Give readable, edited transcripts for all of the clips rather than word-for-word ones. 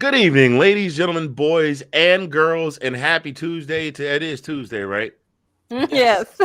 Good evening, ladies, gentlemen, boys, and girls, and happy Tuesday. It is Tuesday, right? Yes.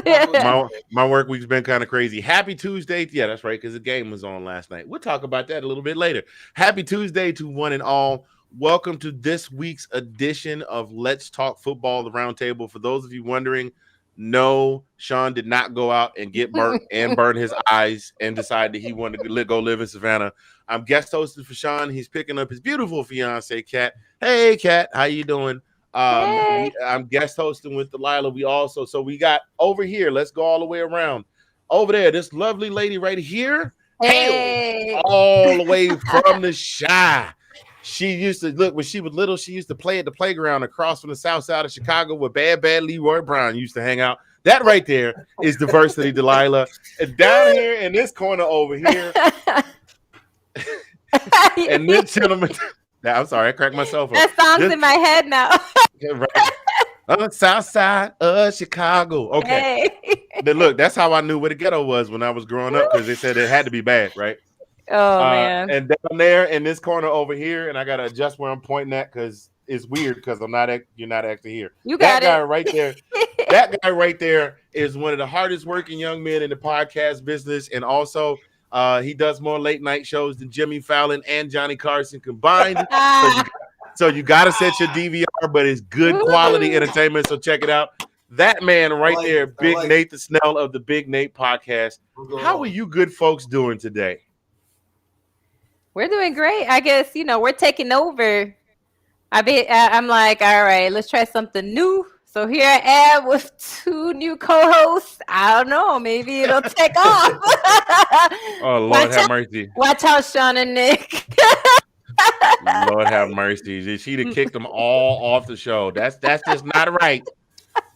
My work week's been kind of crazy. Happy Tuesday. Yeah, that's right, because the game was on last night. We'll talk about that a little bit later. Happy Tuesday to one and all. Welcome to this week's edition of Let's Talk Football, the Roundtable. For those of you wondering, no, Sean did not go out and get burnt and burn his eyes and decide that he wanted to go live in Savannah. I'm guest hosting for Sean. He's picking up his beautiful fiance, Kat. Hey, Kat, how you doing? Hey. I'm guest hosting with Delilah. We got over here. Let's go all the way around. Over there, this lovely lady right here. Hey. Hail all the way from the Chi. She used to look when she was little. She used to play at the playground across from the south side of Chicago where Bad Leroy Brown used to hang out. That right there is diversity, Delilah. And down here in this corner over here, and this gentleman. I'm sorry, I cracked myself up. That song's in my head now. Right. South side of Chicago. Okay. Hey. Then look, that's how I knew what a ghetto was when I was growing up, because they said it had to be bad, right? Oh man. And down there in this corner over here, and I gotta adjust where I'm pointing at because it's weird because you're not actually here. You got that guy right there. That guy right there is one of the hardest working young men in the podcast business, and also he does more late night shows than Jimmy Fallon and Johnny Carson combined. So you gotta set your DVR, but it's good quality entertainment. So check it out. That man right there, Big Nate the Snell of the Big Nate Podcast. How are you good folks doing today? We're doing great. I guess, we're taking over. I'm like, all right, let's try something new. So here I am with two new co-hosts. I don't know. Maybe it'll take off. Oh, Lord have mercy. Watch out, Sean and Nick. Lord have mercy. She'd have kicked them all off the show. That's just not right.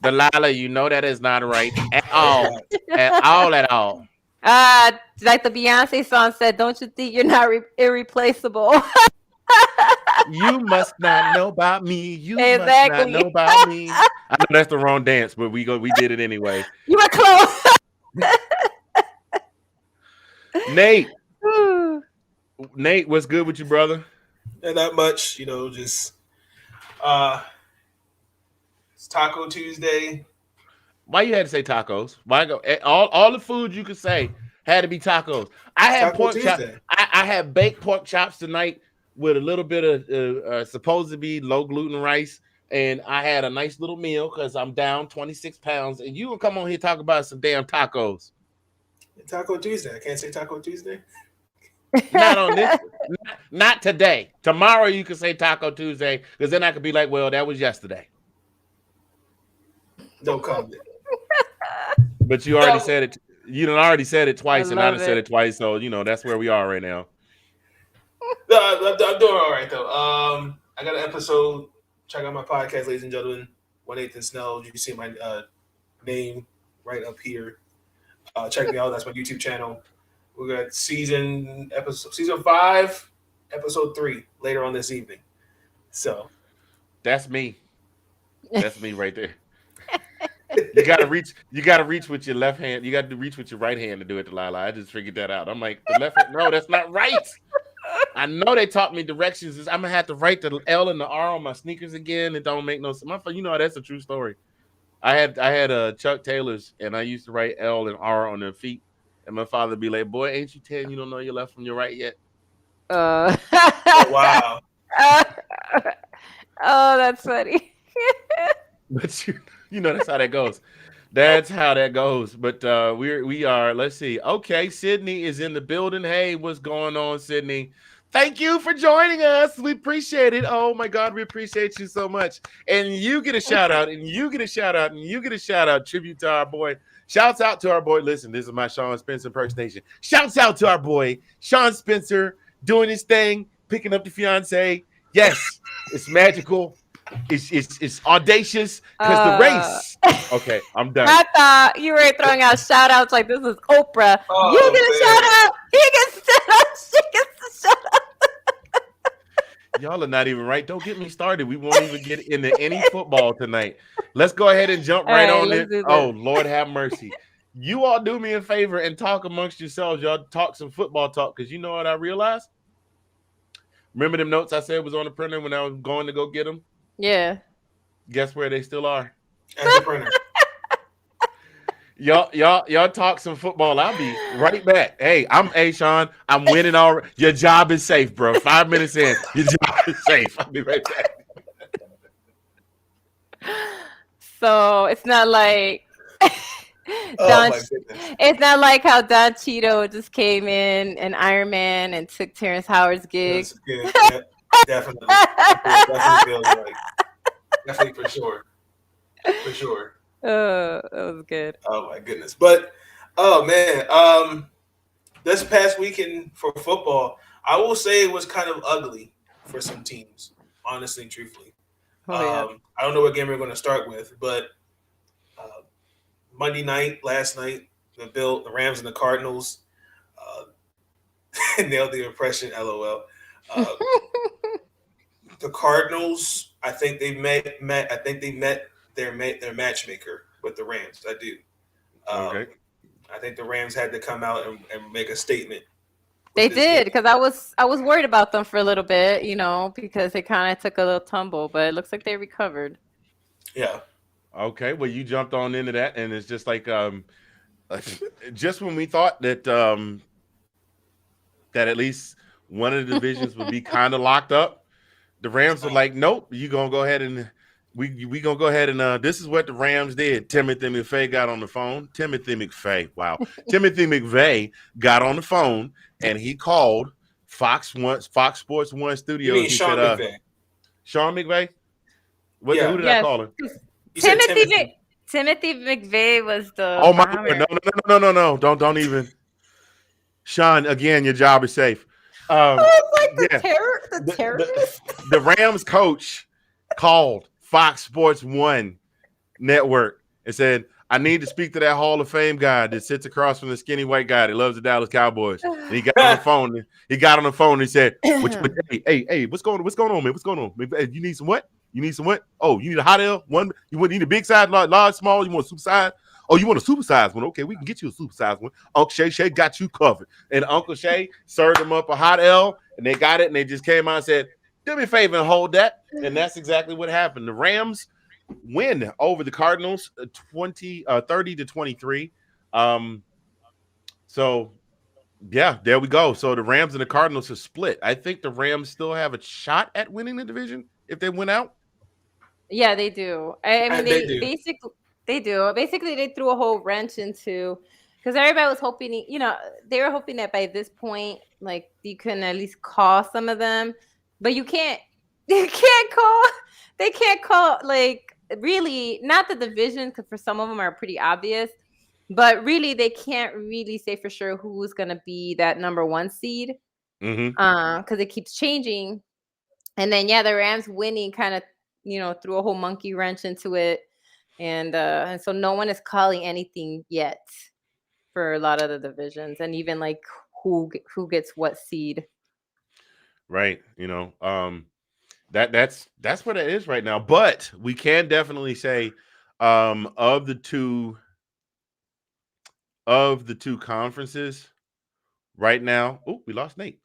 Delilah, you know that is not right at all. At all. Like the Beyonce song said, don't you think you're not irreplaceable? You must not know about me. You exactly. must not know about me. I know that's the wrong dance, but we did it anyway. You were close. Nate, what's good with you, brother? And not much, just it's Taco Tuesday. Why you had to say tacos? Why go all the food you could say had to be tacos? I had pork chops. I had baked pork chops tonight with a little bit of supposed to be low gluten rice, and I had a nice little meal because I'm down 26 pounds. And you will come on here talk about some damn tacos. Taco Tuesday. I can't say Taco Tuesday. Not on this. Not today. Tomorrow you can say Taco Tuesday, because then I could be like, well, that was yesterday. No comment. But you already said it. You done already said it twice, and I done said it twice. So that's where we are right now. I'm doing all right though. I got an episode. Check out my podcast, ladies and gentlemen. 1/8 Snell. You can see my name right up here. Check me out. That's my YouTube channel. We got season 5, episode 3 later on this evening. So that's me. That's me right there. You gotta reach with your left hand. You got to reach with your right hand to do it, Delilah. I just figured that out. I'm like, the left hand. No, that's not right. I know they taught me directions. I'm gonna have to write the L and the R on my sneakers again. It don't make no sense. That's a true story. I had Chuck Taylor's, and I used to write L and R on their feet, and my father would be like, "Boy, ain't you 10? You don't know your left from your right yet?" Wow. Oh, that's funny. But that's how that goes. That's how that goes. But we are. Let's see. Okay, Sydney is in the building. Hey, what's going on, Sydney? Thank you for joining us. We appreciate it. Oh my God, we appreciate you so much. And you get a shout out, and you get a shout out, and you get a shout out. Tribute to our boy. Shouts out to our boy. Listen, this is my Sean Spencer impersonation. Shouts out to our boy Sean Spencer doing his thing, picking up the fiance. Yes, it's magical. It's audacious because the race. Okay, I'm done. I thought you were throwing out shout outs like this is Oprah. You get a shout out. He gets a shout out. She gets a shout out. Y'all are not even right. Don't get me started. We won't even get into any football tonight. Let's go ahead and jump right on it. Oh, Lord have mercy. You all do me a favor and talk amongst yourselves. Y'all talk some football talk, because you know what I realized? Remember them notes I said was on the printer when I was going to go get them? Yeah. Guess where they still are? At the printer. Y'all talk some football. I'll be right back. Hey, Sean. I'm winning all. Your job is safe, bro. 5 minutes in, your job is safe. I'll be right back. So it's not like Oh my goodness. It's not like how Don Cheeto just came in and Iron Man and took Terrence Howard's gig. Yes, yeah, definitely. Definitely feels like. Definitely for sure. For sure. Oh, that was good. Oh my goodness. But oh man, this past weekend for football, I will say it was kind of ugly for some teams, honestly and truthfully. Oh yeah. I don't know what game we're going to start with, but Monday night, last night, the Rams and the Cardinals nailed the impression. LOL. The Cardinals, I think they met. I think they met their matchmaker with the Rams. I do. Okay. I think the Rams had to come out and make a statement. They did, because I was worried about them for a little bit, because they kind of took a little tumble, but it looks like they recovered. Yeah. Okay. Well, you jumped on into that, and it's just like just when we thought that that at least one of the divisions would be kind of locked up, the Rams are like, nope, you gonna go ahead and we gonna go ahead and this is what the Rams did. Timothy McVeigh got on the phone. Timothy McVeigh got on the phone and he called Fox Sports One Studios. You mean he Sean said, McVay? Sean McVay? Who did I call him? Timothy McVeigh was the. Oh my God! No! Don't even. Sean, again, your job is safe. The terrorist. The Rams coach called Fox Sports One network and said, I need to speak to that Hall of Fame guy that sits across from the skinny white guy that loves the Dallas Cowboys. And he got on the phone. And he said, hey, what's going on, man? What's going on? You need some what? Oh, you need a hot L? One? You need a big size, large, small? You want a super size? Oh, you want a supersized one? Okay, we can get you a supersized one. Uncle Shay got you covered. And Uncle Shay served them up a hot L, and they got it, and they just came out and said, do me a favor and hold that. And that's exactly what happened. The Rams win over the Cardinals 30-23. So, yeah, there we go. So the Rams and the Cardinals are split. I think the Rams still have a shot at winning the division if they win out. Yeah, they do. I mean, they do. Basically, they threw a whole wrench into, because everybody was hoping, they were hoping that by this point, like, you can at least call some of them, but they can't call, like, really, not the division, because for some of them are pretty obvious, but really, they can't really say for sure who's going to be that number one seed, because it keeps changing. And then, the Rams winning kind of, threw a whole monkey wrench into it. And so no one is calling anything yet for a lot of the divisions, and even like who gets what seed. Right. That's what it is right now. But we can definitely say of the two conferences right now. Oh, we lost Nate.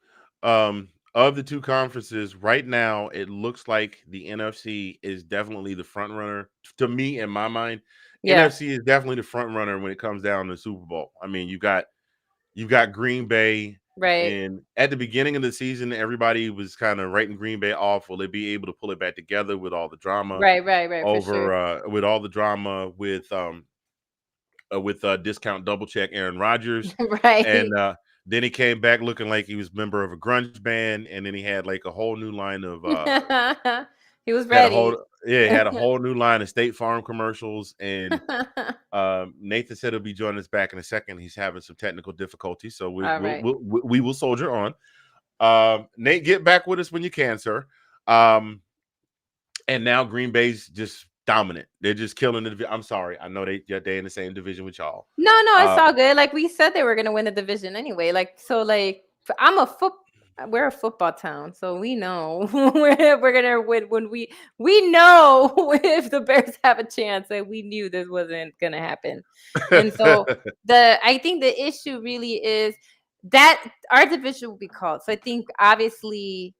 Of the two conferences right now, it looks like the NFC is definitely the front runner to me in my mind. Yeah. NFC is definitely the front runner when it comes down to the Super Bowl. I mean, you've got Green Bay, right? And at the beginning of the season, everybody was kind of writing Green Bay off. Will they be able to pull it back together with all the drama? Right. Over with all the drama with discount double check Aaron Rodgers, right? And then he came back looking like he was a member of a grunge band, and then he had like a whole new line of he was ready. Had a whole new line of State Farm commercials. And Nathan said he'll be joining us back in a second. He's having some technical difficulties, so we will soldier on. Nate, get back with us when you can, sir. And now Green Bay's just dominant. They're just killing the division. I'm sorry. I know they're in the same division with y'all. No, it's all good. Like we said, they were gonna win the division anyway. We're a football town, so we know we're gonna win when we know if the Bears have a chance, and we knew this wasn't gonna happen. And so I think the issue really is that our division will be called. So I think obviously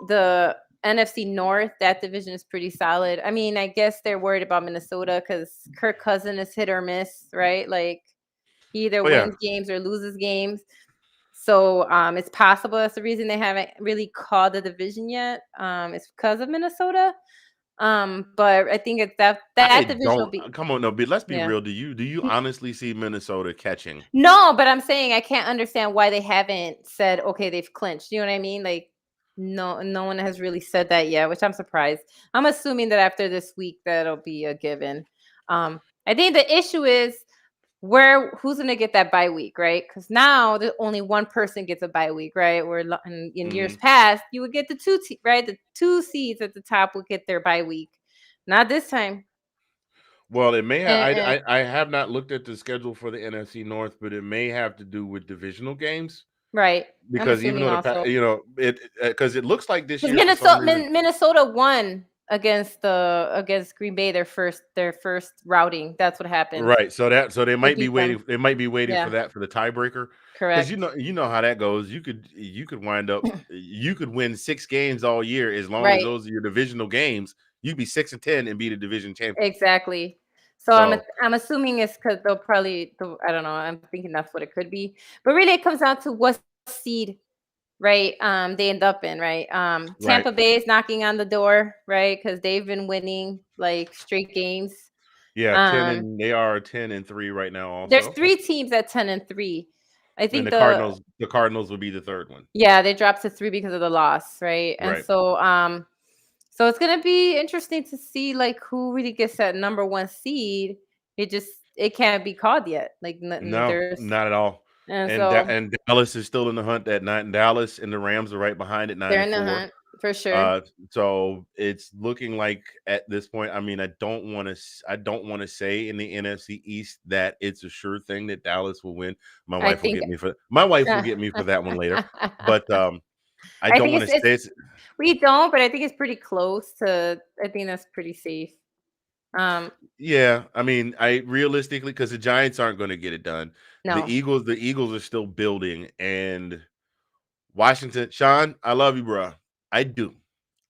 the NFC North, that division is pretty solid. I mean, I guess they're worried about Minnesota because Kirk Cousins is hit or miss, right? Like he either Oh yeah, wins games or loses games. So it's possible that's the reason they haven't really called the division yet. It's because of Minnesota. But I think it's that I division will don't. be Come on, no, but let's be yeah. real. Do you honestly see Minnesota catching? No, but I'm saying I can't understand why they haven't said okay, they've clinched. You know what I mean? Like no one has really said that yet, which I'm surprised. I'm assuming that after this week that'll be a given. I think the issue is who's going to get that bye week, right? Because now only one person gets a bye week, right? Where in years Hmm. past you would get the right, the two seeds at the top would get their bye week. Not this time. Well, it may have. And, I have not looked at the schedule for the NFC North, but it may have to do with divisional games right, I'm because even assuming though also it because it looks like this because year for some reason. Minnesota won against Green Bay their first routing. That's what happened. Right. So they They might be beat them. waiting. They might be waiting for Yeah, that for the tiebreaker because correct. you know how that goes. You could wind up you could win 6 games all year as long as Right. those are your divisional games. You'd be 6-10 and be the division champion. Exactly. So So I'm assuming it's because they'll probably I don't know. I'm thinking that's what it could be. But really, it comes down to what seed, right? They end up in, right? right, Tampa Bay is knocking on the door, right? Because they've been winning like straight games. yeah, Um, they are 10-3 right now there's also, 3 teams at 10-3. I and think the Cardinals would be the third one. yeah, they dropped to 3 because of the loss, right? And Right. so it's gonna be interesting to see like who really gets that number one seed. It can't be called yet. Like No, there's not at all. and And so and Dallas is still in the hunt at 9. Dallas and the Rams are right behind at nine they're and in the four. hunt for sure. So it's looking like at this point, I mean, I don't want to say in the NFC East that it's a sure thing that Dallas will win. I think My wife will I get me for that one later. But I don't think want to it's say it's we don't, but I think it's pretty close to. I think that's pretty safe. Um, yeah, I mean, I realistically because the Giants aren't going to get it done. no. The Eagles are still building and Washington, Sean, I love you, bro. I do.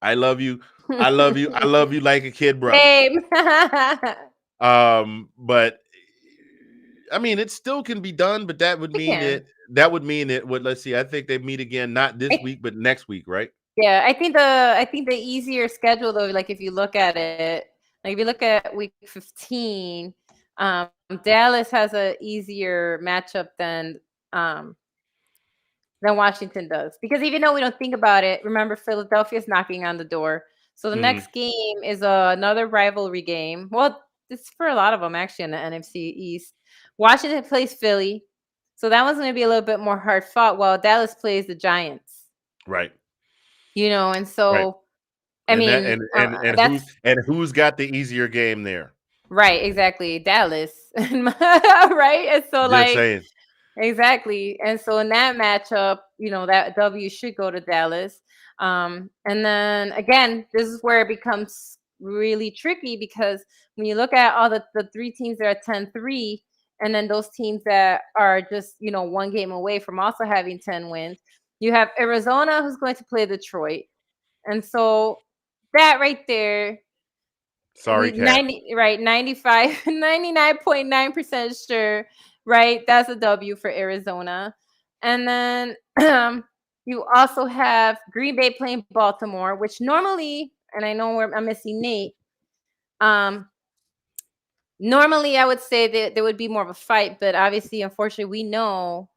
I love you. I love you. I love you like a kid brother. Same. But I mean, it still can be done, but that would We mean can. it would let's see. I think they meet again not this week, but next week, right? Yeah, I think the easier schedule though, like if you look at it, like if you look at week 15, Dallas has a easier matchup um than Washington does. Because even though we don't think about it, remember Philadelphia's knocking on the door. So the Hmm. next game is another rivalry game. Well, it's for a lot of them actually in the NFC East. Washington plays Philly. So that one's going to be a little bit more hard fought while Dallas plays the Giants. Right. And Right. so I And that mean, who that's and who's got the easier game there? right, exactly. Dallas. Right? And so Just like saying. exactly. And so in that matchup, that W should go to Dallas. And then again, this is where it becomes really tricky because when you look at all the 3 teams that are 10-3, and then those teams that are just, one game away from also having 10 wins, you have Arizona who's going to play Detroit. And so that right there, Sorry, we Cat. 90 right 95 99.9% sure, right? That's a W for Arizona. And then you also have Green Bay playing Baltimore, which normally, and I know I'm missing Nate, um normally I would say that there would be more of a fight, but obviously unfortunately we know.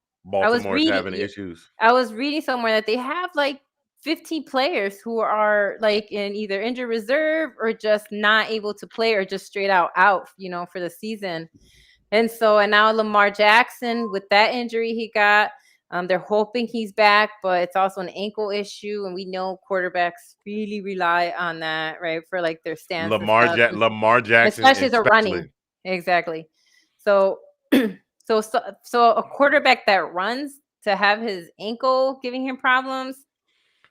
i was Baltimore's reading having issues. I was reading somewhere that they have like 15 players who are like in either injured reserve or just not able to play or just straight out, for the season. And now Lamar Jackson with that injury he got, they're hoping he's back, but it's also an ankle issue, and we know quarterbacks really rely on that, right, for like their stance and stuff, Lamar Jackson especially the running. especially. Exactly. So, so a quarterback that runs to have his ankle giving him problems,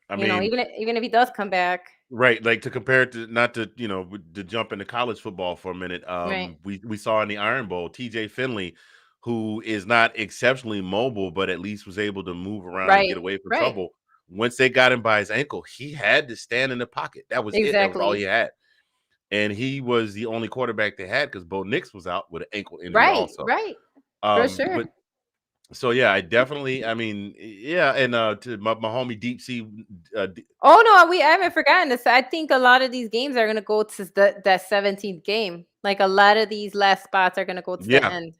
I mean, even if he does come back, right, like to compare it to not to to jump into college football for a minute. right, We saw in the Iron Bowl TJ Finley, who is not exceptionally mobile, but at least was able to move around and right, get away from right. trouble. once they got him by his ankle, he had to stand in the pocket. That was it. That was all he had. And he was the only quarterback they had because Bo Nix was out with an ankle injury also. Right. For sure. But so yeah, I mean, yeah, and to my homie Deep Sea. Oh no, I haven't forgotten this. I think a lot of these games are gonna go to that 17th game. Like a lot of these last spots are gonna go to the end.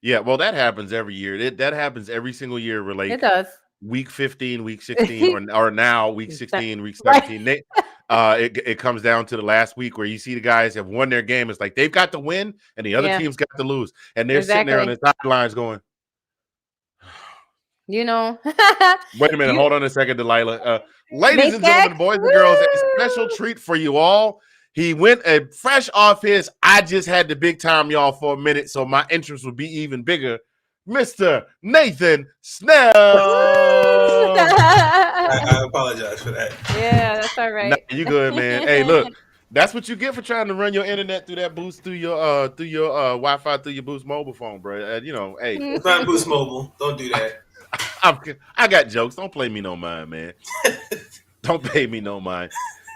Yeah, well, that happens every year. That happens every single year. Where like it does. Week 15, week 16, or now week 16, week 17. It comes down to the last week where you see the guys have won their game. It's like they've got to win, and the other team's got to lose, and they're sitting there on the sidelines going. You know. Wait a minute. Hold on a second, Delilah. Ladies and gentlemen, boys and girls, a special treat for you all. He went fresh off his. I just had the big time, y'all, for a minute, so my interest would be even bigger. Mr. Nathan Snell. I apologize for that. Yeah, that's all right. Nah, you good, man. Hey, look. That's what you get for trying to run your internet through that Boost, through your Wi-Fi, through your Boost mobile phone, bro. You know, hey, it's not Boost Mobile. Don't do that. I got jokes. Don't play me no mind, man. Don't pay me no mind.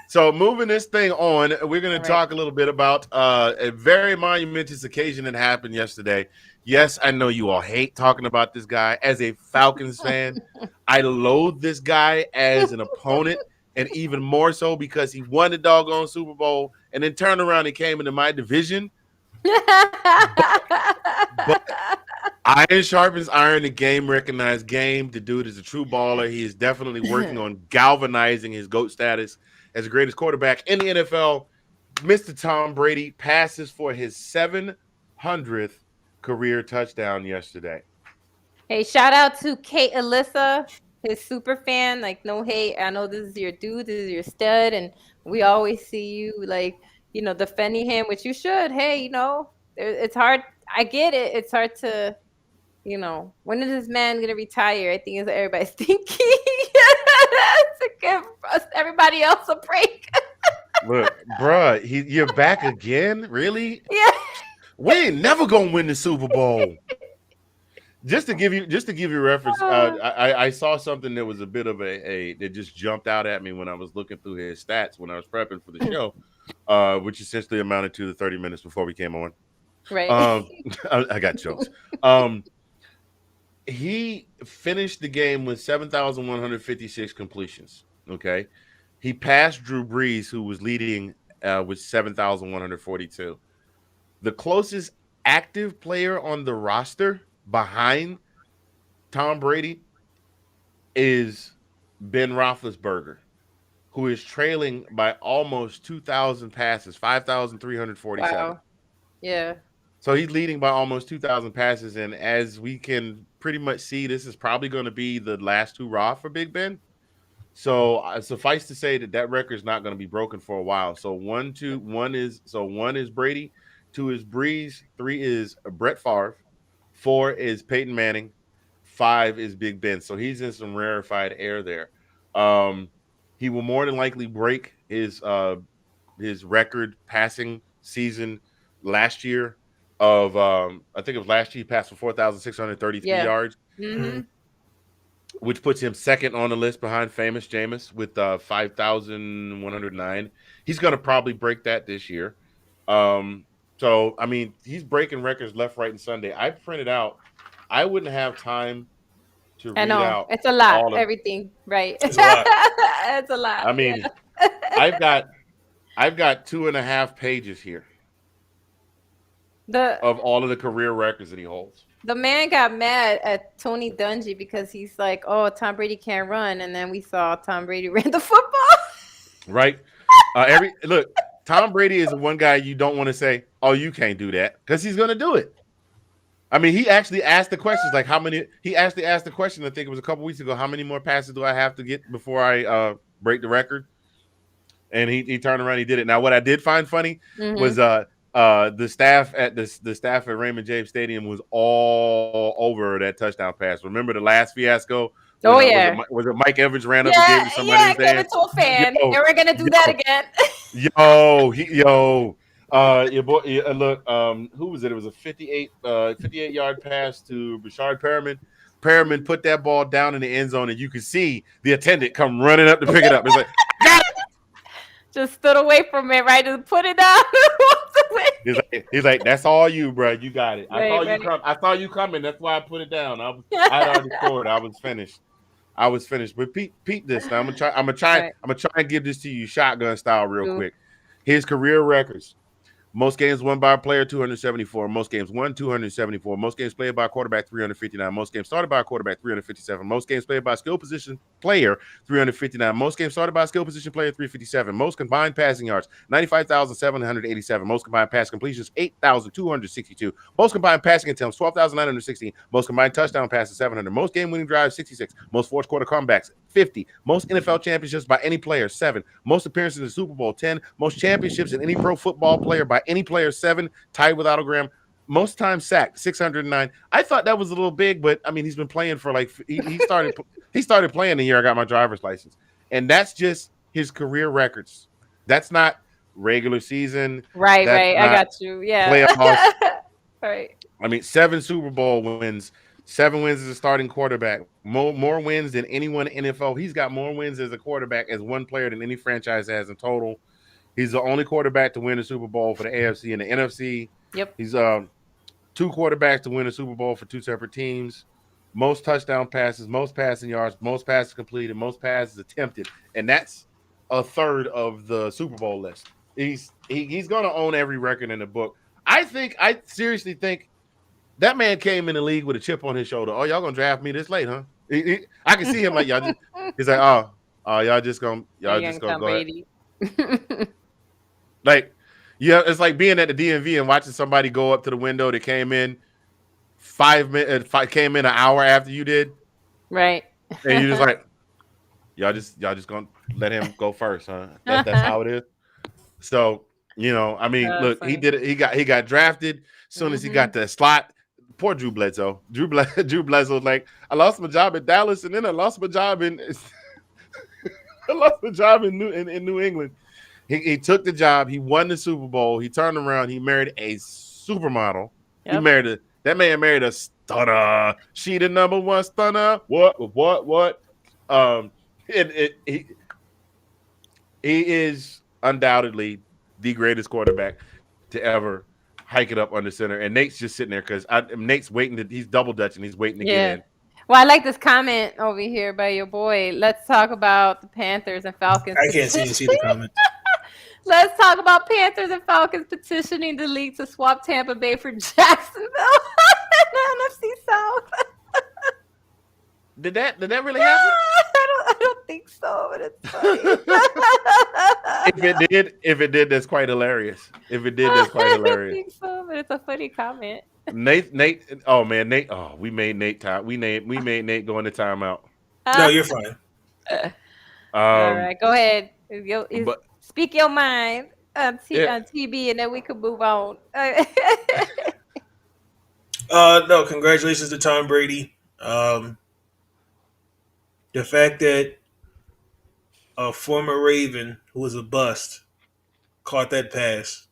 So moving this thing on, we're going to talk a little bit about a very monumentous occasion that happened yesterday. Yes, I know you all hate talking about this guy. As a Falcons fan, I loathe this guy as an opponent, and even more so because he won the doggone Super Bowl and then turned around and came into my division. But iron sharpens iron, the game recognized game. The dude is a true baller. He is definitely working on galvanizing his GOAT status as the greatest quarterback in the NFL. Mr. Tom Brady passes for his 700th career touchdown yesterday. Hey, shout out to Kate Alyssa, his super fan. Like, no hate. I know this is your dude. This is your stud. And we always see you, like, you know, defending him, which you should. Hey, you know, it's hard. I get it. It's hard to, you know, when is this man going to retire? I think is what everybody's thinking. To give us, everybody else a break. Look, bruh, you're back again? Really? Yeah. We ain't never gonna win the Super Bowl. Just to give you reference, I saw something that was a bit of a that just jumped out at me when I was looking through his stats when I was prepping for the show, which essentially amounted to the 30 minutes before we came on. Right. I got jokes. He finished the game with 7,156 completions. Okay, he passed Drew Brees, who was leading with 7,142. The closest active player on the roster behind Tom Brady is Ben Roethlisberger, who is trailing by almost 2,000 passes, 5,347. Wow. Yeah. So he's leading by almost 2,000 passes, and as we can pretty much see, this is probably going to be the last hurrah for Big Ben. So suffice to say that record is not going to be broken for a while. So one is Brady. 2 is Breeze, 3 is Brett Favre, 4 is Peyton Manning, 5 is Big Ben. So he's in some rarefied air there. He will more than likely break his record passing season last year of I think it was last year he passed for 4,633 yards, which puts him second on the list behind famous Jameis with 5,109. He's going to probably break that this year. So, I mean, he's breaking records left, right, and Sunday. I printed out. I wouldn't have time to read out. It's a lot. Everything, right? It's a lot. It's a lot. I mean, I've got 2.5 pages here of all of the career records that he holds. The man got mad at Tony Dungy because he's like, "Oh, Tom Brady can't run," and then we saw Tom Brady ran the football. Right. Look. Tom Brady is the one guy you don't want to say, "Oh, you can't do that," because he's going to do it. I mean, he actually asked the questions like how many. He actually asked the question. I think it was a couple weeks ago. How many more passes do I have to get before I break the record? And he turned around. He did it. Now, what I did find funny was the staff at the staff at Raymond James Stadium was all over that touchdown pass. Remember the last fiasco? Oh yeah. Was it Mike Evans ran up and gave it to somebody? Yeah, gave it to a fan, and we're gonna do that again. Your boy. Look, who was it? It was a 58 yard pass to Rashard Perriman. Perriman put that ball down in the end zone, and you could see the attendant come running up to pick it up. It's like, got it. Just stood away from it, right? Just put it down. He's like, that's all you, bro. You got it. Right, I saw you coming. That's why I put it down. I'd already scored. I was finished. But peep this now. I'm gonna try and give this to you shotgun style real quick. His career records. Most games won by a player, 274. Most games won, 274. Most games played by a quarterback, 359. Most games started by a quarterback, 357. Most games played by a skill position player, 359. Most games started by a skill position player, 357. Most combined passing yards, 95,787. Most combined pass completions, 8,262. Most combined passing attempts, 12,916. Most combined touchdown passes, 700. Most game-winning drives, 66. Most fourth-quarter comebacks, 50. Most NFL championships by any player, 7. Most appearances in the Super Bowl, 10. Most championships in any pro football player by any player, 7, tied with Autogram. Most times sacked, 609. I thought that was a little big, but I mean, he's been playing for like he started playing the year I got my driver's license, and that's just his career records. That's not regular season, right? I got you. Yeah, playoffs. Right. I mean, 7 Super Bowl wins. 7 wins as a starting quarterback. More wins than anyone in NFL. He's got more wins as a quarterback as one player than any franchise has in total. He's the only quarterback to win a Super Bowl for the AFC and the NFC. Yep. He's 2 quarterbacks to win a Super Bowl for 2 separate teams. Most touchdown passes, most passing yards, most passes completed, most passes attempted, and that's a third of the Super Bowl list. He's going to own every record in the book. I seriously think that man came in the league with a chip on his shoulder. Oh, y'all gonna draft me this late, huh? I can see him like y'all. He's like, y'all just gonna go Brady. Like, yeah, it's like being at the DMV and watching somebody go up to the window that came in 5 minutes, came in an hour after you did, right? And you're just like, y'all just gonna let him go first, huh? That's how it is. So I mean, look, funny. He did it. He got drafted as soon as he got the slot. Poor Drew Bledsoe. Drew Bledsoe was like, I lost my job at Dallas, and then I lost my job in New England. He took the job. He won the Super Bowl. He turned around. He married a supermodel. Yep. That man married a stunner. She the number one stunner. What? He is undoubtedly the greatest quarterback to ever hike it up under center. And Nate's just sitting there because Nate's waiting. He's double dutching. He's waiting to get in. Well, I like this comment over here by your boy. Let's talk about the Panthers and Falcons. I can't see the comment. Let's talk about Panthers and Falcons petitioning the league to swap Tampa Bay for Jacksonville in the NFC South. Did that really happen? I don't think so, but it's funny. If it did, that's quite hilarious. If it did, that's quite hilarious. I don't think so, but it's a funny comment. Nate. Oh man, Nate. Oh, we made Nate time. We made Nate go into timeout. No, you're fine. All right, go ahead. Speak your mind on TB, and then we can move on. No, congratulations to Tom Brady. The fact that a former Raven who was a bust caught that pass,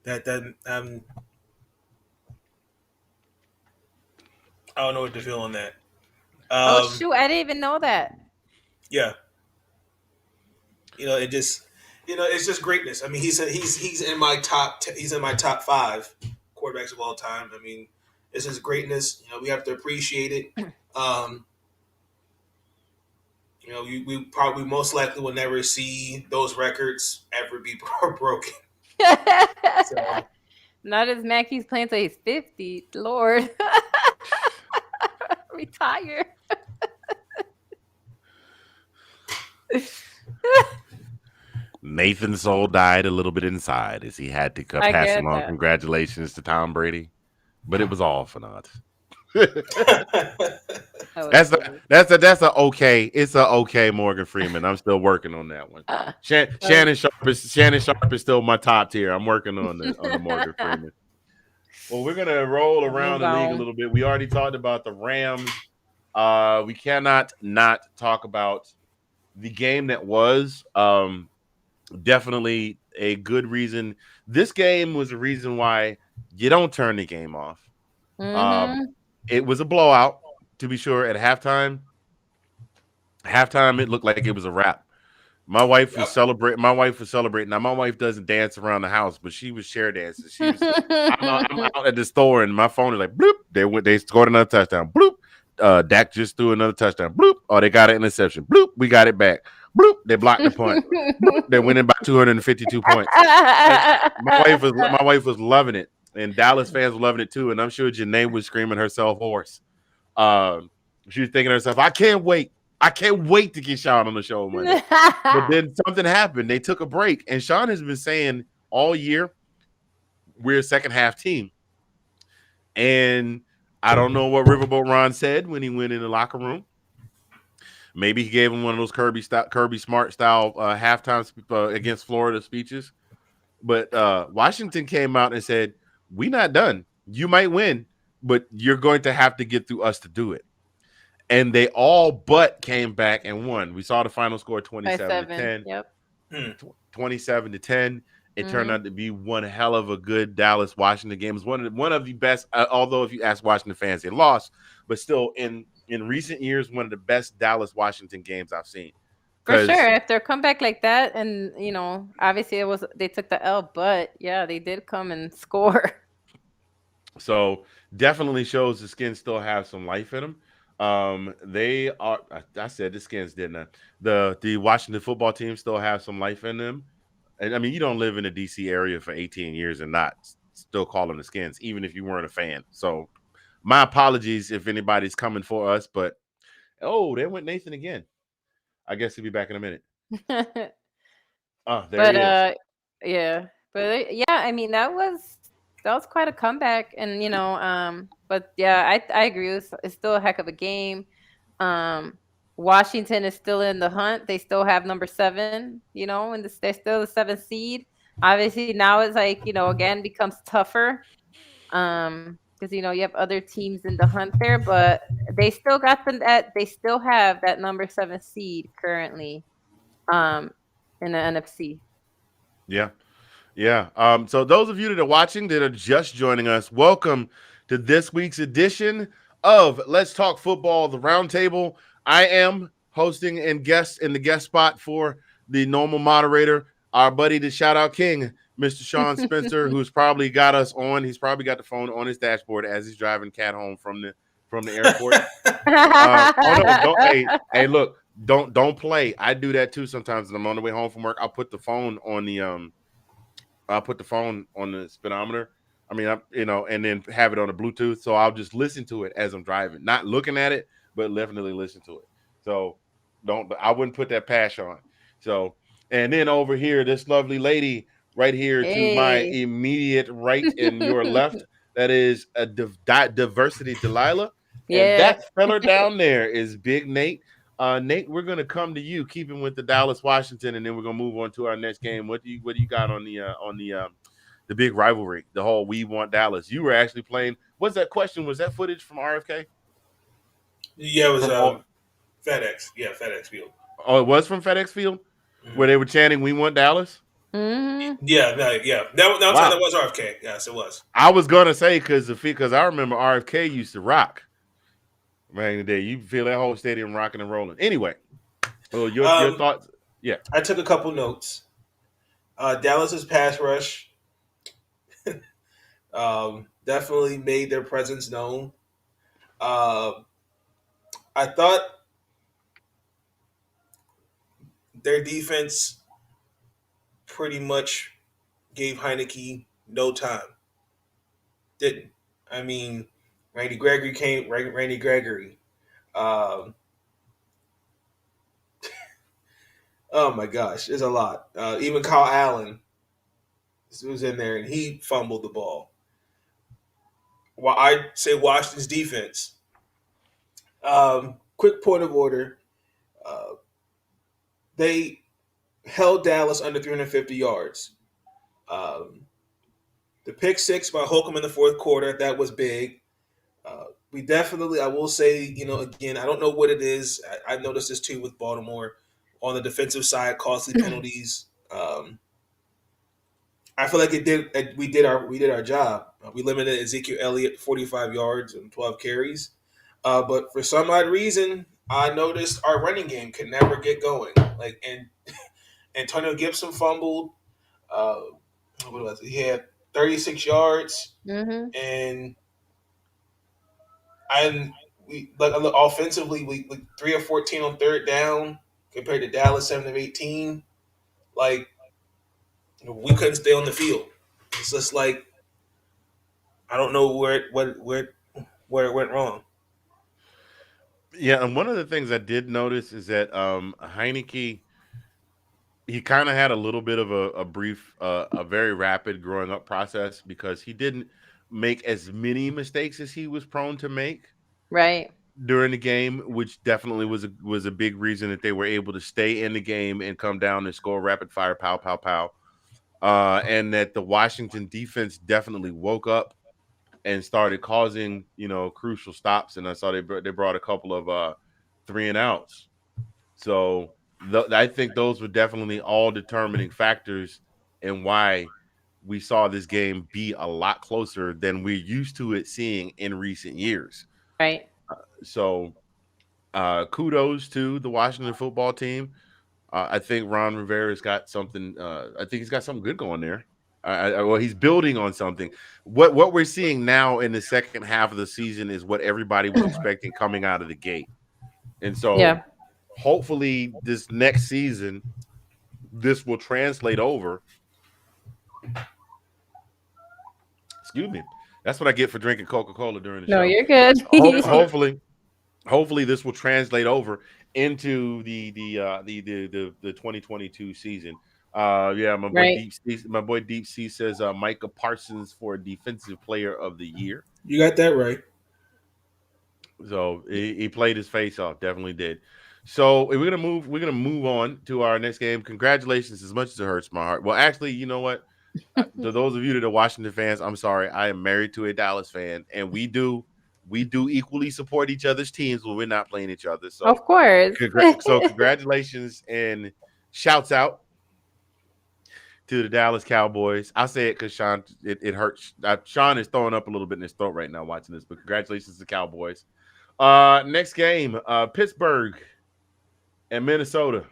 I don't know what to feel on that. Shoot, I didn't even know that. Yeah, it just, it's just greatness. I mean, he's in my top 5 quarterbacks of all time. I mean, it's just greatness. We have to appreciate it. We probably most likely will never see those records ever be broken. So, not as Mackey's playing till he's 50. Lord. Retire. Nathan's soul died a little bit inside as he had to pass along congratulations to Tom Brady, but it was all for naught. That's a okay. It's a okay Morgan Freeman. I'm still working on that one. Shannon Sharp is still my top tier. I'm working on the Morgan Freeman. Well, we're gonna roll around the league a little bit. We already talked about the Rams. We cannot not talk about the game that was. Definitely a good reason. This game was a reason why you don't turn the game off. Mm-hmm. It was a blowout. to be sure, at halftime it looked like it was a wrap. My wife was Yep. celebrating. My wife was celebrating. Now, my wife doesn't dance around the house, but she was share dancing. She was. I'm out at the store, and my phone is like, bloop. They went. They scored another touchdown. Bloop. Dak just threw another touchdown. Bloop. Oh, they got an interception. Bloop. We got it back. Bloop. They blocked the punt. Bloop. They winning by 252 points. And my wife was loving it, and Dallas fans were loving it too. And I'm sure Janae was screaming herself hoarse. Um, she was thinking to herself, "I can't wait. I can't wait to get Sean on the show Monday." But then something happened. They took a break, and Sean has been saying all year we're a second half team. And I don't know what Riverboat Ron said when he went in the locker room. Maybe he gave him one of those Kirby Smart style halftime against Florida speeches. But Washington came out and said, "We not done. You might win, but you're going to have to get through us to do it." And they all but came back and won. We saw the final score 27-10. Yep. 27-10. It turned out to be one hell of a good Dallas Washington game. It was one of the best. Although if you ask Washington fans, they lost, but still in recent years, one of the best Dallas Washington games I've seen. For sure. If they're comeback like that, and obviously they took the L, but yeah, they did come and score. So definitely shows the Skins still have some life in them. They are. I said the Skins, didn't I? The Washington football team still have some life in them. And I mean, you don't live in the DC area for 18 years and not still call them the Skins, even if you weren't a fan. So my apologies if anybody's coming for us, but they went Nathan again. I guess he'll be back in a minute. There But he is. yeah. But yeah, I mean that was quite a comeback, and but yeah, I agree. It's still a heck of a game. Um, Washington is still in the hunt. They still have number 7. And they're still the 7th seed. Obviously, now it's like again becomes tougher. Because you have other teams in the hunt there, but they still got them at. They still have that number 7 seed currently. Um, in the NFC. Yeah. Yeah. So those of you that are watching, that are just joining us, welcome to this week's edition of Let's Talk Football, the Roundtable. I am hosting and guest in the guest spot for the normal moderator, our buddy, the shout out king, Mr. Sean Spencer, who's probably got us on. He's probably got the phone on his dashboard as he's driving Cat home from the airport. Hey, look, don't play. I do that too sometimes. When I'm on the way home from work, I'll put the phone on the speedometer. I mean, and then have it on the Bluetooth. So I'll just listen to it as I'm driving, not looking at it, but definitely listen to it. So I wouldn't put that patch on. So, and then over here, this lovely lady right here to my immediate right and your left, that is a diversity Delilah. And that fella down there is Big Nate. Nate, we're gonna come to you, keeping with the Dallas Washington, and then we're gonna move on to our next game. What do you got on the big rivalry, the whole "we want Dallas"? You were actually playing. What's that question? Was that footage from RFK? Yeah, it was FedEx. Yeah, FedEx Field. Oh, it was from FedEx Field, where they were chanting "We want Dallas." Mm-hmm. Yeah, that was RFK. Yes, it was. I was gonna say because I remember RFK used to rock. Man, today you feel that whole stadium rocking and rolling. Anyway, your thoughts? Yeah, I took a couple notes. Dallas's pass rush definitely made their presence known. I thought their defense pretty much gave Heineke no time. Didn't. I mean, Randy Gregory. Um, oh my gosh, there's a lot. Even Kyle Allen was in there, and he fumbled the ball. Well, I'd say Washington's defense. Quick point of order. They held Dallas under 350 yards. The pick six by Holcomb in the fourth quarter, that was big. We definitely, I will say, again, I don't know what it is. I noticed this too with Baltimore on the defensive side, costly penalties. I feel like we did our job. We limited Ezekiel Elliott 45 yards and 12 carries. But for some odd reason, I noticed our running game could never get going. And Antonio Gibson fumbled. Uh, what was it? He had 36 yards, Mm-hmm. and we offensively we 3 of 14 on third down compared to Dallas 7 of 18. Like we couldn't stay on the field. It's just like I don't know where it went wrong. Yeah, and one of the things I did notice is that Heineke, he kind of had a little bit of a brief, a very rapid growing up process because he didn't make as many mistakes as he was prone to make Right. during the game, which definitely was a big reason that they were able to stay in the game and come down and score rapid fire, pow, pow, pow. And that the Washington defense definitely woke up and started causing, crucial stops. And I saw they brought a couple of 3 and outs. So I think those were definitely all determining factors in why we saw this game be a lot closer than we're used to it seeing in recent years. Right. So kudos to the Washington football team. I think Ron Rivera's got something. I think he's got something good going there. Well, he's building on something. What we're seeing now in the second half of the season is what everybody was expecting coming out of the gate, and so Yeah. hopefully this next season this will translate over. Excuse me. That's what I get for drinking Coca-Cola during the No, show. you're good. Hopefully this will translate over into the 2022 season. Yeah, Right. My boy Deep Sea says Micah Parsons for Defensive Player of the Year. You got that right. So he played his face off, definitely did. So we're gonna move on to our next game. Congratulations, as much as it hurts my heart. Well, actually, you know what? To those of you that are Washington fans, I'm sorry. I am married to a Dallas fan, and we do equally support each other's teams when we're not playing each other. Of So, course. congratulations and shouts out to the Dallas Cowboys. I'll say it because Sean, it hurts. Sean is throwing up a little bit in his throat right now watching this, but congratulations to the Cowboys. Next game, Pittsburgh and Minnesota.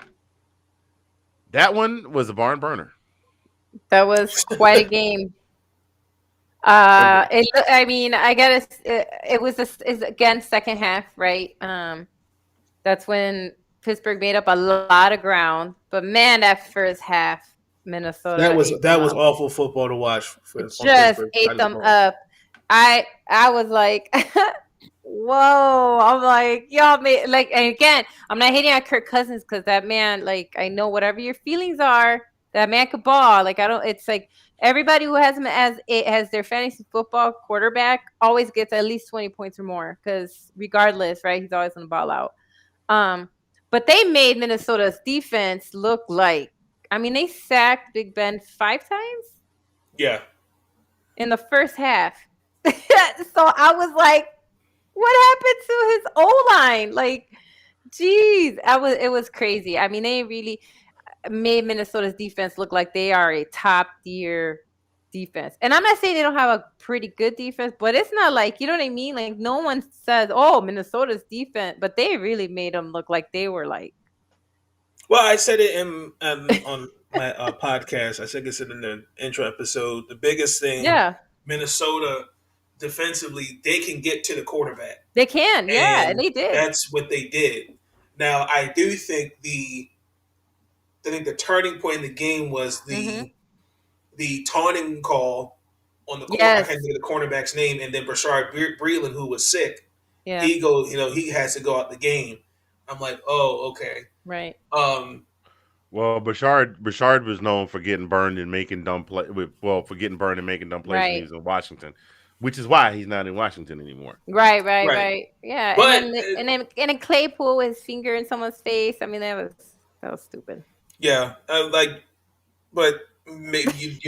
That one was a barn burner. That was quite a game. It wa- I mean, I gotta. It was is again second half, right? That's when Pittsburgh made up a lot of ground. But man, that first half, Minnesota ate them That was up. awful football to watch It on just Pittsburgh side ate of the them ball. up. I was like, whoa. I'm like, y'all made like, and again, I'm not hating on Kirk Cousins because that man, like, I know whatever your feelings are, that man could ball. Like, I don't. It's like everybody who has him as it has their fantasy football quarterback always gets at least 20 points or more because regardless, right? He's always gonna ball out. Um, but they made Minnesota's defense look like. I mean, they sacked Big Ben 5 times Yeah. in the first half. So I was like, what happened to his O line? Like, geez, it was crazy. I mean, they really made Minnesota's defense look like they are a top tier defense. And I'm not saying they don't have a pretty good defense, but it's not like, you know what I mean? Like, no one says, oh, Minnesota's defense, but they really made them look like they were like, Well, I said it on my podcast. I said it in the intro episode. The biggest thing, yeah, Minnesota defensively, they can get to the quarterback, they can. Yeah, and and they did. that's what they did. Now, I think the turning point in the game was Mm-hmm. the taunting call on the corner. I Yes. can't think of the cornerback's name, and then Brashard Breeland, who was sick, Yeah. he has to go out the game. I'm like, oh, okay. Right. Well, Bashard was known for getting burned and making dumb play. For getting burned and making dumb plays when he Right. was in Washington, which is why he's not in Washington anymore. Right. Right. Right. Right. Yeah. And But then Claypool with his finger in someone's face. I mean, that was stupid. yeah, but maybe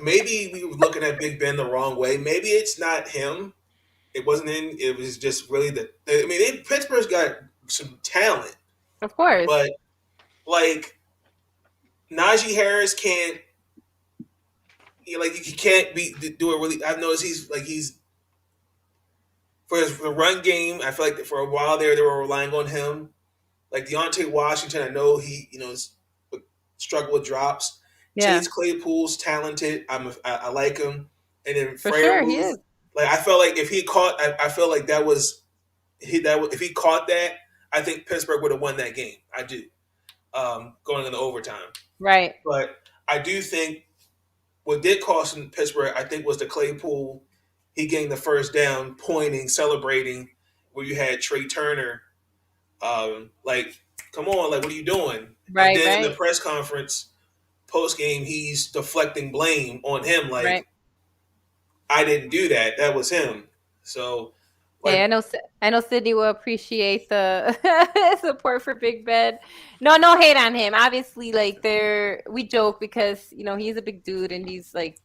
maybe we were looking at Big Ben the wrong way. Maybe it's not him. It wasn't him. It was just really Pittsburgh's got some talent, Of course. but like Najee Harris can't. He can't do it really. I've noticed he's for his the run game. I feel like for a while there, they were relying on him. Like Deontay Washington, I know he struggle with drops. Yeah, Chase Claypool's talented. I like him. And then for sure he Freiermuth, is. like I felt like if he caught, I feel like that was if he caught that, I think Pittsburgh would have won that game. I do, going into overtime. Right, But I do think what did cost him Pittsburgh, I think, was the Claypool. He gained the first down, pointing, celebrating, where you had Trey Turner. Like, come on, like, what are you doing? And right, then in the right, press conference post game, he's deflecting blame on him. right. Like, I didn't do that. That was him. So, Hey, like, I know Sydney will appreciate the support for Big Ben. No, no hate on him. Obviously, like we joke because he's a big dude and he's like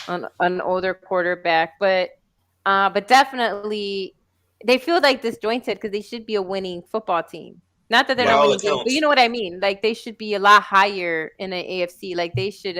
an older quarterback, but definitely they feel like disjointed because they should be a winning football team. Not that they're by not all winning games, but you accounts, know what I mean. Like they should be a lot higher in the AFC. Like they should,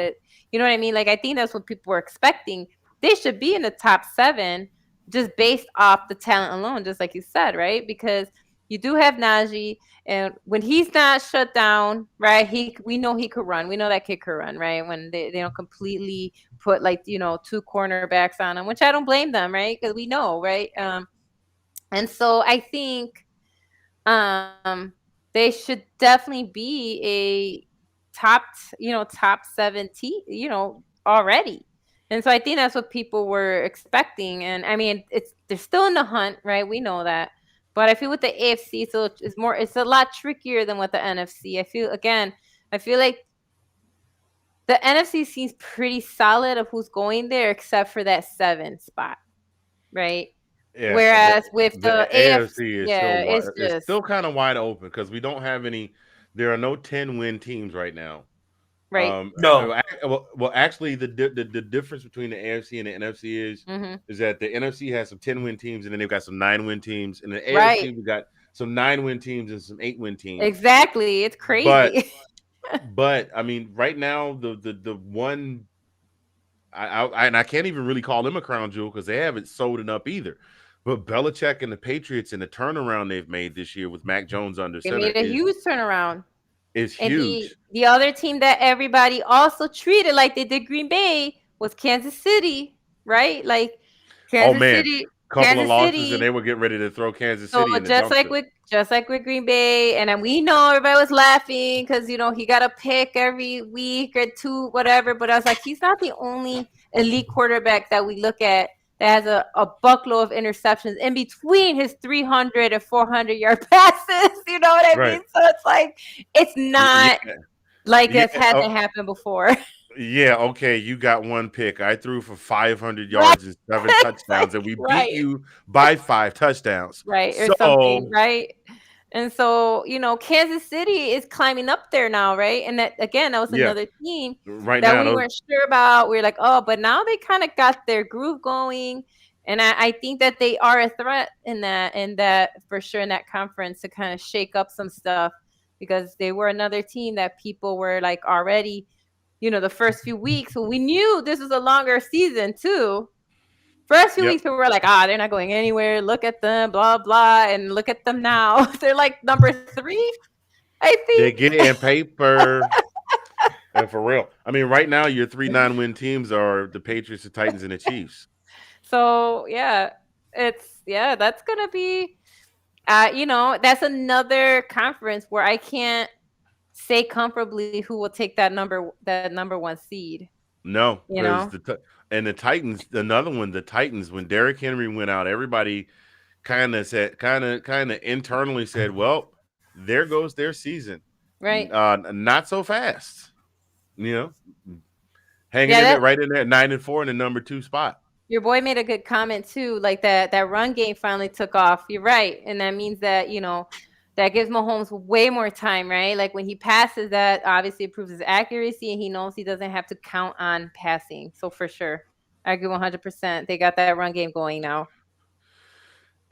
you know what I mean. Like I think that's what people were expecting. They should be in the top 7 just based off the talent alone, just like you said, right? Because you do have Najee, and when he's not shut down, right? We know he could run. We know that kid could run, right? When they don't completely put like 2 cornerbacks on him, which I don't blame them, right? Because we know, right? And so I think um they should definitely be top top 7 already. And so I think that's what people were expecting. And I mean, they're still in the hunt, right? We know that. But I feel with the AFC, so it's a lot trickier than with the NFC. I feel like the NFC seems pretty solid of who's going there, except for that 7 spot, right? Yeah, Whereas with the the AFC, AFC is yeah, still it's it's just still kind of wide open because we don't have any. There are no 10-win teams right now. right. no. Well, actually, the difference between the AFC and the NFC Hmm. is that the NFC has some 10-win teams, and then they've got some 9-win teams. And the Right. AFC, we got some 9-win teams and some 8-win teams. Exactly. It's But crazy. I mean, right now the one and I can't even really call them a crown jewel because they haven't sold it up either. But Belichick and the Patriots and the turnaround they've made this year with Mac Jones under They center made a huge turnaround. is And the huge. the other team that everybody also treated like they did Green Bay was Kansas City, right? Like Oh Kansas man, City, couple of Kansas losses and City. they were getting ready to throw Kansas So City in the dumpster. just like with Green Bay, and then we know everybody was laughing because he got a pick every week or 2, whatever. But I was like, he's not the only elite quarterback that we look at that has a buckload of interceptions in between his 300 and 400-yard passes. You know what I Right. mean? So it's like it's Yeah. not like Yeah. it hasn't happened before. Yeah, okay, you got one pick. I threw for 500 Right. yards and 7 It's touchdowns, and like, we beat right. you by 5 touchdowns. Right, or something, So, right? And so, Kansas City is climbing up there now, right? And that was yeah, another team right that now, we those weren't sure about. We are like, oh, but now they kind of got their groove going. And I think that they are a threat in that for sure in that conference to kind of shake up some stuff because they were another team that people were like already, the first few weeks when we knew this was a longer season too. First few yep, weeks, we were like, they're not going anywhere. Look at them, blah, blah. And look at them now. They're like number 3, I they think. get in paper. And for real, I mean, right now, your 3 9-win teams are the Patriots, the Titans, and the Chiefs. So, yeah, that's going to be, that's another conference where I can't say comfortably who will take that number 1 seed, No, you because know? and the Titans, another one, the Titans, when Derrick Henry went out, everybody kind of internally said, well, there goes their season. Right. Not so fast, you know, hanging Yeah, in there right in there, 9-4 in the number 2 spot. your boy made a good comment too, like that run game finally took off. You're right, and that means that that gives Mahomes way more time, right? Like when he passes, that obviously improves his accuracy, and he knows he doesn't have to count on passing. So for sure, I agree 100%. They got that run game going now.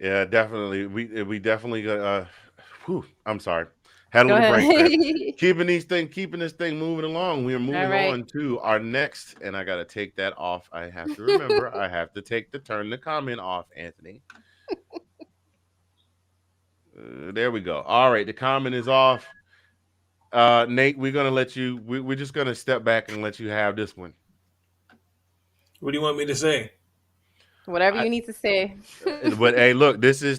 Yeah, definitely. We definitely got. I'm sorry, had a Go little ahead. brain cramp. Keeping this thing moving along. We are All moving right. on to our next, and I got to take that off. I have to remember. I have to take the turn the comment off, Anthony. There we go. All right, the comment is off. Nate, we're gonna let you. We're just gonna step back and let you have this one. What do you want me to say? Whatever I, you need to say. but hey, look, this is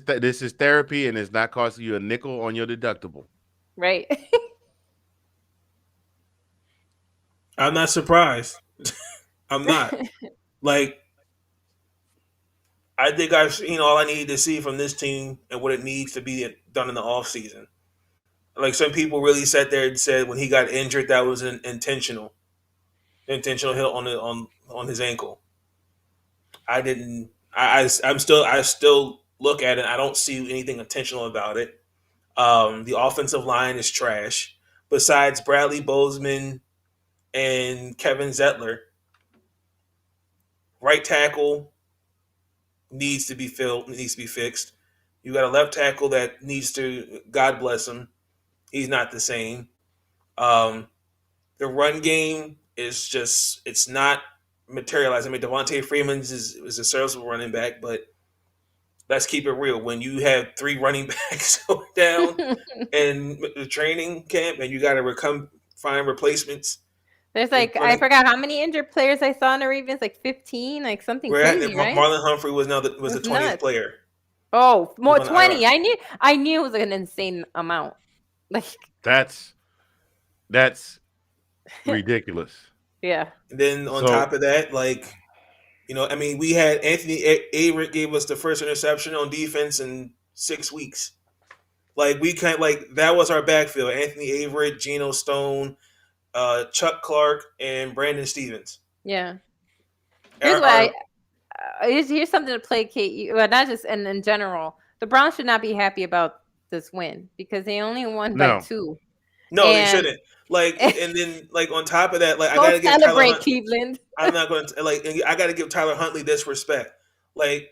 therapy, and it's not costing you a nickel on your deductible. Right. I'm not surprised. I'm not. Like, I think I've seen all I needed to see from this team and what it needs to be done in the offseason. Like, some people really sat there and said when he got injured that was an intentional hit on on his ankle. I didn't. I still look at it. I don't see anything intentional about it. The offensive line is trash. Besides Bradley Bozeman and Kevin Zettler, right tackle needs to be filled, needs to be fixed. You got a left tackle that needs to, God bless him, he's not the same. Um, the run game is just, it's not materialized. I mean, Devontae Freeman is a serviceable running back, but let's keep it real. When you have three running backs going down in the training camp and you got to find replacements. There's like, I forgot how many injured players I saw in the Ravens, like 15, like something crazy, right? Marlon Humphrey was the 20th nuts. player. Oh, more 20. I knew it was an insane amount. Like that's ridiculous. Yeah. And then on top of that, like, you know, I mean, we had Anthony Averett gave us the first interception on defense in 6 weeks. Like, we can't, like, that was our backfield. Anthony Averett, Geno Stone, Chuck Clark, and Brandon Stevens. Yeah. Here's why. Here's something to placate you. Well, not just in general. The Browns should not be happy about this win because they only won by 2. No, they shouldn't. Like, and then, like, on top of that, like, I gotta give celebrate Cleveland. I'm not going to, like, I gotta give Tyler Huntley this respect. Like,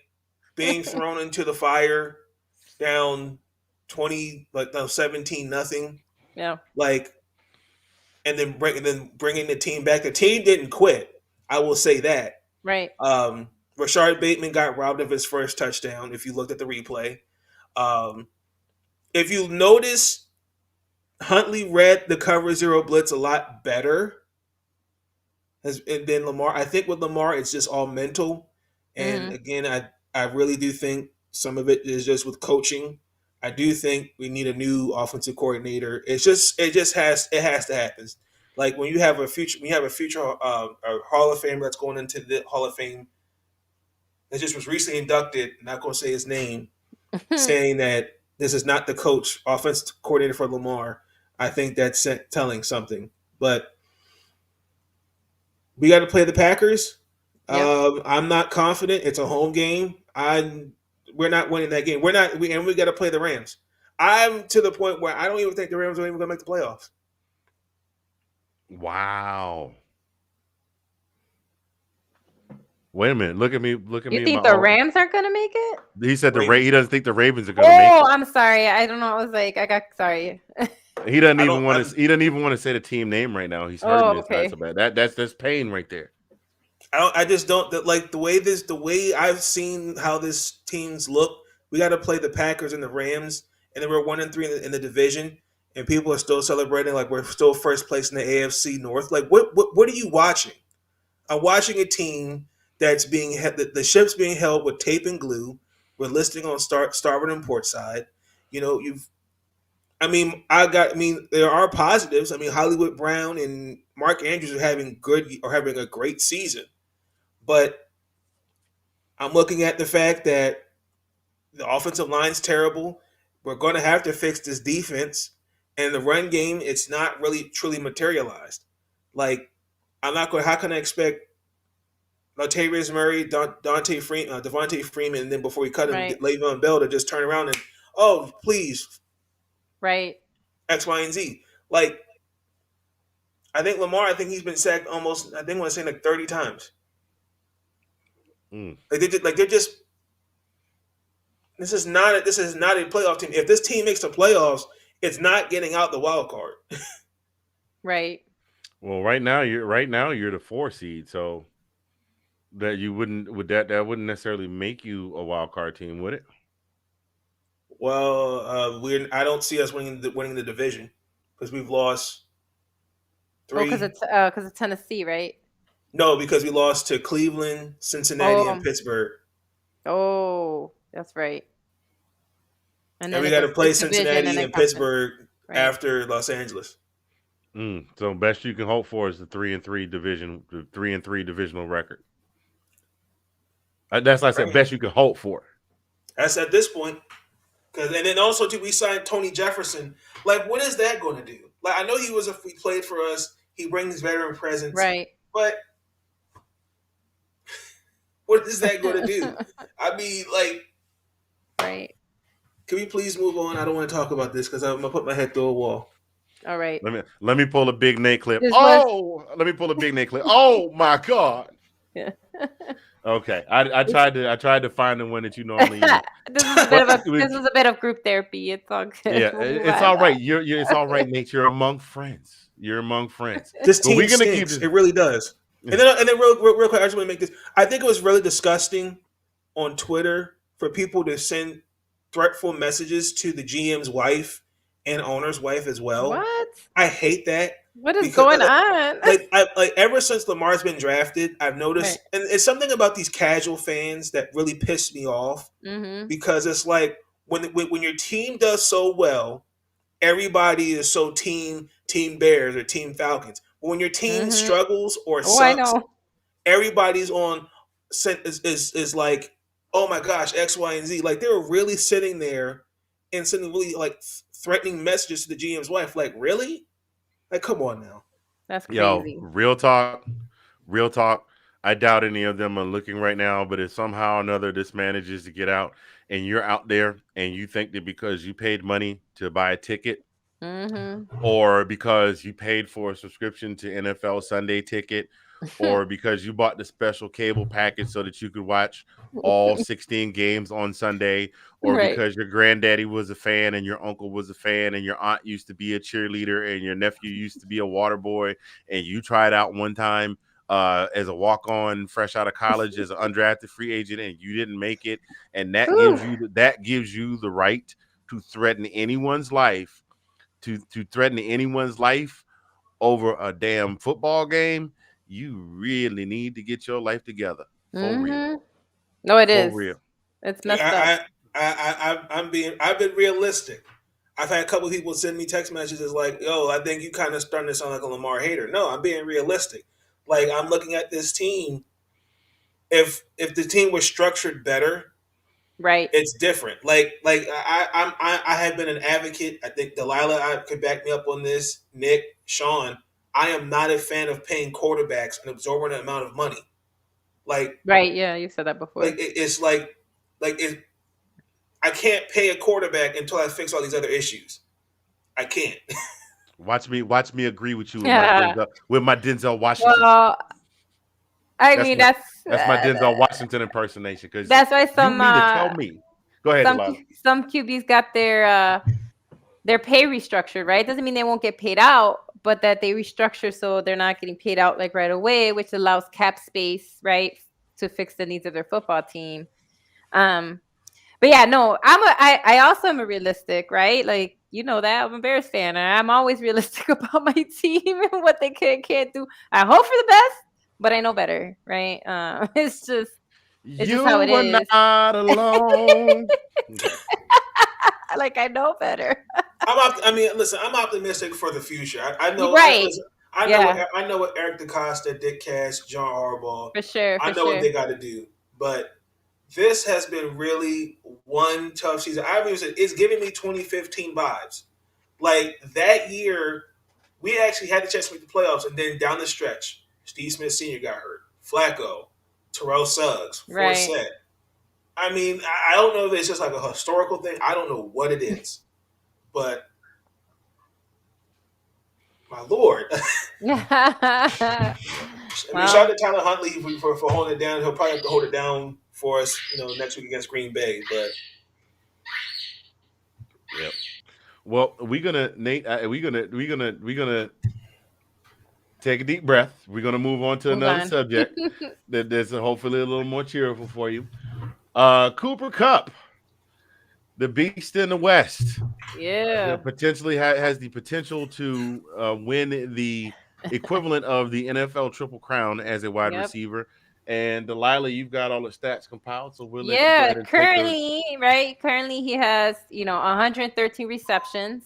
being thrown into the fire down 20, like, 17-0. Yeah. Like, and then bringing the team back. The team didn't quit. I will say that. Right. Rashard Bateman got robbed of his first touchdown. If you looked at the replay, if you notice, Huntley read the cover 0 blitz a lot better than Lamar. I think with Lamar, it's just all mental. And again, I really do think some of it is just with coaching. I do think we need a new offensive coordinator. It has to happen. Like, when you have a future a Hall of Famer that's going into the Hall of Fame that just was recently inducted, I'm not going to say his name, saying that this is not the coach, offensive coordinator for Lamar. I think that's telling something. But we got to play the Packers. Yep. I'm not confident. It's a home game. We're not winning that game. And we got to play the Rams. I'm to the point where I don't even think the Rams are even going to make the playoffs. Wow. Wait a minute. Look at me. You think the Rams aren't going to make it? He said he doesn't think the Ravens are going to make it. Oh, I'm sorry. I don't know. I was like, sorry. He doesn't even want to say the team name right now. He's hurting his side so bad. That's pain right there. I just don't like the way I've seen how this teams look. We got to play the Packers and the Rams, and then we're 1-3 in the division, and people are still celebrating like we're still first place in the AFC North. Like, what are you watching? I'm watching a team that's being the ship's being held with tape and glue. We're listing on starboard and port side. You know, there are positives. I mean, Hollywood Brown and Mark Andrews are having a great season. But I'm looking at the fact that the offensive line's terrible. We're going to have to fix this defense. And the run game, it's not really truly materialized. Like, how can I expect Latavius Murray, Devontae Freeman, and then before we cut him, Le'Veon Bell to just turn around and, oh, please. Right. X, Y, and Z. Like, I think Lamar, he's been sacked almost, I want to say like 30 times. They're just. This is not a playoff team. If this team makes the playoffs, it's not getting out the wild card. Right. Well, right now you're the 4 seed, so that wouldn't necessarily make you a wild card team, would it? Well, I don't see us winning the division because we've lost Oh, because three. it's Tennessee, right? No, because we lost to Cleveland, Cincinnati, and Oh, Pittsburgh, oh, that's right. And and then we it got to goes play division and Cincinnati then and conference, Pittsburgh right? after Los Angeles. So best you can hope for is the 3-3 division, the 3-3 divisional record. That's like I said, Right. best you can hope for. That's at this point. And then also too, we signed Tony Jefferson. Like, what is that going to do? Like, I know he played for us. He brings veteran presence, Right. but what is that going to do? I mean, like, Right. can we please move on? I don't want to talk about this because I'm gonna put my head through a wall. All right. Let me pull a big Nate clip. This was Let me pull a big Nate clip. Oh my god. yeah. Okay, I tried to find the one that you normally use. This was a bit of group therapy. It's all good. Yeah, We'll move it's on. all right. It's all right, Nate. You're among friends. You're among friends. This But team we're gonna keep stinks. this. It really does. And then real quick, I just want to make this. I think it was really disgusting on Twitter for people to send threatful messages to the GM's wife and owner's wife as well. What? I hate that. What is going on? Like ever since Lamar's been drafted, I've noticed, Right. and it's something about these casual fans that really piss me off Mm-hmm. because it's like when your team does so well, everybody is so team Bears or team Falcons. But when your team Mm-hmm. struggles or Oh, I sucks, know. everybody's on is like, oh my gosh, X, Y, and Z. Like they were really sitting there and sending really like threatening messages to the GM's wife. Like, really? Like, come on now. That's Yo, crazy. real talk. I doubt any of them are looking right now, but if somehow or another this manages to get out and you're out there and you think that because you paid money to buy a ticket Mm-hmm. or because you paid for a subscription to NFL Sunday Ticket or because you bought the special cable package so that you could watch all 16 games on Sunday, or Right. because your granddaddy was a fan and your uncle was a fan and your aunt used to be a cheerleader and your nephew used to be a water boy and you tried out one time as a walk-on fresh out of college as an undrafted free agent and you didn't make it, and that gives you the right to threaten anyone's life over a damn football game. You really need to get your life together for real. Mm-hmm. No, it For is. real. It's messed up. I've been realistic. I've had a couple of people send me text messages like, "Yo, I think you kind of starting to sound like a Lamar hater." No, I'm being realistic. Like I'm looking at this team. If the team was structured better, Right. it's different. I have been an advocate. I think Delilah could back me up on this. Nick, Sean, I am not a fan of paying quarterbacks an exorbitant amount of money. Like Right. Yeah, you said that before. it's like I can't pay a quarterback until I fix all these other issues. I can't. Watch me agree with you Yeah. with my Denzel Washington. Well, I That's mean my Denzel Washington impersonation, because that's why you mean to tell me. Go ahead, Delilah. some QBs got their pay restructured, right? Doesn't mean they won't get paid out, but that they restructure so they're not getting paid out like right away, which allows cap space, right, to fix the needs of their football team. But yeah, no, I also am a realistic, right? Like, you know that I'm a Bears fan, and I'm always realistic about my team and what they can't do. I hope for the best, but I know better, right? It's just how it were is. not alone. Like, I know better. Listen, I'm optimistic for the future. I know, Right. I know what Eric DeCosta, Dick Cash, John Harbaugh. For sure. I know what they got to do, but this has been really one tough season. I mean, it's giving me 2015 vibes. Like that year, we actually had the chance to make the playoffs, and then down the stretch, Steve Smith Sr. got hurt. Flacco, Terrell Suggs, Forsett. I mean, I don't know if it's just like a historical thing. I don't know what it is, but my Lord. Well, shout out to Tyler Huntley for holding it down. He'll probably have to hold it down for us, next week against Green Bay. But yep. Well, we're gonna take a deep breath. We're gonna move on to another subject that's hopefully a little more cheerful for you. Cooper Kupp the beast in the West. Yeah. Potentially has the potential to win the equivalent of the NFL Triple Crown as a wide Yep. receiver. And Delilah, you've got all the stats compiled, so we'll let you go Yeah, ahead and take those. currently, right? Currently, he has 113 receptions,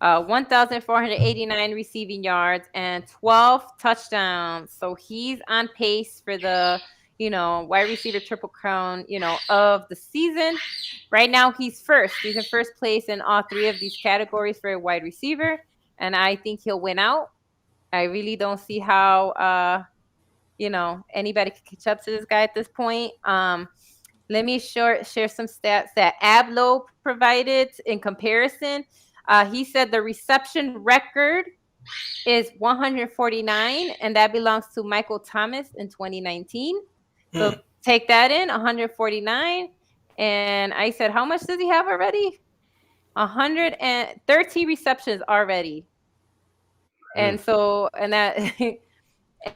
1,489 receiving yards, and 12 touchdowns. So he's on pace for the wide receiver triple crown of the season. Right now, he's first. He's in first place in all three of these categories for a wide receiver, and I think he'll win out. I really don't see how anybody can catch up to this guy at this point. Let me share some stats that Ablo provided in comparison. He said the reception record is 149, and that belongs to Michael Thomas in 2019. So take that in, 149. And I said, how much does he have already? 130 receptions already. And so, and that,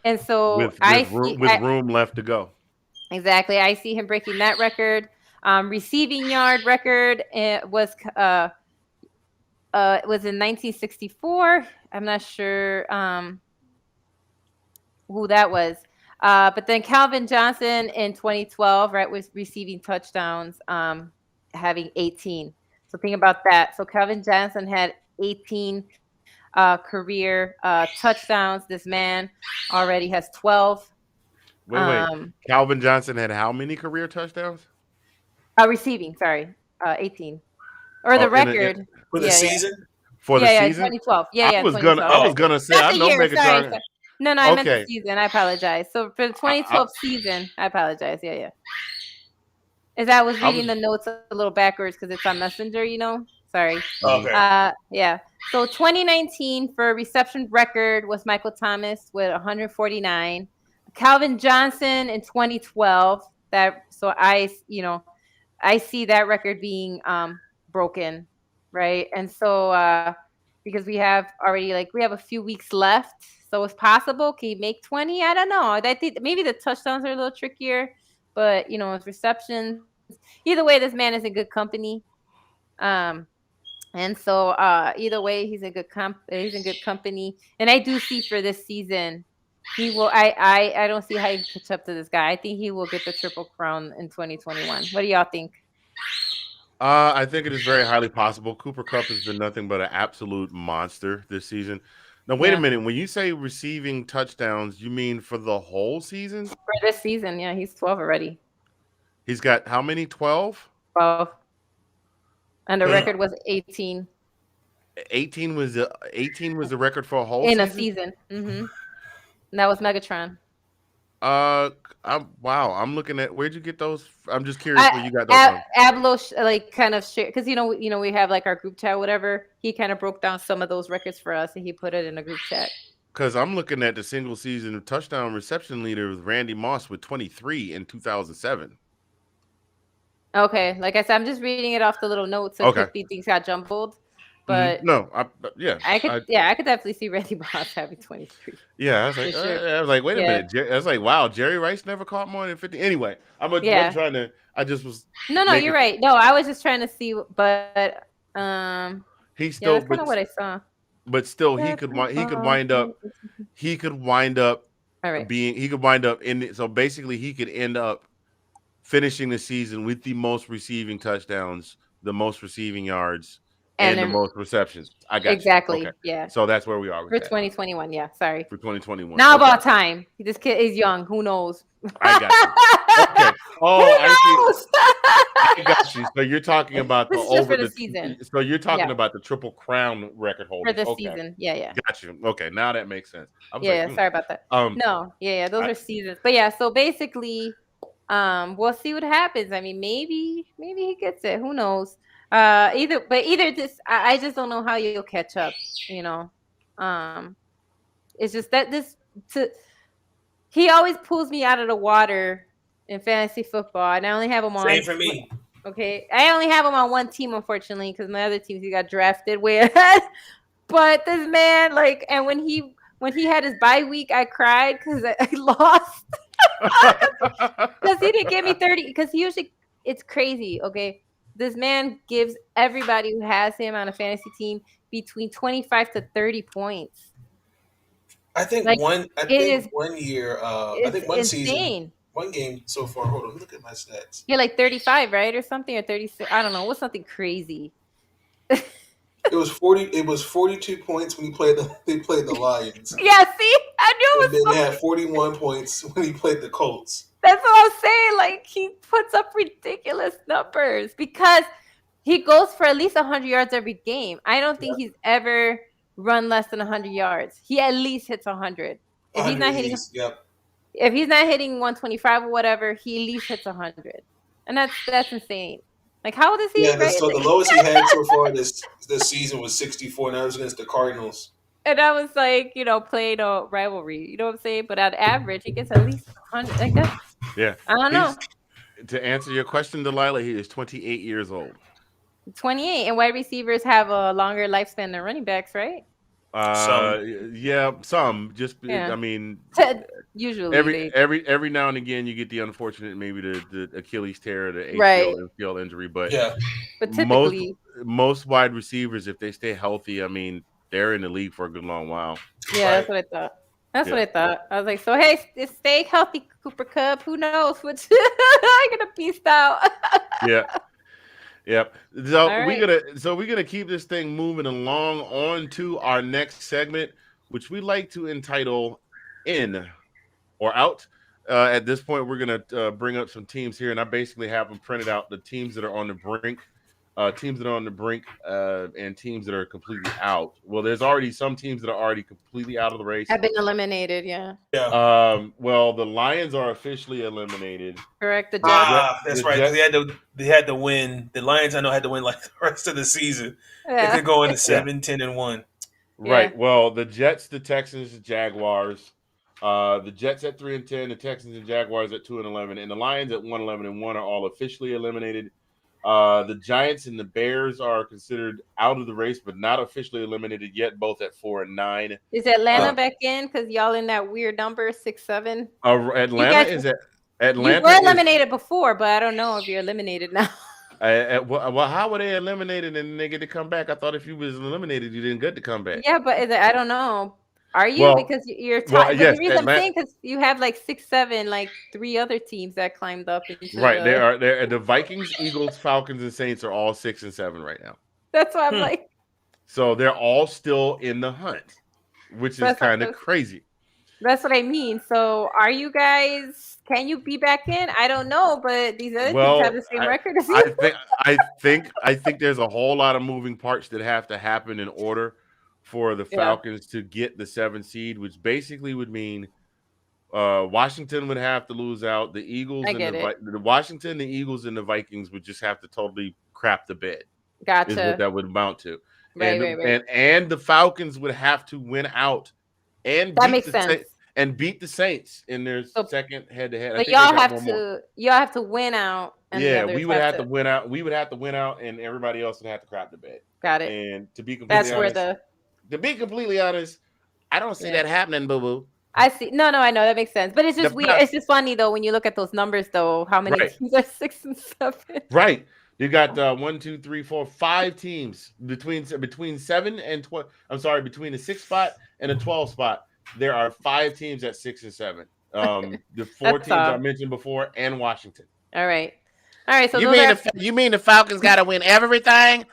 and so with room left to go. Exactly. I see him breaking that record. Receiving yard record was in 1964. I'm not sure who that was. But then Calvin Johnson in 2012, right, was receiving touchdowns, having 18. So think about that. So Calvin Johnson had 18 career touchdowns. This man already has 12. Wait. Calvin Johnson had how many career touchdowns? Receiving, sorry, 18. Or the record for the season. For the season, 2012. I was gonna say, I know Megatron. No, I meant the season. I apologize. So for the 2012 season, I apologize. Yeah. As I was reading the notes a little backwards because it's on Messenger, Sorry. Okay. Yeah. So 2019 for reception record was Michael Thomas with 149. Calvin Johnson in 2012. I see that record being broken, right? And so because we have already we have a few weeks left, so it's possible. Can he make 20? I don't know. I think maybe the touchdowns are a little trickier, but his receptions. Either way, this man is in good company. And so either way, he's in good company. And I do see for this season, he will. I don't see how he can catch up to this guy. I think he will get the triple crown in 2021. What do y'all think? I think it is very highly possible. Cooper Kupp has been nothing but an absolute monster this season. Now, wait a minute. When you say receiving touchdowns, you mean for the whole season? For this season, yeah, he's 12 already. He's got how many? 12? 12. And the record was 18. 18 was the record for a whole season? In a season. Mm-hmm. And that was Megatron. I'm looking at, where'd you get those? I'm just curious where you got those from. Ablo kind of share, because we have our group chat, whatever. He kind of broke down some of those records for us, and he put it in a group chat. Because I'm looking at the single season touchdown reception leader with Randy Moss with 23 in 2007. Okay, like I said, I'm just reading it off the little notes. So 50 things got jumbled. But I could definitely see Randy Moss having 23. Yeah, I was like, I was like, wait a minute. I was like, wow, Jerry Rice never caught more than 50. Anyway, I'm trying to. I just was. No, you're right. No, I was just trying to see, but he's still. That's kind of what I saw. But still, he could wind up. He could wind up being. He could wind up in. So basically, he could end up finishing the season with the most receiving touchdowns, the most receiving yards. And the most receptions. I got exactly. You. Okay. Yeah. So that's where we are with for 2021. Yeah. Sorry. For 2021. Now about time. This kid is young. Who knows? I got you. Okay. Oh, I got you. So you're talking about the season. So you're talking about the triple crown record holder for this season. Yeah. Got you. Okay. Now that makes sense. Sorry about that. No. Yeah. Those are seasons. But yeah. So basically, we'll see what happens. I mean, maybe he gets it. Who knows? Either this, I just don't know how you'll catch up. It's just that he always pulls me out of the water in fantasy football, and I only have him on. Same for me. Okay, I only have him on one team, unfortunately, because my other teams he got drafted with. But this man, and when he had his bye week, I cried because I lost because he didn't give me 30. Because he usually, it's crazy. Okay. This man gives everybody who has him on a fantasy team between 25 to 30 points. I think Like one. I it think is, one year. I it's think one season, insane. one game so far. Hold on, let me look at my stats. You're like 35, right, or something, or 36. I don't know. What's something crazy? It was 40. It was 42 points when he played the. They played the Lions, Yeah, see, I knew it and then was they had something. 41 points when he played the Colts. That's what I'm saying. Like he puts up ridiculous numbers because he goes for at least 100 yards every game. I don't think he's ever run less than 100 yards. He at least hits 100. If he's 100 not hitting, he's yep. if he's not hitting 125 or whatever, he at least hits 100, and that's insane. Like how old is he? Yeah, Right? so the lowest he had so far this season was 64, and that was against the Cardinals. And I was like, playing a rivalry. You know what I'm saying? But on average, he gets at least 100. Like that's, Yeah. I don't know. To answer your question, Delilah, he is 28 years old. 28, and wide receivers have a longer lifespan than running backs, right? Yeah, some. Just Yeah. I mean, Usually every now and again you get the unfortunate, maybe the Achilles tear, or the ACL, right. MCL injury, but Yeah, But most typically, wide receivers, if they stay healthy, I mean, they're in the league for a good long while. yeah, that's right. what I thought. That's what Yeah. I thought. I was like, so hey, stay healthy, Cooper Cup. Who knows what's I'm gonna beast out. Yeah. Yep. So All right. we're gonna keep this thing moving along on to our next segment, which we like to entitle "In or Out." At this point, we're gonna bring up some teams here, and I basically have them printed out: the teams that are on the brink, and teams that are completely out. Well, there's already some teams that are already completely out of the race. Have been eliminated. Yeah, Well, the Lions are officially eliminated. correct. The Jets. That's the right. Jets- Because they had to win. The Lions, I know, had to win like the rest of the season. They Yeah. could go into 7, 10, and 1. Right. Yeah. Well, the Jets, the Texans, the Jaguars. The Jets at 3-10, the Texans and Jaguars at 2-11, and the Lions at 1-11-1 are all officially eliminated. The Giants and the Bears are considered out of the race, but not officially eliminated yet. Both at 4-9. Is Atlanta back in? Because y'all in that weird number 6-7. Atlanta is at Atlanta. You were eliminated before, but I don't know if you're eliminated now. Well, how were they eliminated and they get to come back? I thought if you was eliminated, you didn't get to come back. Yeah, but I don't know. Are you? Well, because you're well, tied. yes, the reason Atlanta- I'm saying because you have like 6-7, like 3 other teams that climbed up into Right, they are there. The Vikings, Eagles, Falcons, and Saints are all 6 and 7 right now. That's why I'm like, So they're all still in the hunt, which is kind of crazy. that's what I mean. So are you guys? Can you be back in? I don't know, but these other teams have the same record as you. I think there's a whole lot of moving parts that have to happen in order for the Falcons to get the 7th seed, which basically would mean Washington would have to lose out. The Eagles the Washington, the Eagles, and the Vikings would just have to totally crap the bed. Gotcha. Is what that would amount to. Right. And the Falcons would have to win out and that makes sense. And beat the Saints in their second head-to-head. But y'all have to win out. And we would have to win out. We would have to win out, and everybody else would have to crap the bed. Got it. And to be completely honest, I don't see that happening, boo-boo. I see. No, I know that makes sense. But it's just weird. It's just funny though when you look at those numbers though. How many teams are 6 and 7? Right. You got 1, 2, 3, 4, 5 teams between 7 and 12. I'm sorry, between the 6th spot and the 12th spot. There are 5 teams at 6 and 7. The 4 teams I mentioned before, and Washington. All right. So you mean the Falcons got to win everything?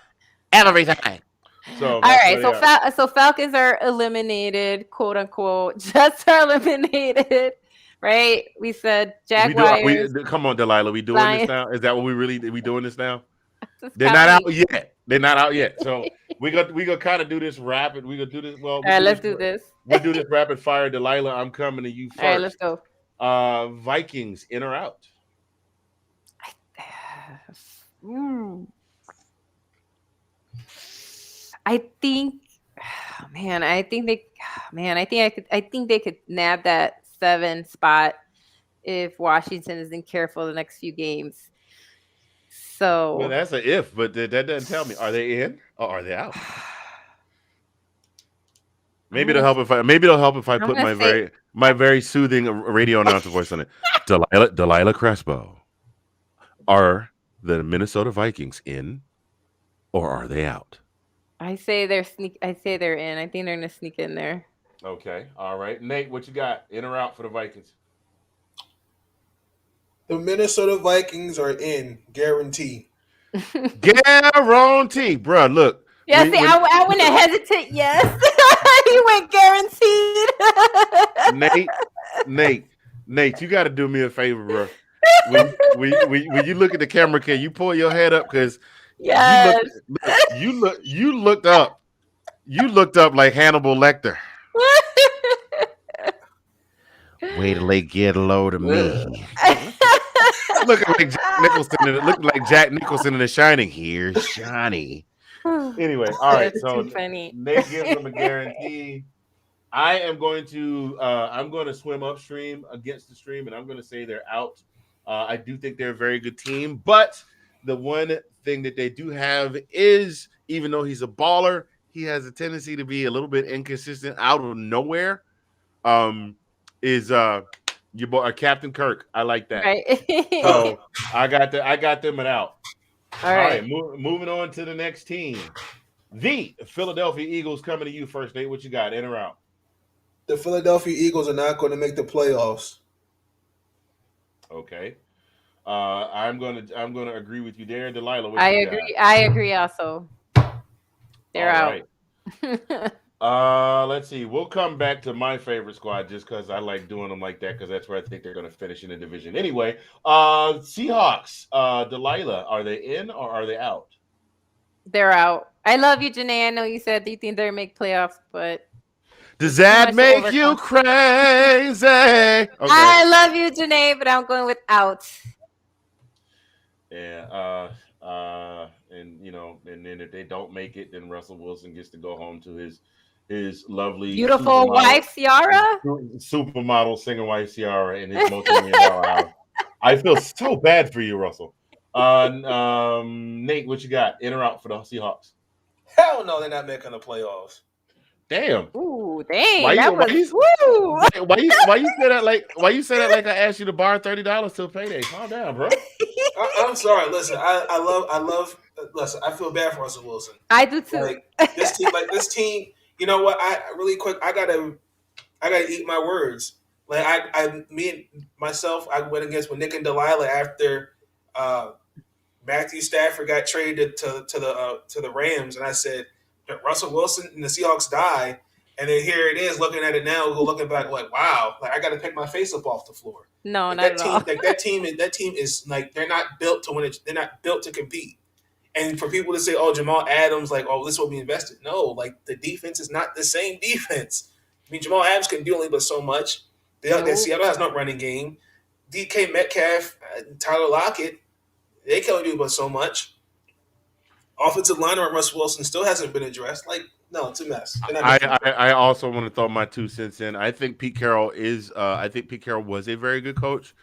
Everything. So all right. So Falcons are eliminated, quote unquote. Jets are eliminated. Right? We said Jaguars. Come on, Delilah. We doing this now? Is that what we doing this now? They're not out yet. So we gonna kind of do this rapid. We gonna do this. Well, all right, let's do this. We'll do this rapid fire. Delilah, I'm coming to you first. All right, let's go. Vikings, in or out? I think they could nab that 7 spot if Washington isn't careful the next few games. So well, that's an if, but that doesn't tell me. Are they in or are they out? Maybe it'll help if I put my very soothing radio announcer voice on it. Delilah Crespo. Are the Minnesota Vikings in or are they out? I say they're sneak. I say they're in. I think they're gonna sneak in there. Okay. All right. Nate, what you got? In or out for the Vikings? The Minnesota Vikings are in, guarantee. Guarantee, bro. Look, Yeah, see, I wouldn't hesitate. Yes, he went guaranteed. Nate, Nate, you got to do me a favor, bro. When you look at the camera, can you pull your head up? Because Yes. you looked up like Hannibal Lecter. Wait till they get a load of me. looking like Jack Nicholson in The Shining. Here's Johnny. Anyway, all right. That's So too funny. Nate gives them a guarantee. I am going to swim upstream against the stream, and I'm going to say they're out. I do think they're a very good team, but the one thing that they do have is, even though he's a baller, he has a tendency to be a little bit inconsistent out of nowhere. Is your boy Captain Kirk? I like that. Right. So I got them and out. All right. Moving on to the next team. The Philadelphia Eagles coming to you first, Nate. What you got? In or out? The Philadelphia Eagles are not going to make the playoffs. Okay. I'm gonna agree with you there, Delilah. What I you agree. got? I agree also. They're All out. right. Let's see. We'll come back to my favorite squad just because I like doing them like that because that's where I think they're going to finish in the division. Anyway, Seahawks. Delilah, are they in or are they out? They're out. I love you, Janae. I know you said you think they'll make playoffs, but does that make you crazy? Okay. I love you, Janae, but I'm going with out. Yeah. And then if they don't make it, then Russell Wilson gets to go home to his lovely beautiful wife Ciara, supermodel singer wife Ciara, in his multi-million-dollar house. I feel so bad for you, Russell. Nate, what you got? In or out for the Seahawks? Hell no, they're not making the playoffs. Damn. Ooh, dang. Why you say that like I asked you to borrow $30 till payday? Calm down, bro. I'm sorry. Listen, I love. Listen, I feel bad for Russell Wilson. I do too. This team. You know what? I really quick. I gotta eat my words. Like I went against with Nick and Delilah after Matthew Stafford got traded to the Rams, and I said Russell Wilson and the Seahawks die, and then here it is looking at it now, looking back like wow, like I got to pick my face up off the floor. No, like, not at all. Like that team is like they're not built to win it. They're not built to compete. And for people to say, "Oh, Jamal Adams, like, oh, this is what we invested," no, like the defense is not the same defense. I mean, Jamal Adams can do only but so much. Seattle has no running game. DK Metcalf, Tyler Lockett, they can only do but so much. Offensive line on Russ Wilson still hasn't been addressed. Like, no, it's a mess. I also want to throw my 2 cents in. I think Pete Carroll was a very good coach.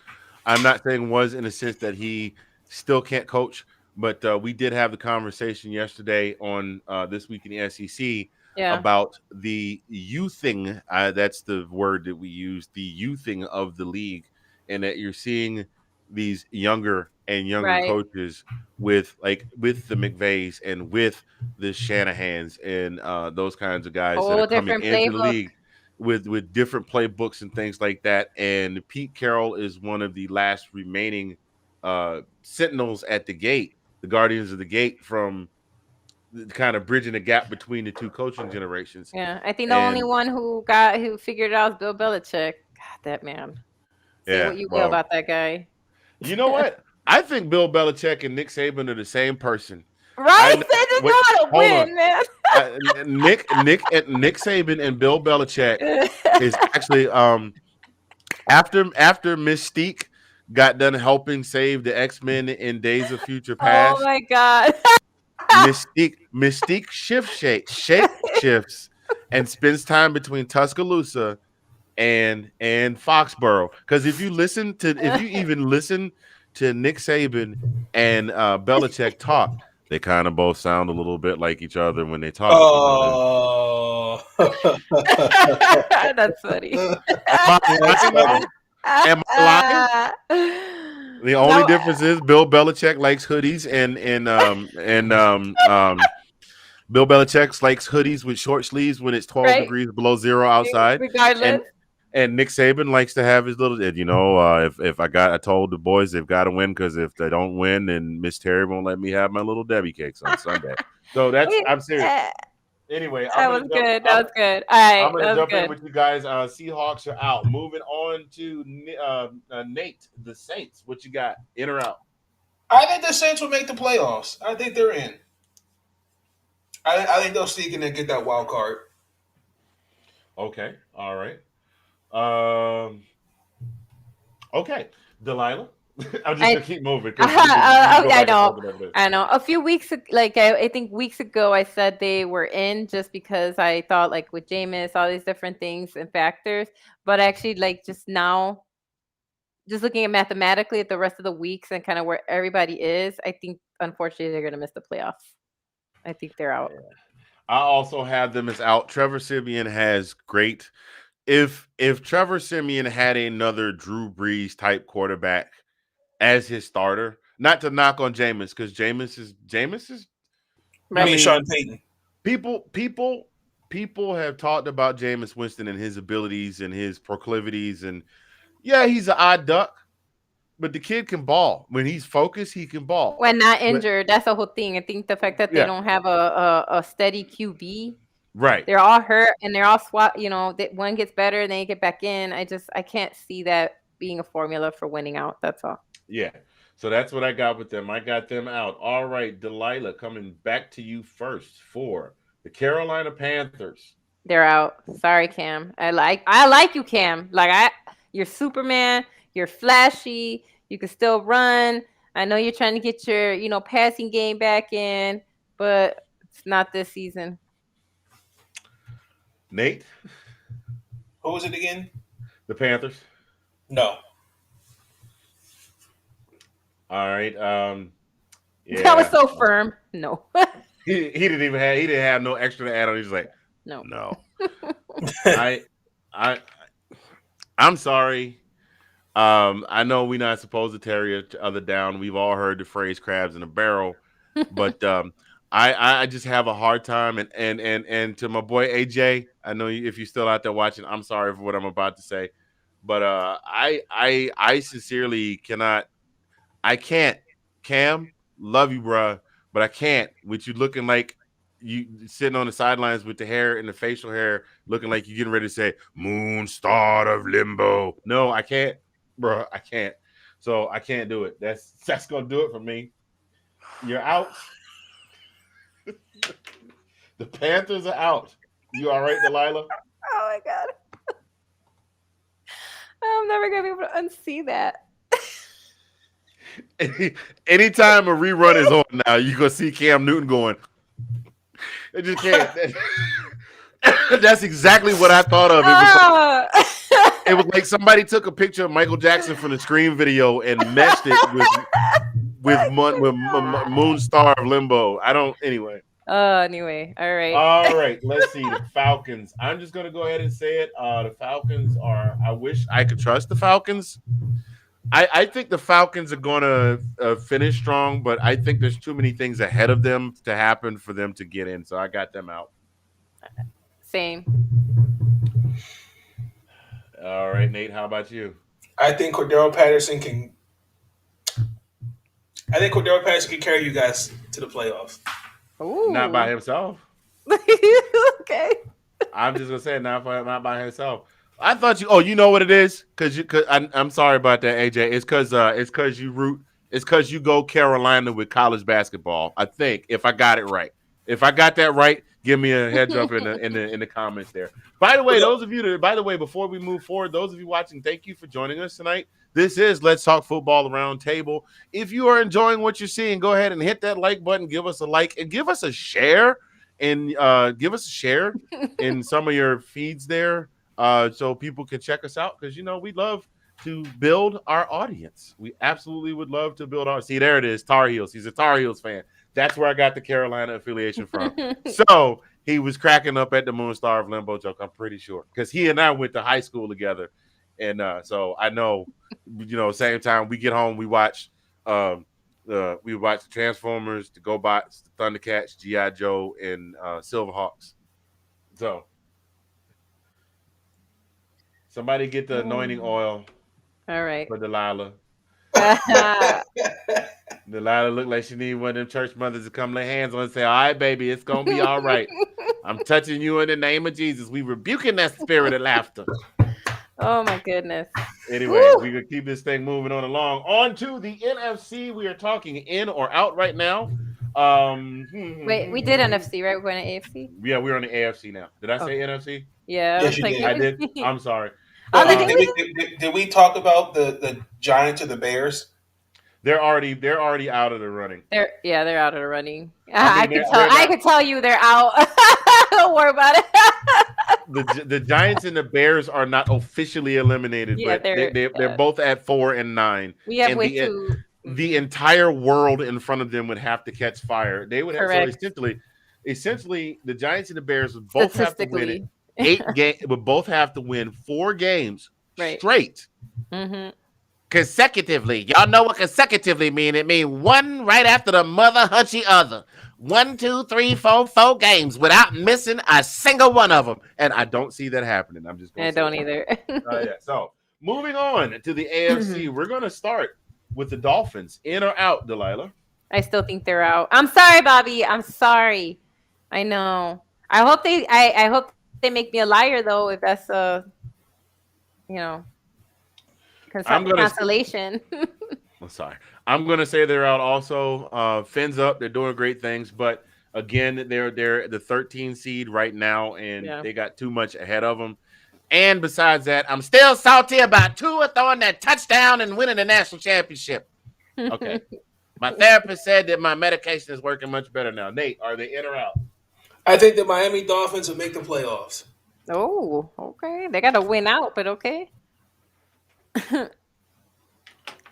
I'm not saying was in the sense that he still can't coach, but we did have the conversation yesterday on This Week in the SEC about the youthing. That's the word that we use, the youthing of the league, and that you're seeing these younger coaches with the McVays and with the Shanahans and those kinds of guys that are coming into the league with different playbooks and things like that. And Pete Carroll is one of the last remaining sentinels at the gate, the guardians of the gate, from kind of bridging the gap between the two coaching generations. Yeah, I think the only one who figured it out is Bill Belichick. God, that man. Say what you will about that guy. You know what? I think Bill Belichick and Nick Saban are the same person. Right? They just know how to win, man. Nick Saban and Bill Belichick is actually after Mystique got done helping save the X-Men in Days of Future Past. Oh my God. Mystique shifts and spends time between Tuscaloosa and Foxborough. Because if you even listen to Nick Saban and Belichick talk, they kind of both sound a little bit like each other when they talk. Oh, that's funny. Am I lying? The only No, difference is Bill Belichick likes hoodies and Bill Belichick likes hoodies with short sleeves when it's 12 right? degrees below zero outside, Regardless. and Nick Saban likes to have his little. If I told the boys they've got to win because if they don't win, then Miss Terry won't let me have my little Debbie cakes on Sunday. So I'm serious. Eh, Anyway, I'm that gonna was jump. good. That was good. All I'm right, gonna that was jump in good. with you guys. Seahawks are out. Moving on to Nate, the Saints. What you got? In or out? I think the Saints will make the playoffs. I think they're in. I think they'll sneak in and get that wild card. Okay. All right. Um. Okay. Delilah. I'm just gonna I keep moving because we can go I back and know. forth whatever it is. I know. A few I think weeks ago, I said they were in just because I thought like with Jameis, all these different things and factors. But actually, like just now, just looking at mathematically at the rest of the weeks and kind of where everybody is, I think unfortunately they're going to miss the playoffs. I think they're out. I also have them as out. Trevor Simeon has great. If Trevor Simeon had another Drew Brees type quarterback as his starter, not to knock on Jameis because Jameis is. I You mean Right. mean, Sean Payton? people have talked about Jameis Winston and his abilities and his proclivities, and yeah, he's an odd duck, but the kid can ball. When he's focused, he can ball. When not But injured, that's the whole thing. I think the fact that they yeah, don't have a steady QB, right. they're all hurt and they're all swap. That one gets better, then they get back in. I can't see that being a formula for winning out. That's all. Yeah. So that's what I got with them. I got them out. All right, Delilah, coming back to you first for the Carolina Panthers. They're out. Sorry, Cam. I like you, Cam. You're Superman. You're flashy. You can still run. I know you're trying to get your passing game back in, but it's not this season. Nate, Who was it again? the Panthers. No. All right. That was Yeah. so firm. No, He didn't have no extra to add on. He's like, no. no. I I I'm sorry. I know we're not supposed to tear each other down. We've all heard the phrase "crabs in a barrel," but I just have a hard time. And to my boy AJ, I know if you're still out there watching, I'm sorry for what I'm about to say, but I sincerely cannot. I can't. Cam, love you, bruh, but I can't. With you looking like you sitting on the sidelines with the hair and the facial hair, looking like you're getting ready to say "Moon Star of Limbo." No, I can't, bro. I can't. So I can't do it. That's gonna do it for me. You're out. The Panthers are out. You all right, Delilah? Oh my god, I'm never gonna be able to unsee that. Anytime a rerun is on now, you gonna see Cam Newton going. I just can't. That's exactly what I thought of. It was like somebody took a picture of Michael Jackson from the Scream video and meshed it with Moon Star of Limbo. I don't. Anyway. Anyway, all right. All right. Let's see the Falcons. I'm just gonna go ahead and say it. The Falcons are. I wish I could trust the Falcons. I think the Falcons are going to finish strong, but I think there's too many things ahead of them to happen for them to get in. So I got them out. Same. All right, Nate. How about you? I think Cordero Patterson can. I think Cordero Patterson can carry you guys to the playoffs. Ooh. Not by himself. Okay. I'm just gonna say not by himself. I thought you. Oh, you know what it is? Cause I'm sorry about that, AJ. It's cause you root. It's cause you go Carolina with college basketball. I think if I got it right. If I got that right, give me a heads up in the comments there. By the way, before we move forward, those of you watching, thank you for joining us tonight. This is Let's Talk Football Roundtable. If you are enjoying what you're seeing, go ahead and hit that like button, give us a like, and give us a share, and give us a share in some of your feeds there. So people can check us out because we love to build our audience. We absolutely would love to build our. See, there it is, Tar Heels. He's a Tar Heels fan. That's where I got the Carolina affiliation from. So he was cracking up at the Moon Star of Limbo joke. I'm pretty sure because he and I went to high school together, And so I know, same time we get home, we watch the Transformers, the GoBots, the Thundercats, GI Joe, and Silverhawks. So somebody get the anointing oil All right. for Delilah. Delilah looked like she need one of them church mothers to come lay hands on and say, "All right, baby, it's gonna be all right. I'm touching you in the name of Jesus. We rebuking that spirit of laughter." Oh my goodness. Anyway, we gonna keep this thing moving on along. On to the NFC. We are talking in or out right now. Wait, we did NFC, right? We're going to AFC. Yeah, we're on the AFC now. Did I say Okay. NFC? Yeah, I Yes, was you like, did. I did. I'm sorry. Oh, But did we? did we talk about the Giants or the Bears? They're already out of the running. They're out of the running. I I mean, can tell. I can tell you they're out. Don't worry about it. The Giants and the Bears are not officially eliminated, Yeah, but they're both at 4-9. We have and way too. the entire world in front of them would have to catch fire. They would have Correct. so essentially the Giants and the Bears would both have to win it. 8 games would both have to win 4 games straight. Mm-hmm. Consecutively. Y'all know what consecutively mean? It means one right after the mother hunchy other. 1, 2, 3, 4 games without missing a single one of them. And I don't see that happening. I'm just going to don't either. yeah. So moving on to the AFC, we're going to start with the Dolphins. In or out, Delilah? I still think they're out. I'm sorry, Bobby. I'm sorry. I know. I hope they make me a liar though. If that's consolation. I'm sorry. I'm going to say they're out also. Fins up. They're doing great things. But again, they're the 13 seed right now, and they got too much ahead of them. And besides that, I'm still salty about Tua throwing that touchdown and winning the national championship. Okay. My therapist said that my medication is working much better now. Nate, are they in or out? I think the Miami Dolphins will make the playoffs. Oh, okay. They got to win out, but okay.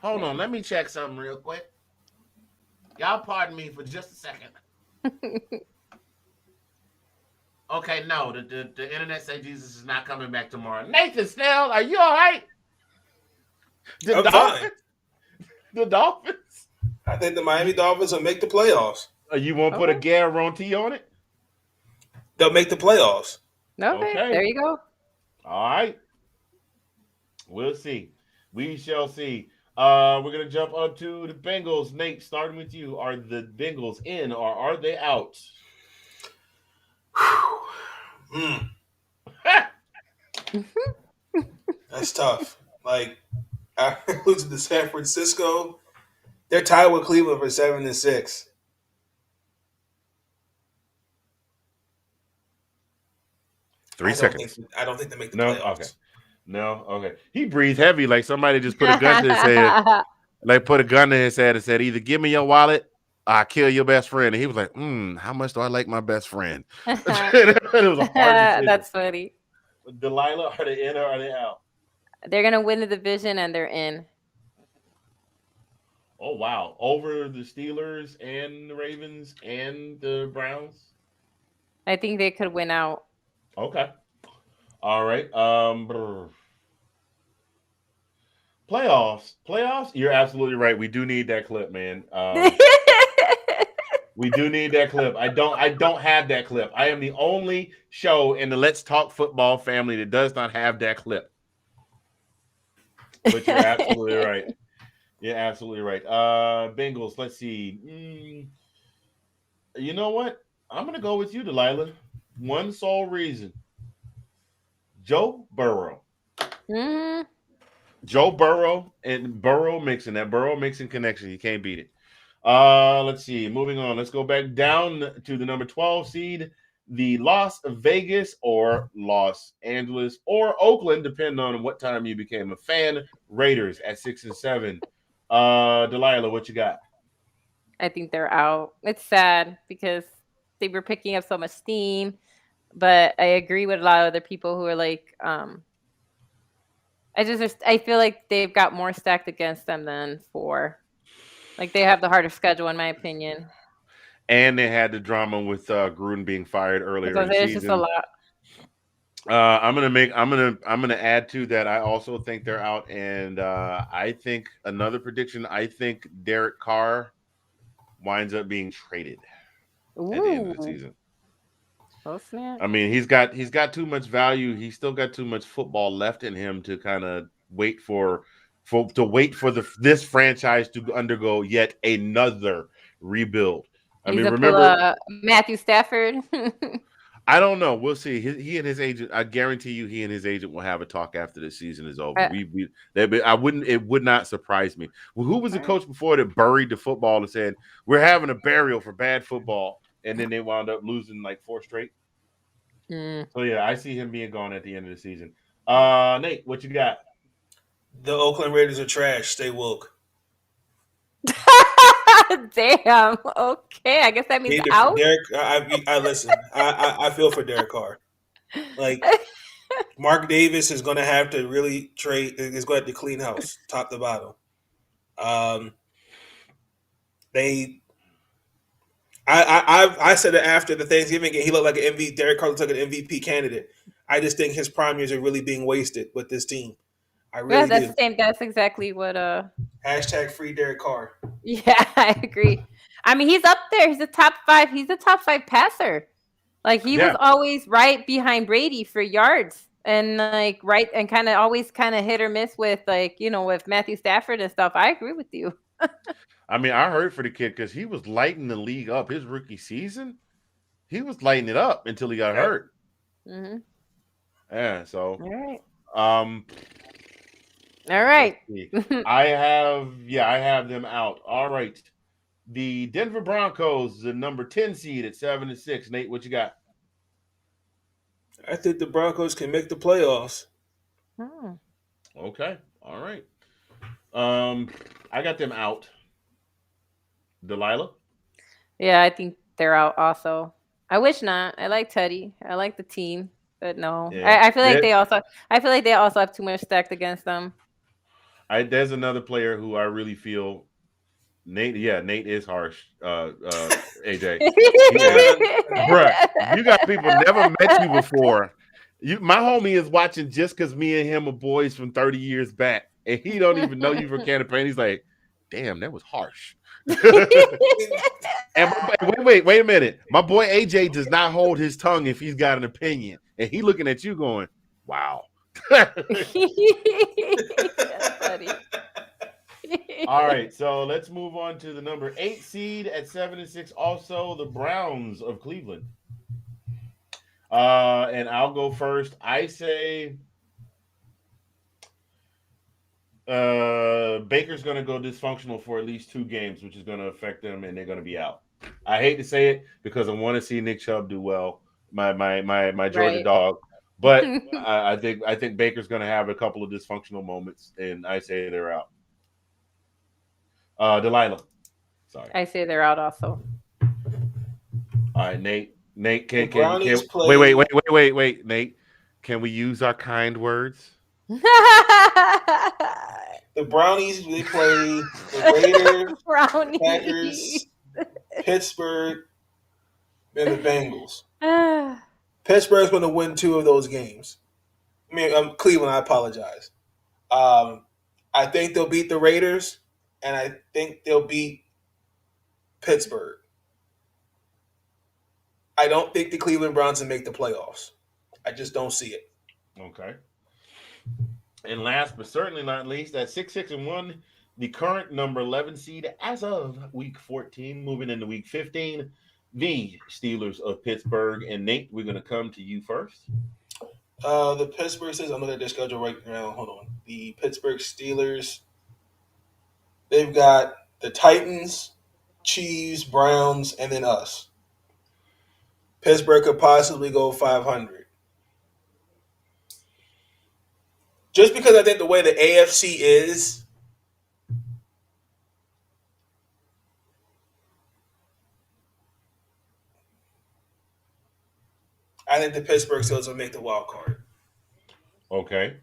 Hold on, let me check something real quick. Y'all pardon me for just a second. Okay, no, the internet say Jesus is not coming back tomorrow. Nathan Snell, are you all right? I'm fine. The Dolphins? I think the Miami Dolphins will make the playoffs. You won't put a guarantee on it? They'll make the playoffs. Okay, there you go. All right. We'll see. We shall see. We're going to jump up to the Bengals. Nate, starting with you. Are the Bengals in or are they out? That's tough. Like, after losing to San Francisco, they're tied with Cleveland for 7-6. 3 seconds. I don't think they make the playoffs. Okay. No, okay. He breathed heavy like somebody just put a gun to his head. Like put a gun to his head and said, either give me your wallet or I'll kill your best friend. And he was like, how much do I like my best friend? It was a hard decision. That's funny. Delilah, are they in or are they out? They're going to win the division and they're in. Oh, wow. Over the Steelers and the Ravens and the Browns? I think they could win out. Okay. All right. Playoffs. You're absolutely right. We do need that clip, man. We do need that clip. I don't have that clip. I am the only show in the Let's Talk Football family that does not have that clip. But you're absolutely right. You're absolutely right. Bengals. Let's see. You know what? I'm gonna go with you, Delilah. One sole reason. Joe Burrow. Mm-hmm. Joe Burrow and Burrow mixing. That Burrow mixing connection. You can't beat it. Let's see. Moving on. Let's go back down to the number 12 seed. The Las Vegas or Los Angeles or Oakland, depending on what time you became a fan. Raiders at 6-7. Delilah, what you got? I think they're out. It's sad because they were picking up so much steam. But I agree with a lot of other people who are like, I feel like they've got more stacked against them than for. Like they have the harder schedule, in my opinion. And they had the drama with Gruden being fired earlier in the season. It's just a lot. I'm gonna add to that. I also think they're out, and I think another prediction. I think Derek Carr winds up being traded at the end of the Ooh. season. Oh snap. I mean, he's got too much value. He's still got too much football left in him to kind of wait for this franchise to undergo yet another rebuild. I He's mean, gonna pull remember, a Matthew Stafford. I don't know. We'll see. He and his agent. I guarantee you, he and his agent will have a talk after the season is over. Uh, I wouldn't. It would not surprise me. Well, who was the alright. coach before that buried the football and said we're having a burial for bad football, and then they wound up losing like four straight. Mm. So yeah, I see him being gone at the end of the season. Nate, what you got? The Oakland Raiders are trash. Stay woke. Damn. Okay, I guess that means out. Derek, I listen. I feel for Derek Carr. Like Mark Davis is going to have to really trade. Is going to have to clean house, top to bottom. Um, they. I said it after the Thanksgiving game. He looked like an MVP. Derek Carr looks like an MVP candidate. I just think his prime years are really being wasted with this team. I Yeah, really that's the do. same. That's exactly what. Hashtag free Derek Carr. Yeah, I agree. I mean, he's up there. He's a top five. He's a top five passer. Like he was Yeah, always right behind Brady for yards, and like right and kind of always kind of hit or miss with like with Matthew Stafford and stuff. I agree with you. I mean, I heard for the kid because he was lighting the league up his rookie season. He was lighting it up until he got Okay. hurt. Hmm. Yeah. So, All right. um, All let's right. see. I have them out. All right. The Denver Broncos, the number 10 seed at 7-6. Nate, what you got? I think the Broncos can make the playoffs. Hmm. Okay. All right. Um, I got them out. Delilah? Yeah, I think they're out also. I wish not. I like Teddy. I like the team, but no. Yeah. I feel like they also have too much stacked against them. There's another player who I really feel Nate, yeah, Nate is harsh. AJ, he is, Man, bruh. You got people never met you before. My homie is watching just because me and him are boys from 30 years back, and he don't even know you from Canada. He's like, damn, that was harsh. And wait a minute. My boy AJ does not hold his tongue if he's got an opinion, and he looking at you going, wow. That's funny. All right, so let's move on to the number 8 seed at 7-6. Also, the Browns of Cleveland. And I'll go first. I say Baker's going to go dysfunctional for at least 2 games, which is going to affect them, and they're going to be out. I hate to say it because I want to see Nick Chubb do well, my Georgia Right. dog, but I think Baker's going to have a couple of dysfunctional moments, and I say they're out. Delilah, sorry. I say they're out also. All right, Nate. Nate, the can Brownies wait, wait, play wait, wait, wait, wait, Nate. Can we use our kind words? the Brownies. They play the Raiders, Brownie. Packers, Pittsburgh, and the Bengals. Ah, Pittsburgh's going to win 2 of those games. I mean, Cleveland. I apologize. Um, I think they'll beat the Raiders, and I think they'll beat Pittsburgh. I don't think the Cleveland Browns will make the playoffs. I just don't see it. Okay. And last but certainly not least, at 6-6-1, the current number 11 seed as of week 14, moving into week 15, the Steelers of Pittsburgh. And Nate, we're going to come to you first. The Pittsburgh Steelers. I'm looking at their schedule right now. Hold on. The Pittsburgh Steelers. They've got the Titans, Chiefs, Browns, and then us. Pittsburgh could possibly go 500. Just because I think the way the AFC is, I think the Pittsburgh Steelers will make the wild card. Okay.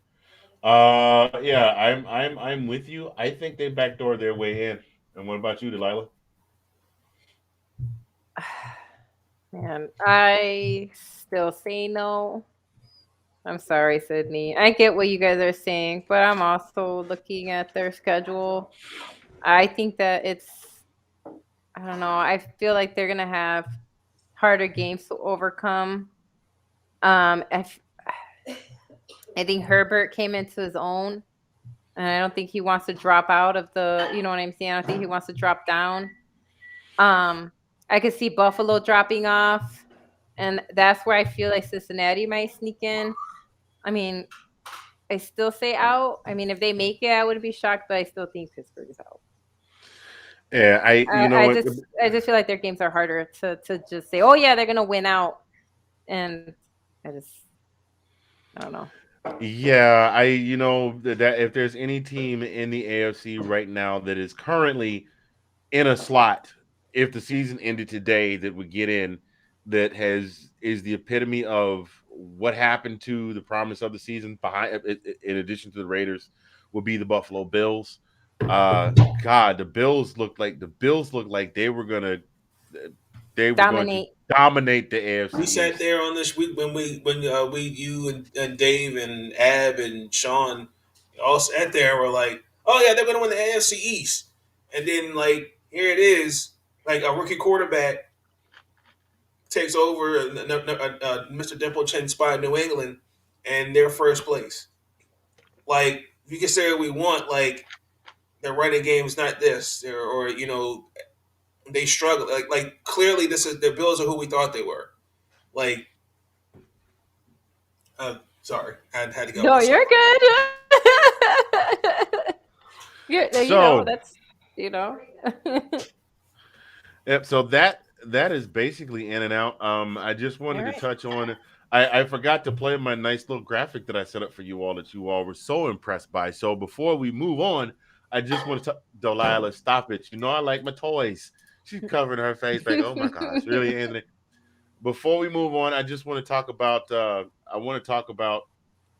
Yeah, I'm with you. I think they backdoor their way in. And what about you, Delilah? man, I still say no. I'm sorry, Sydney. I get what you guys are saying, but I'm also looking at their schedule. I think that I don't know. I feel like they're gonna have harder games to overcome. Um, I, f- I think Herbert came into his own, and I don't think he wants to drop out of the. You know what I'm saying? I don't think he wants to drop down. I could see Buffalo dropping off, and that's where I feel like Cincinnati might sneak in. I mean, I still say out. I mean, if they make it, I wouldn't be shocked, but I still think Pittsburgh is out. Yeah, you know I what? just I just feel like their games are harder to just say, oh yeah, they're gonna win out, and I just I don't know. Yeah, you know that if there's any team in the AFC right now that is currently in a slot, if the season ended today, that would get in, that has is the epitome of what happened to the promise of the season behind, in addition to the Raiders, would be the Buffalo Bills. God, the Bills looked like they were going to Dominate. dominate the AFC We sat East. there on this week when we you and Dave and Ab and Sean all sat there and were like, oh yeah, they're gonna win the AFC East, and then like here it is, like a rookie quarterback takes over Mr. Dimple Chin spot in New England, and they're first place. Like you can say what we want, like their running game's not this, or they struggle. Like clearly this is the Bills are who we thought they were. Like sorry, I had to go on No, the you're soapbox. good. So, That's you know. yep. So that is basically in and out. I just All wanted to right. touch on. I forgot to play my nice little graphic that I set up for you all that you all were so impressed by. So before we move on, I just want to Delilah, stop it. You know I like my toys. She's covering her face like, oh my gosh, really, Anthony? Before we move on, I just want to talk about. I want to talk about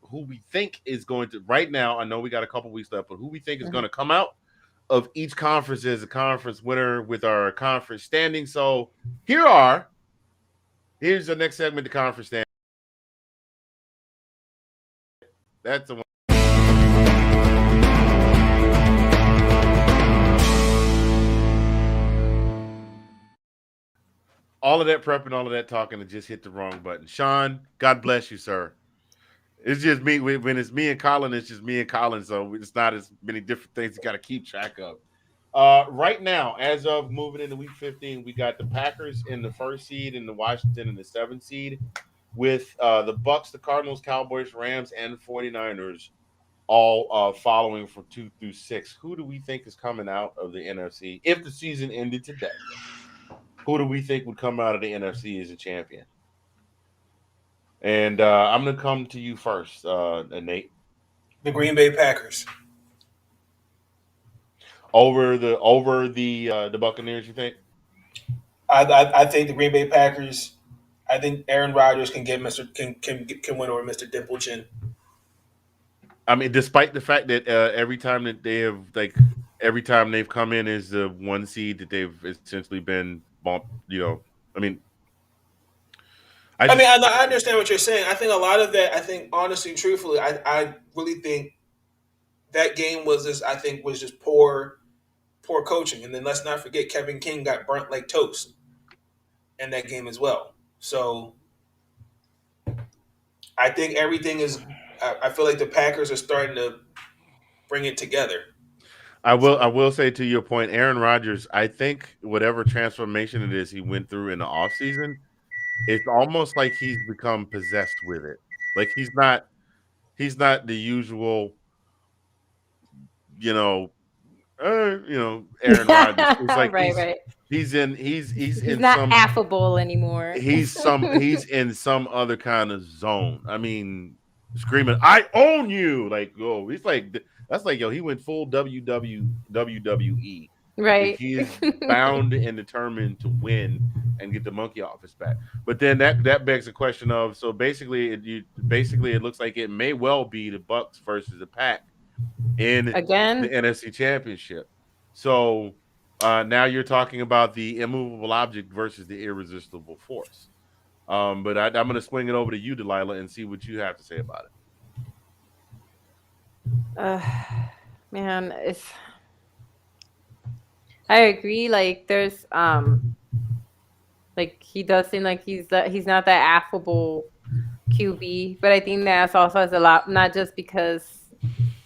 who we think is going to right now. I know we got a couple weeks left, but who we think is Mhm. going to come out of each conference as a conference winner with our conference standing. So here's the next segment, the conference standing. That's the one. All of that prep and all of that talking and just hit the wrong button. Sean, God bless you, sir. It's just me. When it's me and Colin, it's just me and Colin. So it's not as many different things you got to keep track of. Right now, as of moving into week 15, we got the Packers in the first seed and the Washington in the seventh seed, with the Bucks, the Cardinals, Cowboys, Rams, and 49ers all following from 2 through 6. Who do we think is coming out of the NFC if the season ended today? Who do we think would come out of the NFC as a champion? And I'm going to come to you first, Nate. The Green Bay Packers. Over the Buccaneers, you think? I think the Green Bay Packers. I think Aaron Rodgers can get can win over Mr. Dimple Chin. I mean, despite the fact that every time that they have every time they've come in as the one seed, that they've essentially been bumped. I mean, I I mean, just I understand what you're saying. I think a lot of that. I think honestly, truthfully, I really think that game was just. I think was just poor coaching. And then let's not forget Kevin King got burnt like toast in that game as well. So I think everything is. I feel like the Packers are starting to bring it together. I So will say to your point, Aaron Rodgers. I think whatever transformation it is he went through in the offseason, it's almost like he's become possessed with it. Like he's not the usual, you know, Aaron Rodgers. It's like Right, right. he's He's in not some affable anymore. he's in some other kind of zone. I mean, screaming, "I own you!" Like, oh, he's like that's like yo. He went full WWE. Like Right. he is bound and determined to win and get the monkey off his back. But then that begs the question of so basically it looks like it may well be the Bucks versus the Pack in the Again. NFC Championship. So now you're talking about the immovable object versus the irresistible force. But I'm going to swing it over to you, Delilah, and see what you have to say about Uh, man, it's I agree. Like there's like he does seem like he's not that affable QB, but I think that's also has a lot, not just because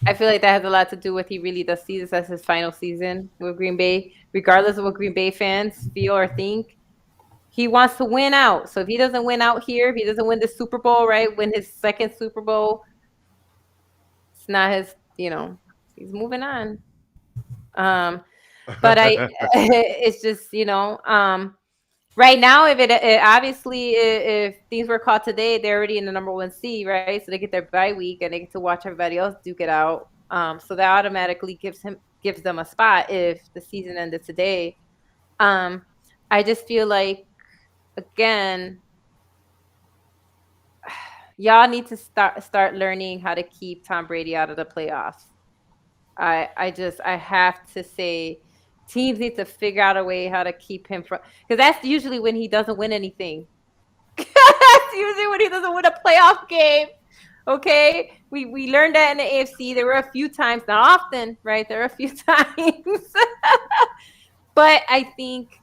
I feel like that has a lot to do with he really does see this as his final season with Green Bay, regardless of what Green Bay fans feel or think. He wants to win out. So if he doesn't win out here, if he doesn't win the Super Bowl, right, win his second Super Bowl, it's not his, he's moving on. Um, but it. it's just, right now, if it obviously if things were caught today, they're already in the number one seed, right? So they get their bye week and they get to watch everybody else duke it out. So that automatically gives them a spot if the season ended today. Um, I just feel like again, y'all need to start learning how to keep Tom Brady out of the playoffs. I have to say teams need to figure out a way how to keep him from, because that's usually when he doesn't win anything. That's usually when he doesn't win a playoff game. Okay, we learned that in the AFC. There were a few times, not often, right? There are a few times, but I think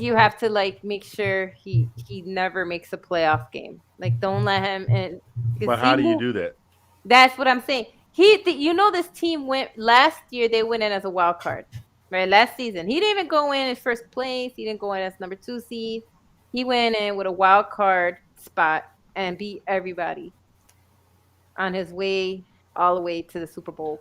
you have to like make sure he never makes a playoff game. Like, don't let him in because But he how do you moved. do that? That's what I'm saying. This team went last year. They went in as a wild card, right? Last season, he didn't even go in first place. He didn't go in as number 2 seed. He went in with a wild card spot and beat everybody on his way all the way to the Super Bowl.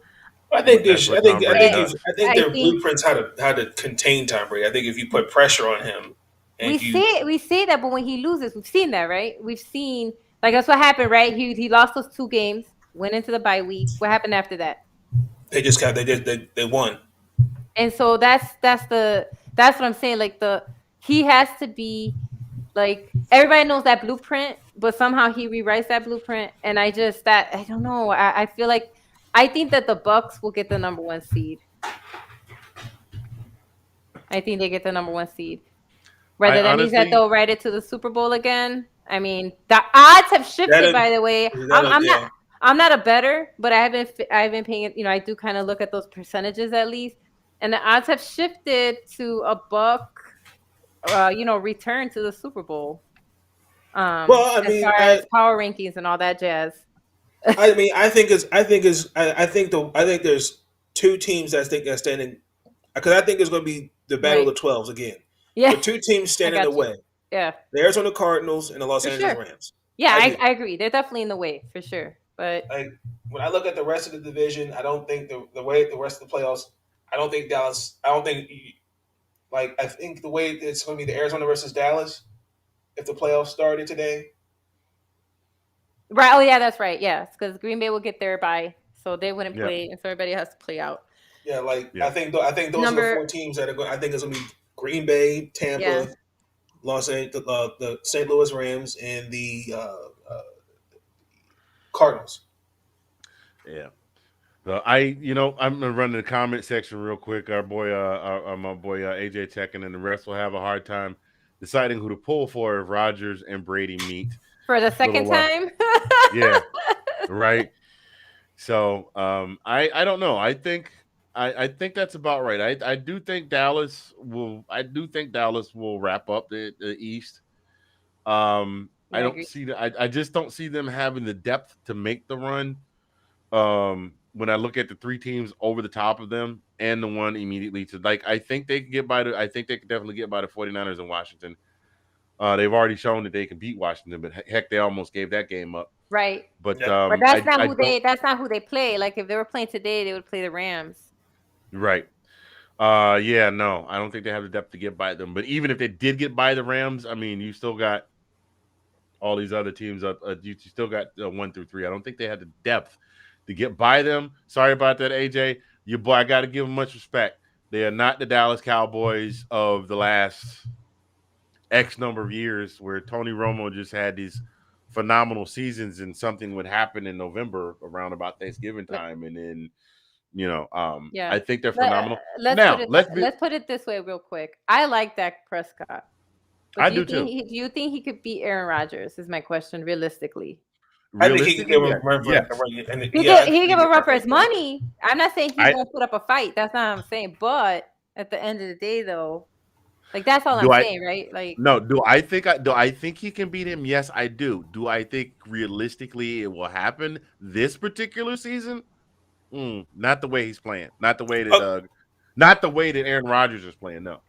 I think That's there's, what Tom I Brady think And if does. I think I there are think blueprints how to contain Tom Brady. I think if you put pressure on him we and you say we say that, but when he loses, we've seen that, right? We've seen like that's what happened, right? He lost those 2 games, went into the bye week. What happened after that? they just got they won. And so that's what I'm saying. Like he has to be like everybody knows that blueprint, but somehow he rewrites that blueprint. And I don't know. I feel like I think that the Bucks will get the number one seed. I think they get the number one seed. I Whether that means that honestly, they'll ride it to the Super Bowl again. I mean, the odds have shifted. That By the way, that yeah. I'm not a bettor, but I've been paying. I do kind of look at those percentages at least, and the odds have shifted to a buck. Return to the Super Bowl. Well, As far as power rankings and all that jazz. I think there's two teams that I think are standing because I think it's going to be the battle of Right. the 12s again. Yeah, The two teams I standing in the got you. way: Yeah, the Arizona Cardinals and the Los for Angeles sure. Rams. Yeah, I I, do. I agree. They're definitely in the way for sure. But Like when I look at the rest of the division, I don't think the way the rest of the playoffs. I don't think Dallas. I don't think I think the way it's going to be the Arizona versus Dallas if the playoffs started today. right. Oh yeah, that's right. Yes, because Green Bay will get their bye, so they wouldn't yeah, play, and so everybody has to play out. Yeah, yeah. I think those are the Number four teams that are going. I think it's going to be Green Bay, Yeah. Tampa, Los Angeles, the St. Louis Rams, and the Cardinals. Yeah. So I'm gonna run to the comment section real quick. Our boy, my boy AJ checking, and the rest will have a hard time deciding who to pull for if Rodgers and Brady meet. For the second Little, time. yeah, right. So, I don't know. I think that's about right. I do think Dallas will. I do think Dallas will wrap up the East. I Yeah, I don't agree. see that. I just don't see them having the depth to make the run. When I look at the three teams over the top of them and the one immediately to I think they can get by I think they can definitely get by the 49ers in Washington. They've already shown that they can beat Washington, but heck, they almost gave that game up. Right. But Yeah, But that's not I who don't they play. Like if they were playing today, they would play the Rams. right. Yeah, no, I don't think they have the depth to get by them. But even if they did get by the Rams, I mean, you still got all these other teams up. You still got 1 through 3. I don't think they had the depth to get by them. Sorry about that, AJ. Your boy, I got to give them much respect. They are not the Dallas Cowboys of the last X number of years, where Tony Romo just had these phenomenal seasons, and something would happen in November around about Thanksgiving Let- time, and then Yeah. I think they're Let, phenomenal. let's put Now, it let's be let's put it this way real quick. I like Dak Prescott. But I do too. do you think he could beat Aaron Rodgers? Is my question realistically. I think he can Realistically, give him yeah, a run for yes. and He yeah, I could think he he can give a give him run a for run his for it. money. I'm not saying he I won't put up a fight. That's not what I'm saying. But at the end of the day, though, like that's all I'm do I saying, right? Like, no, do I think he can beat him? Yes, I do. Do I think realistically it will happen this particular season? Not the way he's playing. Oh, Not the way that Aaron Rodgers is playing. No. now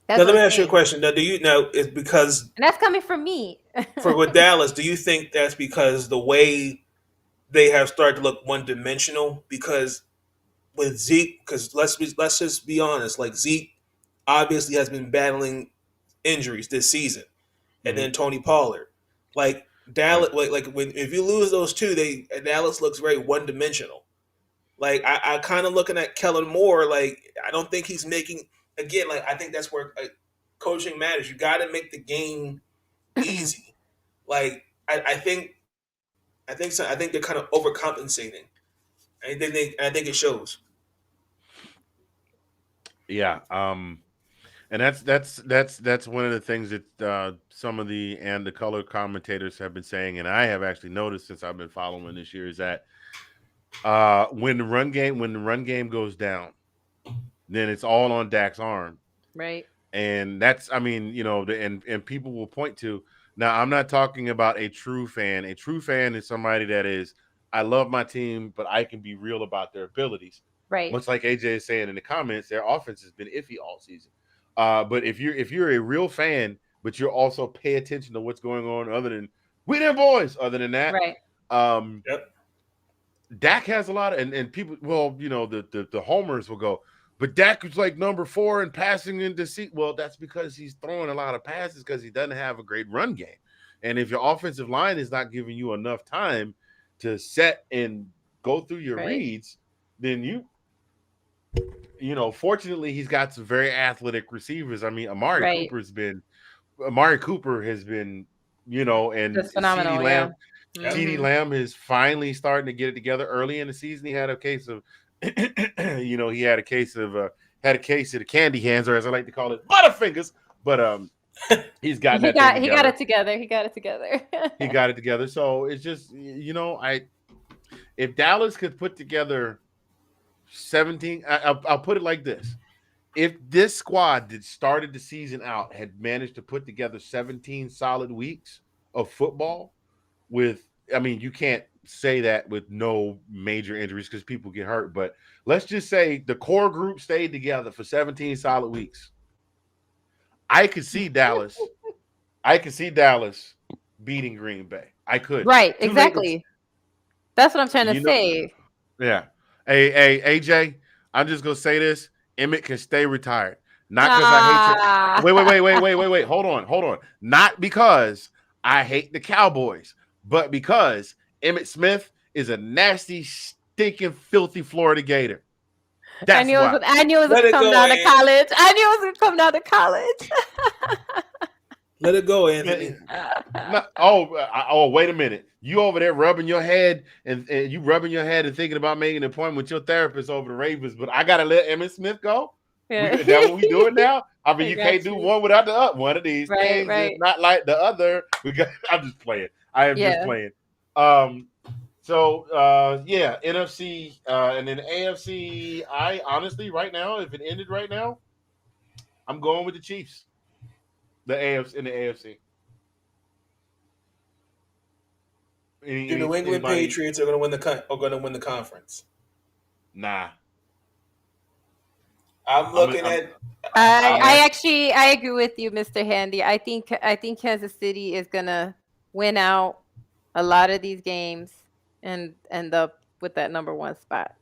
that's let what me I'm ask you a saying, question. Now, do you know is because and that's coming from me. for with Dallas, do you think that's because the way they have started to look one dimensional? Because with Zeke, because let's just be honest, like Zeke obviously has been battling injuries this season, and Hmm. then Tony Pollard, like Right. Dallas, like when if you lose those two, they Dallas looks very one dimensional. Like I kind of looking at Kellen Moore, like I don't think he's making again. Like I think that's where coaching matters. You got to make the game easy. Like I think they're kind of overcompensating. I think it shows. Yeah. And that's one of the things that some of the color commentators have been saying, and I have actually noticed since I've been following this year is that when the run game goes down, then it's all on Dak's arm. Right. And that's, I mean, and people will point to, now I'm not talking about a true fan. A true fan is somebody that is, I love my team, but I can be real about their abilities. Right. Much like AJ is saying in the comments, their offense has been iffy all season. But if you're a real fan, but you're also pay attention to what's going on other than we them boys, other than that, Right. um, Yep. Dak has a lot of, and people, well, the homers will go, but Dak is like number 4 in passing into seat. Well, that's because he's throwing a lot of passes because he doesn't have a great run game. And if your offensive line is not giving you enough time to set and go through your Right. reads, then fortunately he's got some very athletic receivers. I mean, Right. Amari Cooper has been, and That's phenomenal. Yeah. Yep. CeeDee Hmm. Lamb is finally starting to get it together. Early in the season, he had a case of, he had a case of the candy hands, or as I like to call it, butterfingers. But he's gotten that thing He got together. it together. He got it together. He got it together. So it's just, if Dallas could put together 17, I'll put it like this: if this squad that started the season out had managed to put together 17 solid weeks of football I mean, you can't say that with no major injuries because people get hurt, but let's just say the core group stayed together for 17 solid weeks. I could see Dallas. I could see Dallas beating Green Bay. I could. Right. Too late. Exactly. That's what I'm trying to You know, say. yeah. Hey, AJ, I'm just gonna say this. Emmett can stay retired. Not because I hate your Ah. wait. Hold on. Not because I hate the Cowboys, but because Emmett Smith is a nasty, stinking, filthy Florida Gator. That's why. I knew it was Let gonna it come go, down to Anthony. college. I knew it was gonna come down to college. Let it go, Anthony. Wait a minute. You over there rubbing your head and you rubbing your head and thinking about making an appointment with your therapist over the Ravens, but I gotta let Emmett Smith go. Yeah. Is that what we doing now? I mean, I you got can't do you. one without the other. One of these Right, things is right. not like the other. I'm just playing. I am just Yeah. playing. Yeah, NFC and then AFC. I honestly, right now, if it ended right now, I'm going with the Chiefs. The AFC in the AFC. The New England Anybody? Patriots are going to win the conference. Nah. I'm looking I'm at. I'm I agree with you, Mr. Handy. I think Kansas City is gonna win out a lot of these games and end up with that number 1 spot.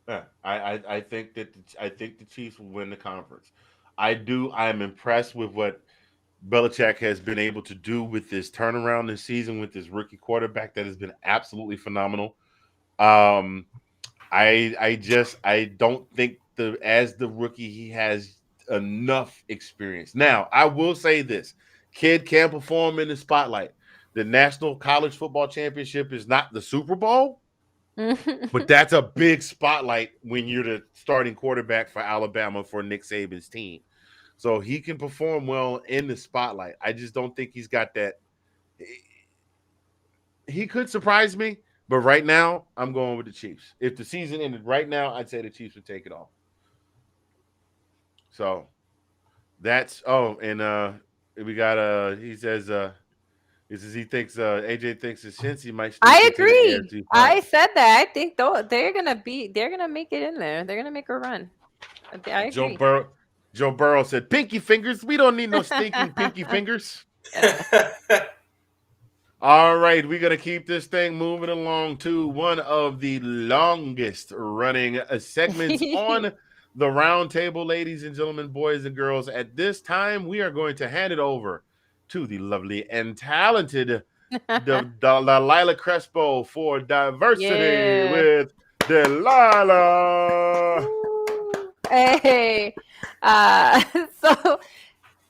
Yeah, I think that I think the Chiefs will win the conference. I do. I am impressed with what Belichick has been able to do with this turnaround this season with this rookie quarterback that has been absolutely phenomenal. Um, I don't think as the rookie he has enough experience. Now I will say this: kid can perform in the spotlight. The National College Football Championship is not the Super Bowl, but that's a big spotlight when you're the starting quarterback for Alabama for Nick Saban's team. So he can perform well in the spotlight. I just don't think he's got that. He could surprise me, but right now I'm going with the Chiefs. If the season ended right now, I'd say the Chiefs would take it off. So that's and we got he says he thinks AJ thinks his Shincy might sneak I into the agree. AFC I final. said that. I think though they're gonna make it in there. They're gonna make a run. I Joe agree. Burrow Joe Burrow said, "Pinky fingers. We don't need no stinking pinky fingers." All right, we're gonna keep this thing moving along to one of the longest running segments on the roundtable, ladies and gentlemen, boys and girls. At this time, we are going to hand it over to the lovely and talented Delilah Crespo for diversity Yeah. with Delilah. Hey. So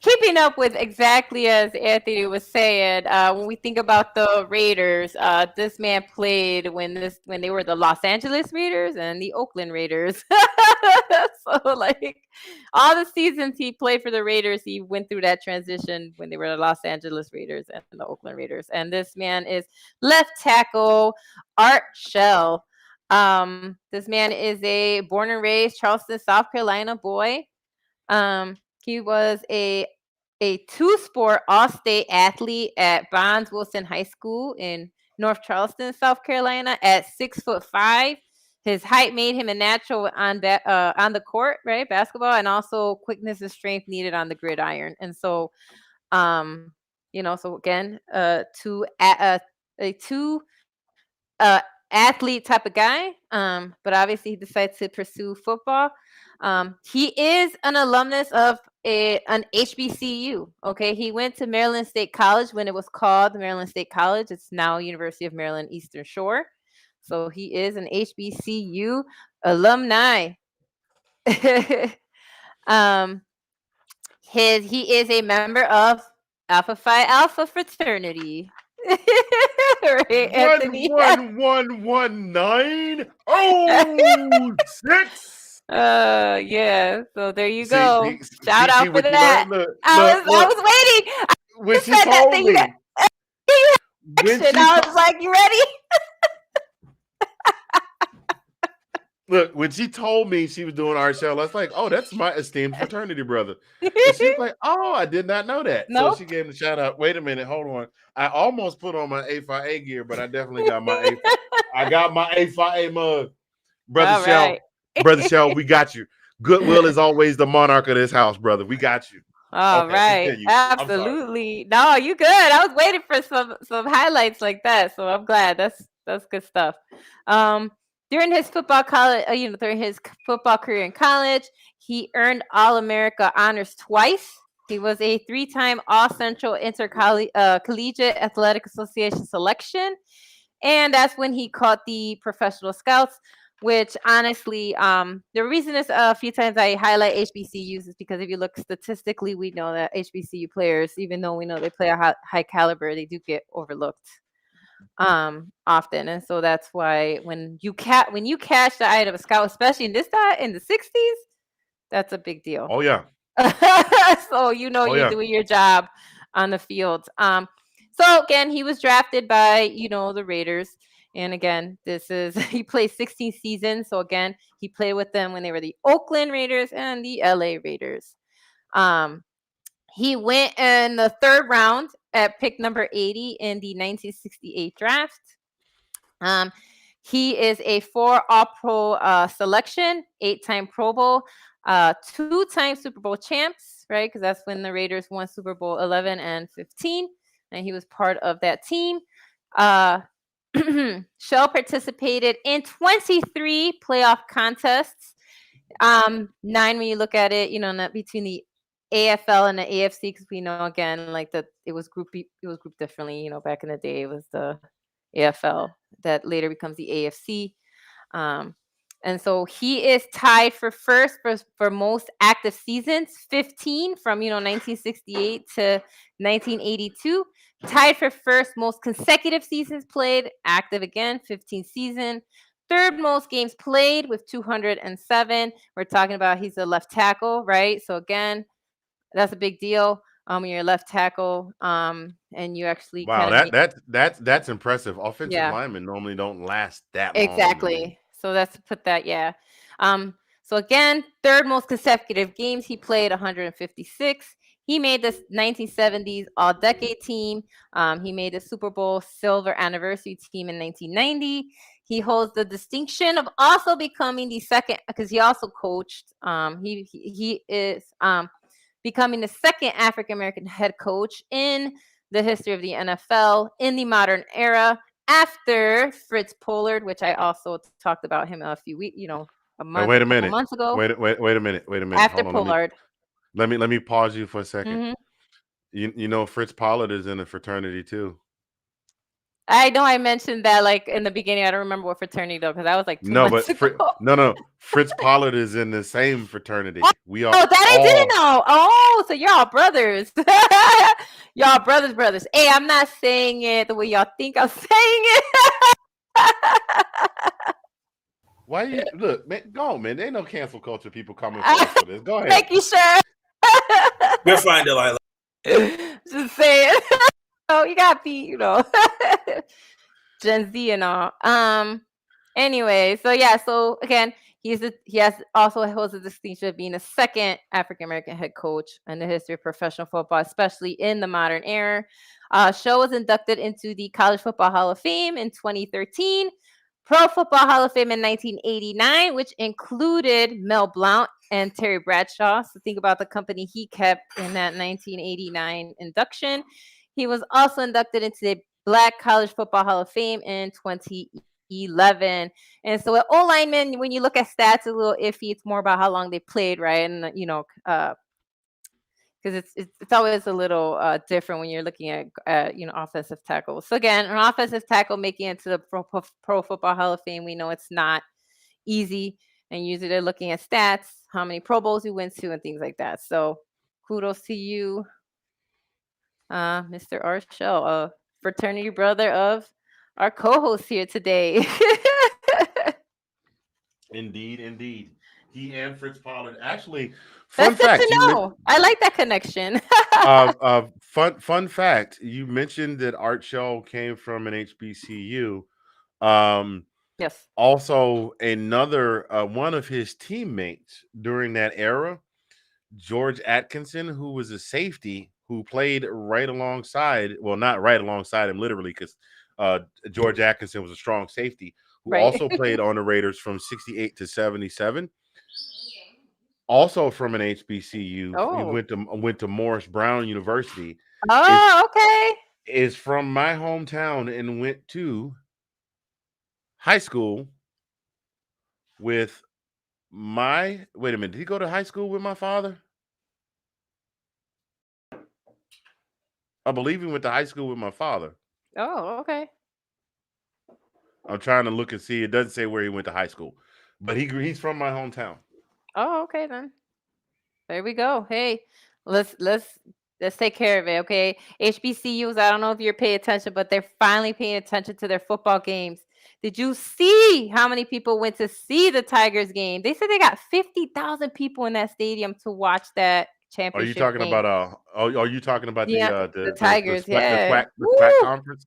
keeping up with exactly as Anthony was saying, when we think about the Raiders, this man played when they were the Los Angeles Raiders and the Oakland Raiders. So like all the seasons he played for the Raiders, he went through that transition when they were the Los Angeles Raiders and the Oakland Raiders. And this man is left tackle Art Shell. This man is a born and raised Charleston, South Carolina boy. He was a two-sport all-state athlete at Bonds Wilson High School in North Charleston, South Carolina. At 6'5", his height made him a natural on the court, right, basketball, and also quickness and strength needed on the gridiron. And so, so again, a athlete type of guy. But obviously he decided to pursue football. He is an alumnus of an HBCU. Okay, he went to Maryland State College when it was called Maryland State College. It's now University of Maryland Eastern Shore. So he is an HBCU alumni. um, he is a member of Alpha Phi Alpha fraternity. Right, Anthony? 11119 oh 6. Yeah. So there you See, go. see, Shout see out for what you that. learn. Look, I look, was look. waiting. I When she said that told thing. me, You when action. she I to- was like, you ready? look, when she told me she was doing art show, I was like, "Oh, that's my esteemed fraternity brother." And she's like, "Oh, I did not know that." So Nope. she gave him the shout out. Wait a minute, hold on. I almost put on my A5A gear, but I definitely got my A. I got my A5A mug. Brother All Shell, right. Brother Shell, we got you. Goodwill is always the monarch of this house, brother. We got you. All Okay, right. continue. I'm sorry. Absolutely. No, you good. I was waiting for some highlights like that. So I'm glad. That's good stuff. Um during his football career in college, he earned All-America honors twice. He was a three-time All-Central Collegiate Athletic Association selection. And that's when he caught the professional scouts, which honestly, the reason is a few times I highlight HBCUs is because if you look statistically, we know that HBCU players, even though we know they play a high caliber, they do get overlooked often. And so that's why when you catch the eye of a scout, especially in the 60s, that's a big deal. Oh yeah. So Oh you're yeah. doing your job on the field. So again, he was drafted by the Raiders, and again, this is he played 16 seasons. So again, he played with them when they were the Oakland Raiders and the LA Raiders. He went in the third round at pick number 80 in the 1968 draft. He is a 4 All-Pro selection, 8-time Pro Bowl, 2-time Super Bowl champs, right? Because that's when the Raiders won Super Bowl 11 and 15, and he was part of that team. Shell participated in 23 playoff contests. 9 when you look at it, not between the AFL and the AFC, because we know again, like it was grouped differently. Back in the day, it was the AFL that later becomes the AFC. And so he is tied for first for most active seasons, 15 from 1968 to 1982. Tied for first most consecutive seasons played, active again, 15 season. Third most games played with 207. We're talking about he's a left tackle, right? So again, That's a big deal. When you're a left tackle, and you actually Wow, kind of make, that's impressive. Offensive yeah. linemen normally don't last that long in the league. Exactly. So that's put that, yeah. So again, third most consecutive games he played, 156. He made the 1970s All-Decade Team. He made the Super Bowl Silver Anniversary Team in 1990. He holds the distinction of also becoming the second, because he also coached. He is becoming the second African American head coach in the history of the NFL in the modern era, after Fritz Pollard, which I also talked about him a few weeks, Wait a a couple minute. months ago. Wait a minute. Wait a minute. After Hold on. Pollard. Let me pause you for a second. Hmm. You know Fritz Pollard is in a fraternity too. I know I mentioned that like in the beginning. I don't remember what fraternity though, because that was like two No, months but ago. no. Fritz Pollard is in the same fraternity. We Oh, are that I didn't all. know. Oh, so y'all brothers. Y'all brothers. Hey, I'm not saying it the way y'all think I'm saying it. Why you look, man? Go on, man. There ain't no cancel culture people coming for us for this. Go ahead. Making sure. We're fine, Delilah. Just saying. Oh, you gotta be, Gen Z and all. Anyway, so yeah, so again, he has also holds the distinction of being the second African American head coach in the history of professional football, especially in the modern era. Show was inducted into the College Football Hall of Fame in 2013, Pro Football Hall of Fame in 1989, which included Mel Blount and Terry Bradshaw. So think about the company he kept in that 1989 induction. He was also inducted into the Black College Football Hall of Fame in 2011. And so at O linemen, when you look at stats, it's a little iffy. It's more about how long they played, right? And because it's always a little different when you're looking at offensive tackles. So again, an offensive tackle making it to the Pro Football Hall of Fame, we know it's not easy, and usually they're looking at stats, how many Pro Bowls you went to, and things like that. So kudos to you, Mr. Arshell, a fraternity brother of our co-host here today. Indeed. He and Fritz Pollard. Actually, fun That's good fact. to know. I like that connection. Fun fact. You mentioned that Art Shell came from an HBCU. Um, Yes. Also, another one of his teammates during that era, George Atkinson, who was a safety who played right alongside, well, not right alongside him literally, because George Atkinson was a strong safety, who Right. also played on the Raiders from 68 to 77. Also from an HBCU, he Oh. went to Morris Brown University. Is Oh, okay. is from my hometown and went to high school with my. Wait a minute, did he go to high school with my father? I believe he went to high school with my father. Oh, okay. I'm trying to look and see. It doesn't say where he went to high school, but he's from my hometown. Oh, okay then. There we go. Hey, let's take care of it, okay? HBCUs, I don't know if you're paying attention, but they're finally paying attention to their football games. Did you see how many people went to see the Tigers game? They said they got 50,000 people in that stadium to watch that Are you championship talking game. about are you talking about Yeah, the the Tigers, yeah. the SWAC Woo! conference?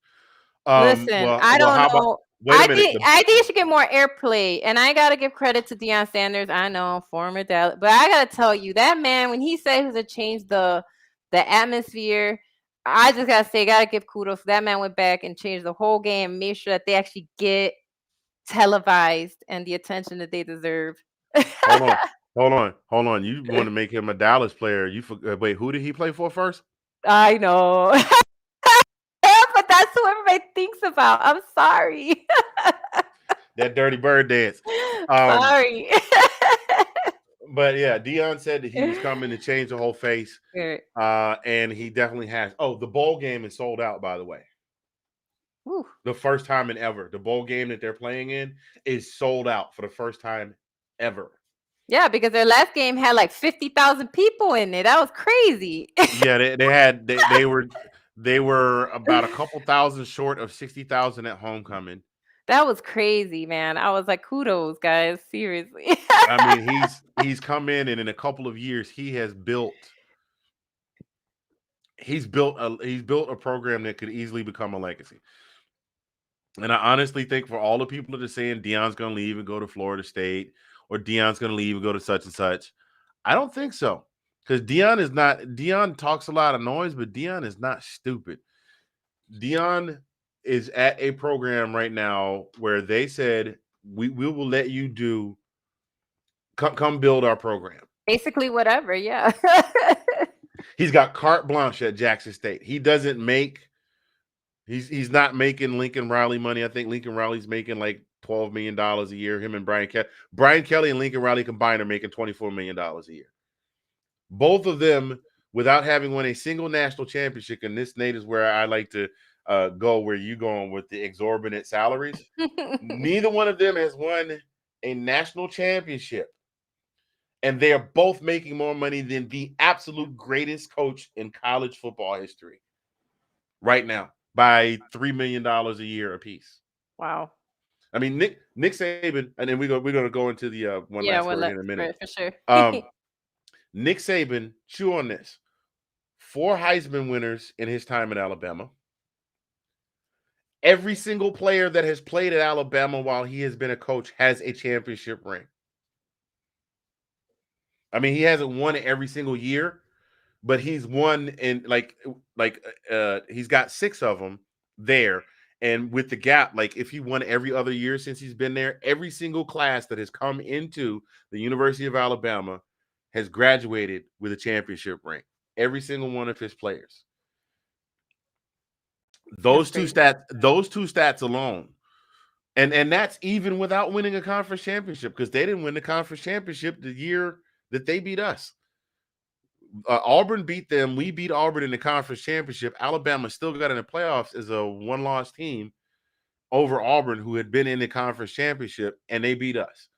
Listen, I Well, don't how about know. wait a minute. I think it should get more airplay, and I gotta give credit to Deion Sanders. I know, former Dallas, but I gotta tell you that man, when he said he was gonna change the atmosphere, I just gotta say, gotta give kudos. That man went back and changed the whole game, and made sure that they actually get televised and the attention that they deserve. Hold on. You want to make him a Dallas player? Wait, who did he play for first? I know, but that's who everybody thinks about. I'm sorry. That dirty bird dance. Sorry. But yeah, Deion said that he was coming to change the whole face. Good. And he definitely has. Oh, the bowl game is sold out, by the way. Whew. The first time in ever. The bowl game that they're playing in is sold out for the first time ever. Yeah, because their last game had like 50,000 people in it. That was crazy. Yeah, they were about a couple thousand short of 60,000 at homecoming. That was crazy, man. I was like, kudos, guys. Seriously. I mean, he's come in, and in a couple of years, he has built he's built a program that could easily become a legacy. And I honestly think for all the people that are saying Deion's going to leave and go to Florida State, or Deion's going to leave and go to such and such, I don't think so. Because Deion talks a lot of noise, but Deion is not stupid. Deion is at a program right now where they said, we will let you come build our program. Basically, whatever. Yeah. He's got carte blanche at Jackson State. He doesn't make he's not making Lincoln Riley money. I think Lincoln Riley's making like $12 million a year. Him and Brian Kelly and Lincoln Riley combined are making $24 million a year. Both of them, without having won a single national championship, and this, Nate, is where I like to go where you going with the exorbitant salaries. Neither one of them has won a national championship. And they are both making more money than the absolute greatest coach in college football history right now by $3 million a year apiece. Wow. I mean, Nick Saban, and then we're going to go into the one last story in a minute. For sure. Nick Saban, chew on this. 4 Heisman winners in his time at Alabama. Every single player that has played at Alabama while he has been a coach has a championship ring. I mean, he hasn't won it every single year, but he's won in he's got 6 of them there. And with the gap, like if he won every other year since he's been there, every single class that has come into the University of Alabama has graduated with a championship ring. Every single one of his players. Those two stats alone. And that's even without winning a conference championship, because they didn't win the conference championship the year that they beat us. Auburn beat them. We beat Auburn in the conference championship. Alabama still got in the playoffs as a one-loss team over Auburn, who had been in the conference championship, and they beat us.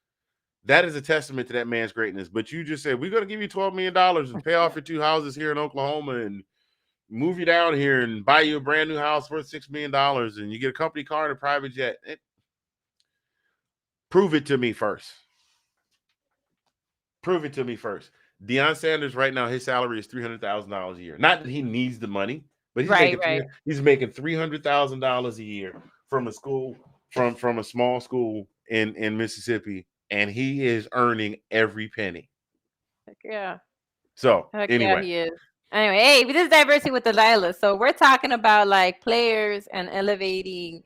That is a testament to that man's greatness. But you just said, we're going to give you $12 million and pay off your 2 houses here in Oklahoma and move you down here and buy you a brand new house worth $6 million and you get a company car and a private jet. Prove it to me first. Prove it to me first. Deion Sanders right now, his salary is $300,000 a year. Not that he needs the money, but he's making $300,000 a year from a school, from a small school in Mississippi, and he is earning every penny. Heck yeah. So anyway. Yeah, he is. Anyway, hey, this is diversity with Delilah. So we're talking about like players and elevating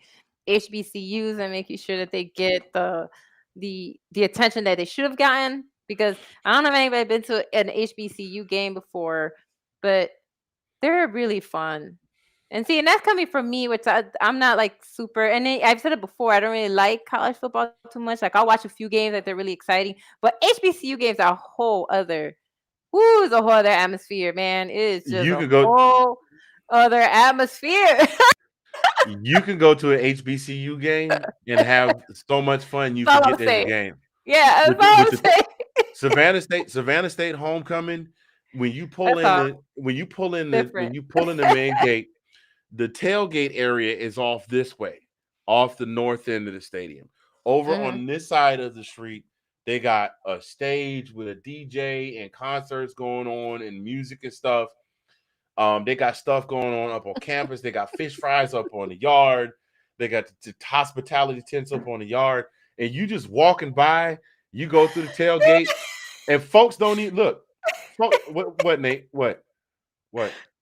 HBCUs and making sure that they get the attention that they should have gotten. Because I don't know if anybody been to an HBCU game before, but they're really fun. And see, and that's coming from me, which I'm not like super. And I've said it before, I don't really like college football too much. Like I'll watch a few games, like they're really exciting. But HBCU games are a whole other. Woo, it's a whole other atmosphere, man. It is just whole other atmosphere. You can go to an HBCU game and have so much fun you forget there's a game. Yeah, that's all I'm saying. Savannah State homecoming. When you pull in the main gate, the tailgate area is off this way, off the north end of the stadium. Over on this side of the street, they got a stage with a DJ and concerts going on and music and stuff. They got stuff going on up on campus. They got fish fries up on the yard. They got the hospitality tents up on the yard. And you just walking by, you go through the tailgate, and folks don't even look. What, Nate? What?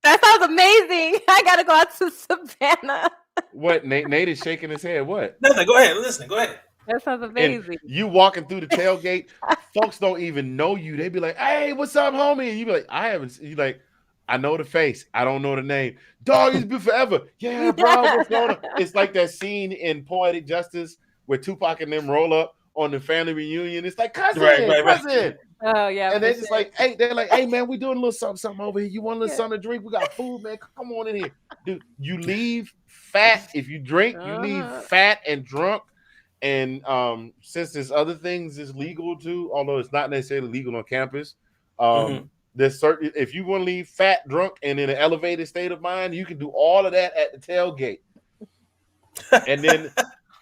That sounds amazing. I gotta go out to Savannah. What? Nate is shaking his head. What? Nothing. Go ahead. Listen. Go ahead. That sounds amazing. And you walking through the tailgate, folks don't even know you. They be like, "Hey, what's up, homie?" And you be like, "I haven't." You like, "I know the face. I don't know the name." Dog, it's been forever. Yeah, bro. What's going on? It's like that scene in Poetic Justice where Tupac and them roll up on the family reunion. It's like cousin. Oh yeah. And they're just like, hey, man, we doing a little something over here. You want a little something to drink? We got food, man. Come on in here, dude. You leave fat if you drink. You leave fat and drunk. And since there's other things is legal too, although it's not necessarily legal on campus, there's certain, if you want to leave fat, drunk, and in an elevated state of mind, you can do all of that at the tailgate.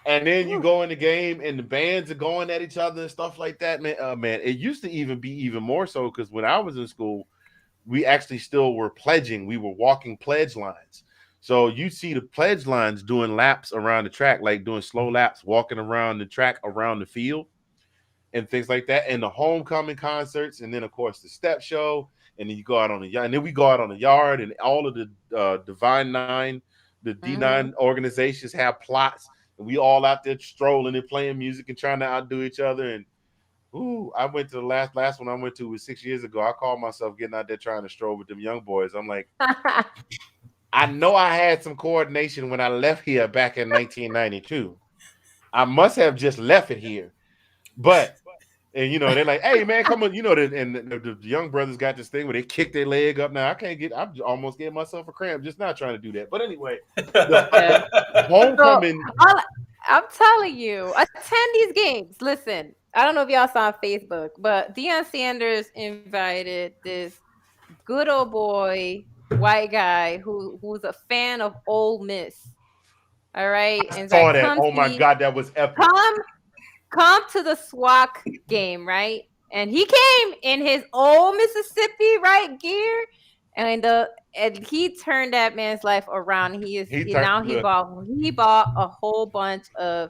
And then you go in the game and the bands are going at each other and stuff like that, man. Man, it used to even be even more so because when I was in school, we actually still were pledging. We were walking pledge lines. So you see the pledge lines doing laps around the track, like doing slow laps, walking around the track, around the field, and things like that. And the homecoming concerts, and then of course the step show, and then you go out on the yard, and then we go out on the yard, and all of the Divine Nine, the D9 organizations have plots, and we all out there strolling and playing music and trying to outdo each other. And I went to the last one I went to was 6 years ago. I called myself getting out there trying to stroll with them young boys. I'm like, I know I had some coordination when I left here back in 1992. I must have just left it here. But, and they're like, hey, man, come on. And the young brothers got this thing where they kick their leg up. Now, I'm almost getting myself a cramp just not trying to do that. But anyway, the homecoming. So, I'm telling you, attend these games. Listen, I don't know if y'all saw on Facebook, but Deion Sanders invited this good old boy, white guy who's a fan of Ole Miss. All right. And saw that. Oh my God, that was epic. Come to the SWAC game, right? And he came in his old Mississippi gear, and he turned that man's life around. He bought a whole bunch of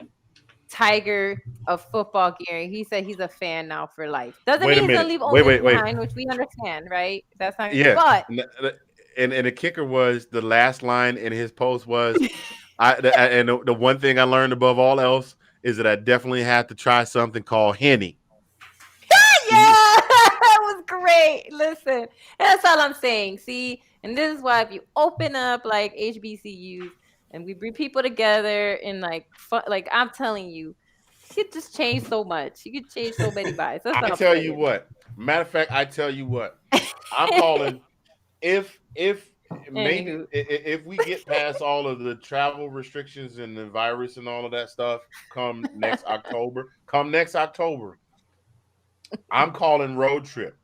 Tiger of football gear. He said he's a fan now for life. Doesn't mean he's gonna leave Ole Miss behind, which we understand, right? That's not but and the kicker was the last line in his post was the one thing I learned above all else is that I definitely had to try something called Henny. Yeah, that was great. Listen, that's all I'm saying. See, and this is why if you open up like HBCUs and we bring people together and fun, I'm telling you, you could just change so much. You could change so many lives. I tell you what. Matter of fact, I tell you what. I'm calling if we get past all of the travel restrictions and the virus and all of that stuff come next October, I'm calling road trip.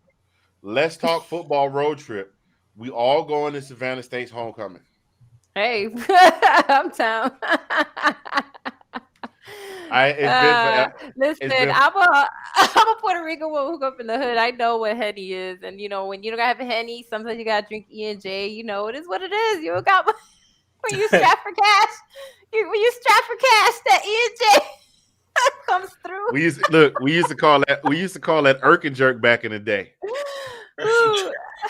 Let's talk football road trip. We all going to Savannah State's homecoming. Hey, I'm down. Listen, I'm a Puerto Rican woman who grew up in the hood. I know what Henny is, and when you don't have a Henny, sometimes you gotta drink E&J. It is what it is. You got when you strap for cash. That E&J comes through. We used to call that Irk and Jerk back in the day.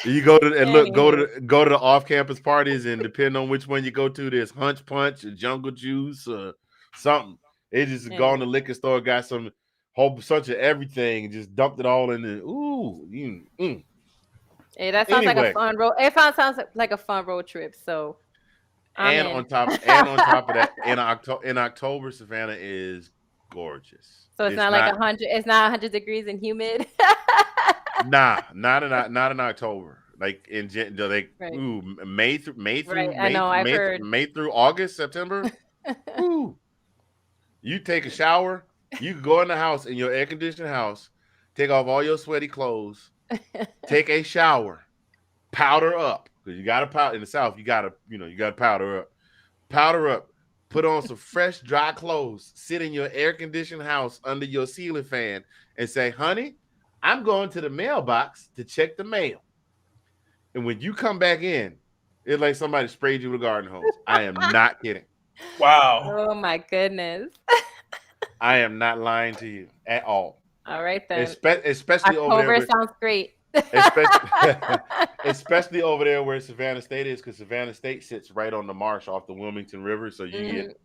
You go to the off-campus parties, and depending on which one you go to, there's Hunch Punch or Jungle Juice or something. They just go in the liquor store, got some whole bunch of everything, and just dumped it all in there. Hey, that sounds like a fun road. It sounds like a fun road trip. So, on top of that, in October, Savannah is gorgeous. So it's not like 100. It's not 100 degrees and humid. Nah, not in October. Like May through May through August, September. Ooh. You take a shower. You can go in the house, in your air conditioned house, take off all your sweaty clothes, take a shower, powder up, because you got to powder in the South. You got to powder up, put on some fresh, dry clothes, sit in your air conditioned house under your ceiling fan, and say, "Honey, I'm going to the mailbox to check the mail." And when you come back in, it's like somebody sprayed you with a garden hose. I am not kidding. Wow. Oh my goodness. I am not lying to you at all. All right then. Especially October over there. Sounds great. Especially over there where Savannah State is, because Savannah State sits right on the marsh off the Wilmington River. So you get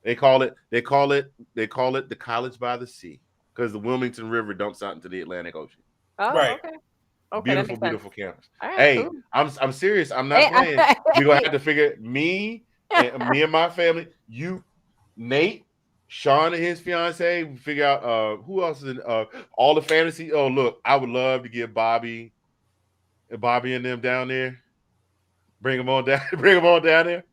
they call it the College by the Sea, because the Wilmington River dumps out into the Atlantic Ocean. Oh, right. Okay. Beautiful campus. Right, hey, cool. I'm serious. I'm not playing. We're gonna have to figure me and my family, you, Nate, Sean and his fiance, figure out who else is in all the fantasy. Oh, look, I would love to get Bobby and them down there. Bring them on down there.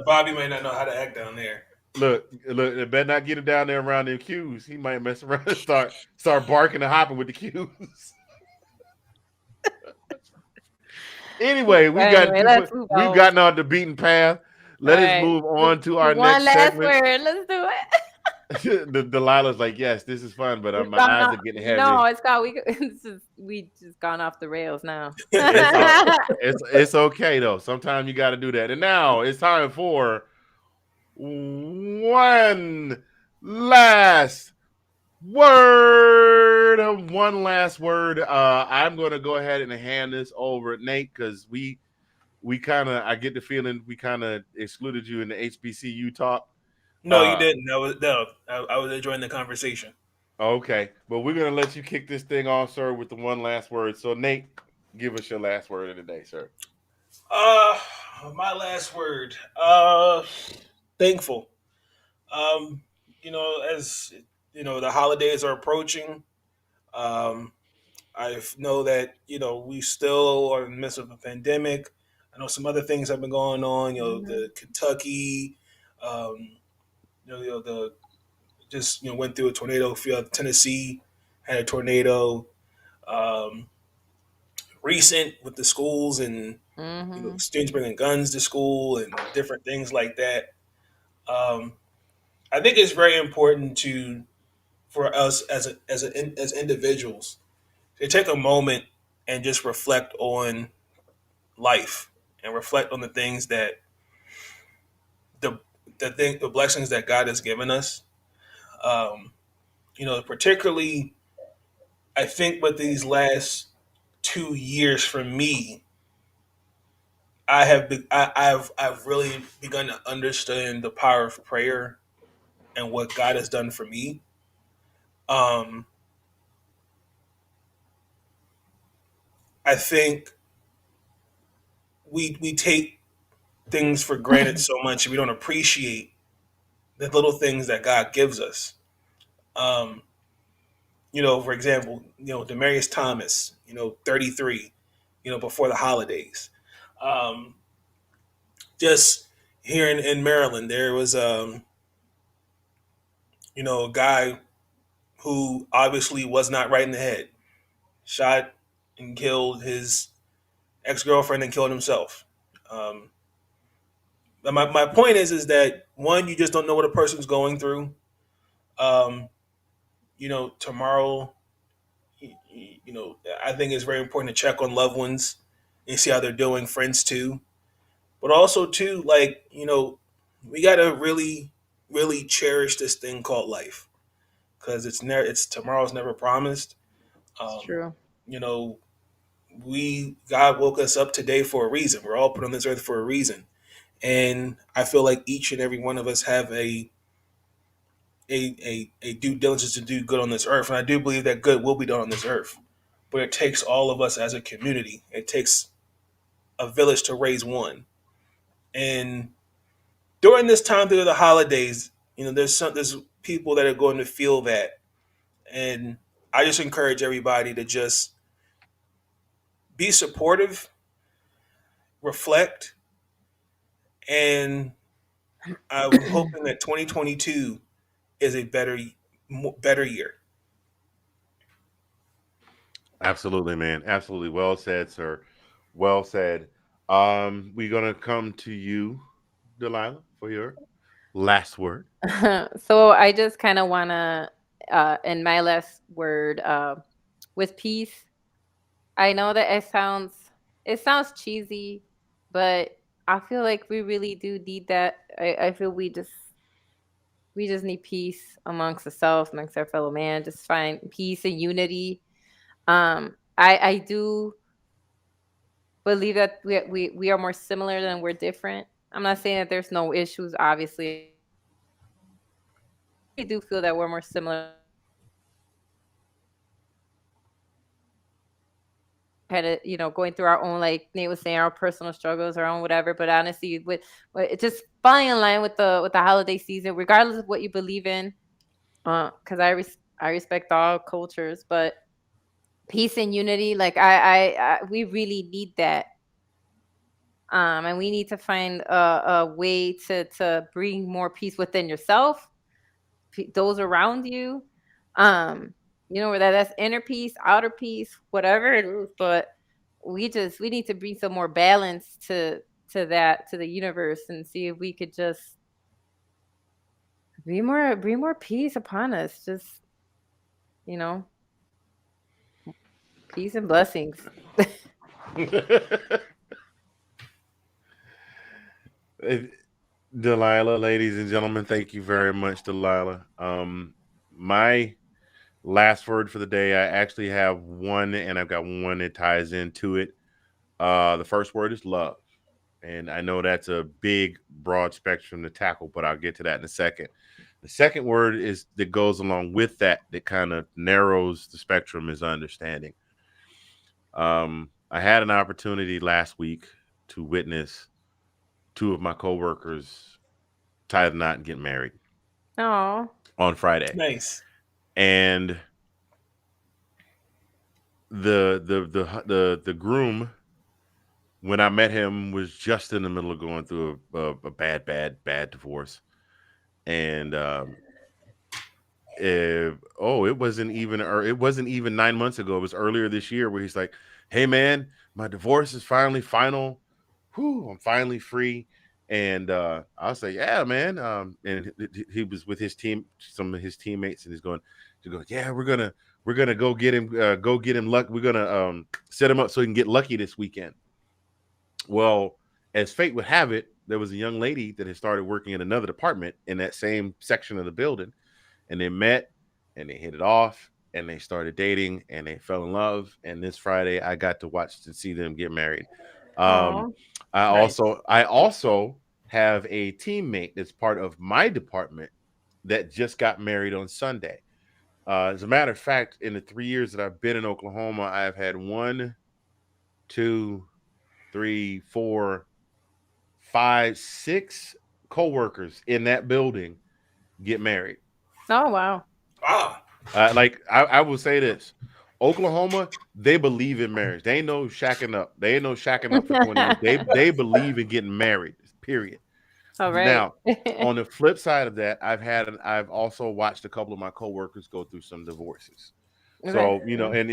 Bobby may not know how to act down there. Look, it better not get him down there around them cues. He might mess around and start barking and hopping with the cues. Anyway, we've gotten on the beaten path. Let us move on to our next segment. One last word. Let's do it. the Delilah's like, yes, this is fun, but We've my gone eyes off. are getting No, heavy. it's got we just gone off the rails now. It's all it's okay though. Sometimes you got to do that. And now it's time for one last word. One last word. I'm going to go ahead and hand this over to Nate because we kind of I get the feeling we kind of excluded you in the HBCU talk. No, you Uh, didn't. That was no. I was enjoying the conversation. okay, but we're gonna let you kick this thing off, sir, with the one last word. So Nate, give us your last word of the day, sir. Uh, my last word. Thankful. Um, as the holidays are approaching. Um, I know that we still are in the midst of a pandemic. I know some other things have been going on. Mhm. The Kentucky, the just went through a tornado field. Tennessee had a tornado. Um, Recent with the schools and Mhm. students bringing guns to school and different things like that. Um, I think it's very important to for us as individuals to take a moment and just reflect on life and reflect on the things that the the blessings that God has given us. Um, Particularly, I think with these last 2 years for me, I've really begun to understand the power of prayer and what God has done for me. Um, I think we take things for granted so much we don't appreciate the little things that God gives us. Um, for example, Demarius Thomas, 33, before the holidays. Um, just here in Maryland, there was a guy who obviously was not right in the head, shot and killed his ex girlfriend and killed himself. Um, but my point is that one, you just don't know what a person's going through. Um, Tomorrow, I think it's very important to check on loved ones and see how they're doing, friends too. But also too, like, we gotta really, really cherish this thing called life because it's tomorrow's never promised. It's Um, true. you know, we God woke us up today for a reason. We're all put on this earth for a reason, and I feel like each and every one of us have a due diligence to do good on this earth, and I do believe that good will be done on this earth. But it takes all of us as a community. It takes a village to raise one, and during this time through the holidays, there's people that are going to feel that, and I just encourage everybody to just be supportive, reflect, and I'm hoping that 2022 is a better year. Absolutely, man. Absolutely. Well said, sir. Well said. We're gonna come to you, Delilah, for your last word. So I just kind of want to, in my last word, with peace. I know that it sounds cheesy, but I feel like we really do need that. I feel we just need peace amongst ourselves, amongst our fellow man. Just find peace and unity. I do believe that we are more similar than we're different. I'm not saying that there's no issues, obviously, but I really do feel that we're more similar than we're different. Kind of, going through our own, like Nate was saying, our personal struggles, our own whatever. But honestly, with it just falling in line with the holiday season, regardless of what you believe in, because I respect all cultures, but peace and unity, like we really need that. And we need to find a way to bring more peace within yourself, those around you. Um, whether that's inner peace, outer peace, whatever it is, but we need to bring some more balance to the universe and see if we could just bring more peace upon us. Just, you know, peace and blessings. Delilah, ladies and gentlemen, thank you very much, Delilah. My last word for the day, I actually have one, and I've got one that ties into it. The first word is love. And I know that's a big, broad spectrum to tackle, but I'll get to that in a second. The second word is that goes along with that, that kind of narrows the spectrum, is understanding. I had an opportunity last week to witness two of my coworkers tie the knot and get married Oh, on Friday. Nice. And the groom, when I met him, was just in the middle of going through a bad divorce. And it wasn't even, or it wasn't even 9 months ago. It was earlier this year where he's like, "Hey man, my divorce is finally final. Whew, I'm finally free." And I was like, "Yeah, man." And he was with his team, some of his teammates, and he's going, "Yeah, we're gonna go get him luck. We're gonna set him up so he can get lucky this weekend." Well, as fate would have it, there was a young lady that had started working in another department in that same section of the building, and they met and they hit it off and they started dating and they fell in love. And this Friday, I got to watch to see them get married. Um, oh, Nice. I also have a teammate that's part of my department that just got married on Sunday. As a matter of fact, in the 3 years that I've been in Oklahoma, I've had one, two, three, four, five, six coworkers in that building get married. oh, wow. Wow. I will say this: Oklahoma, they believe in marriage. They ain't no shacking up. They ain't no shacking up for 20 years. They believe in getting married. Period. All right. Now, on the flip side of that, I've also watched a couple of my coworkers go through some divorces. Okay. So and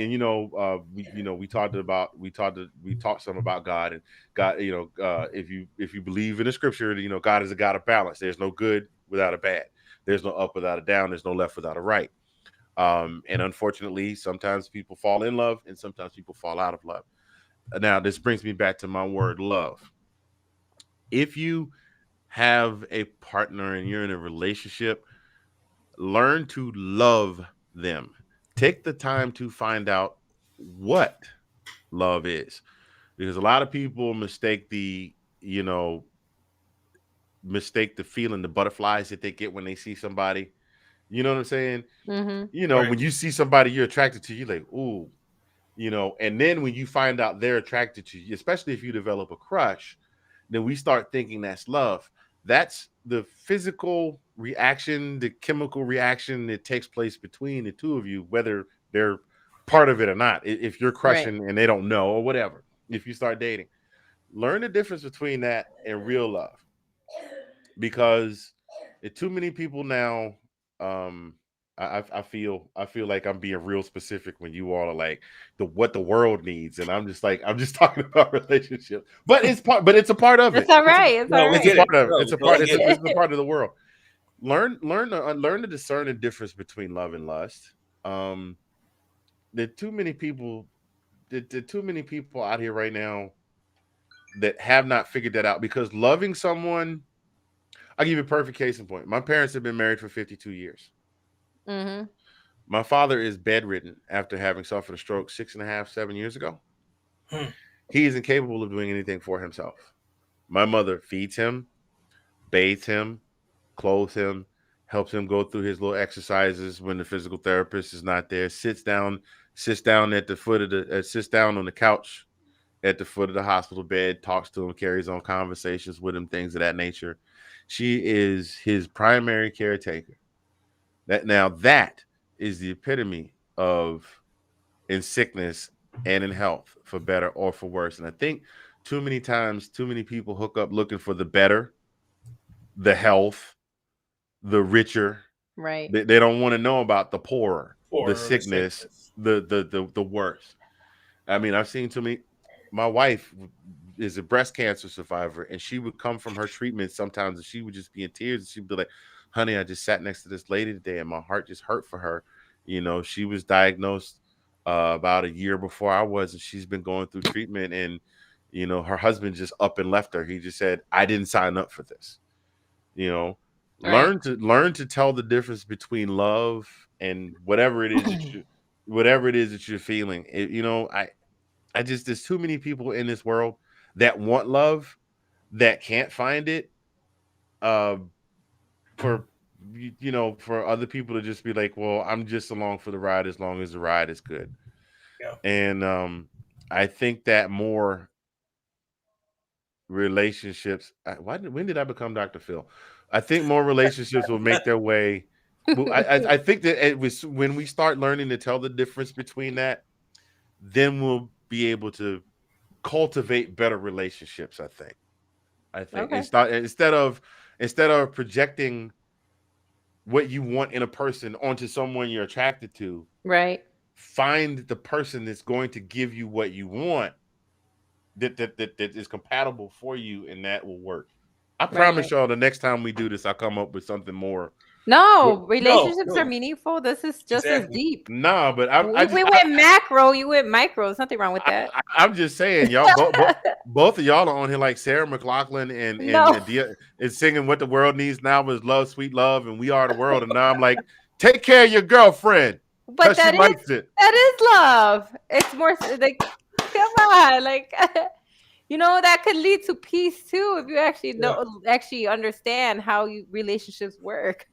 we talked some about God, and God, if you believe in the scripture, God is a God of balance. There's no good without a bad. There's no up without a down. There's no left without a right. And unfortunately, sometimes people fall in love, and sometimes people fall out of love. Now, this brings me back to my word, love. If you have a partner and you're in a relationship, learn to love them. Take the time to find out what love is, because a lot of people mistake the feeling, the butterflies that they get when they see somebody. You know what I'm saying? Mhm. Right. When you see somebody you're attracted to, you're like, ooh, and then when you find out they're attracted to you, especially if you develop a crush, then we start thinking that's love. That's the physical reaction, the chemical reaction that takes place between the two of you, whether they're part of it or not. If you're Right. crushing and they don't know, or whatever, if you start dating, learn the difference between that and real love, because too many people now. um I feel like I'm being real specific when you all are like what the world needs, and I'm just talking about relationships, but it's a part of It's it. all right. It's all No, we It's a get right. it. part of it. No, It's we a part. totally get it. It's a part of the world. Learn to discern the difference between love and lust. There are too many people. There are too many people out here right now that have not figured that out, because loving someone. I'll give you a perfect case in point. My parents have been married for 52 years. Mhm. My father is bedridden after having suffered a stroke 6.5, 7 years ago. Hmm. He is incapable of doing anything for himself. My mother feeds him, bathes him, clothes him, helps him go through his little exercises when the physical therapist is not there. Sits down at the foot of sits down on the couch at the foot of the hospital bed, talks to him, carries on conversations with him, things of that nature. She is his primary caretaker. That is the epitome of in sickness and in health, for better or for worse. And I think too many times, too many people hook up looking for the better, the health, the richer. Right. They don't want to know about the poorer, the Or the sickness, sickness. the worse. I mean, I've seen too many. My wife is a breast cancer survivor, and she would come from her treatment sometimes, and she would just be in tears, and she'd be like, honey, I just sat next to this lady today and my heart just hurt for her. She was diagnosed about a year before I was, and she's been going through treatment, and her husband just up and left her. He just said, I didn't sign up for this. you know Right. learn to tell the difference between love and whatever it is that you're feeling. I just, there's too many people in this world that want love that can't find it, uh for for other people to just be like, well, I'm just along for the ride as long as the ride is good. Yeah. And I think that more relationships, when did I become Dr. Phil? I think more relationships will make their way. Well, I think that it was when we start learning to tell the difference between that, then we'll be able to cultivate better relationships. I think Okay. instead of projecting what you want in a person onto someone you're attracted to, Right. find the person that's going to give you what you want, that is compatible for you, and that will work. I Right. promise y'all, the next time we do this, I'll come up with something more. No, No, relationships are no, meaningful. This is just as exactly. deep. Nah, but We went macro, you went micro. There's nothing wrong with that. I'm just saying, y'all. Both of y'all are on here like Sarah McLachlan No. and singing "What the World Needs Now Is Love, Sweet Love," and "We Are the World." And now I'm like, take care of your girlfriend But because she likes it. that is love. It's more like, come on, like that could lead to peace too if you actually Yeah. actually understand how relationships work.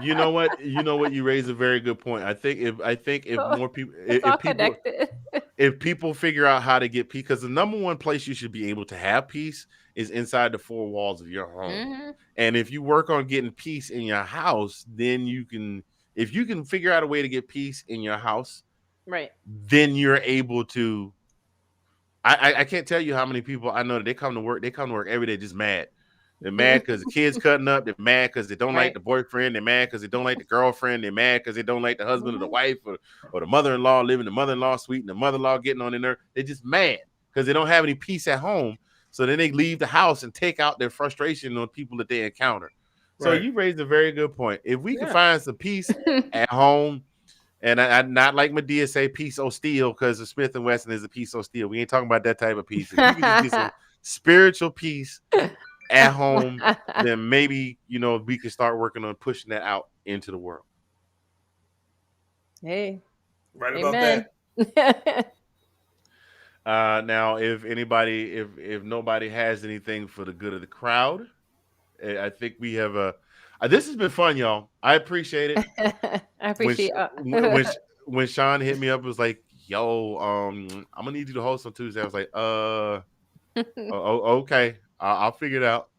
You know what, you raise a very good point. I think if So more people, it's all connected. if people figure out how to get peace, because the number one place you should be able to have peace is inside the four walls of your home. Hmm. And if you work on getting peace in your house, then if you can figure out a way to get peace in your house, Right. then you're able to. I can't tell you how many people I know that they come to work every day just mad. They're mad because the kids cutting up. They're mad because they don't like Right. the boyfriend. They're mad because they don't like the girlfriend. They're mad because they don't like the husband or the Hmm. wife, or the mother-in-law, living the mother-in-law suite, and the mother-in-law getting on in there. They're just mad because they don't have any peace at home. So then they leave the house and take out their frustration on people that they encounter. So Right. you raised a very good point. If we can Yeah. find some peace at home, and I not like Medea say peace o steel, because the Smith and Wesson is a piece o steel. We ain't talking about that type of peace. If you can just get some spiritual peace at home, then maybe we can start working on pushing that out into the world. Hey, Right about amen. that. Now, if nobody has anything for the good of the crowd, I think we have a. This has been fun, y'all. I appreciate it. I when appreciate. when Sean hit me up, it was like, "Yo, I'm gonna need you to host on Tuesday." I was like, okay, I'll figure it out."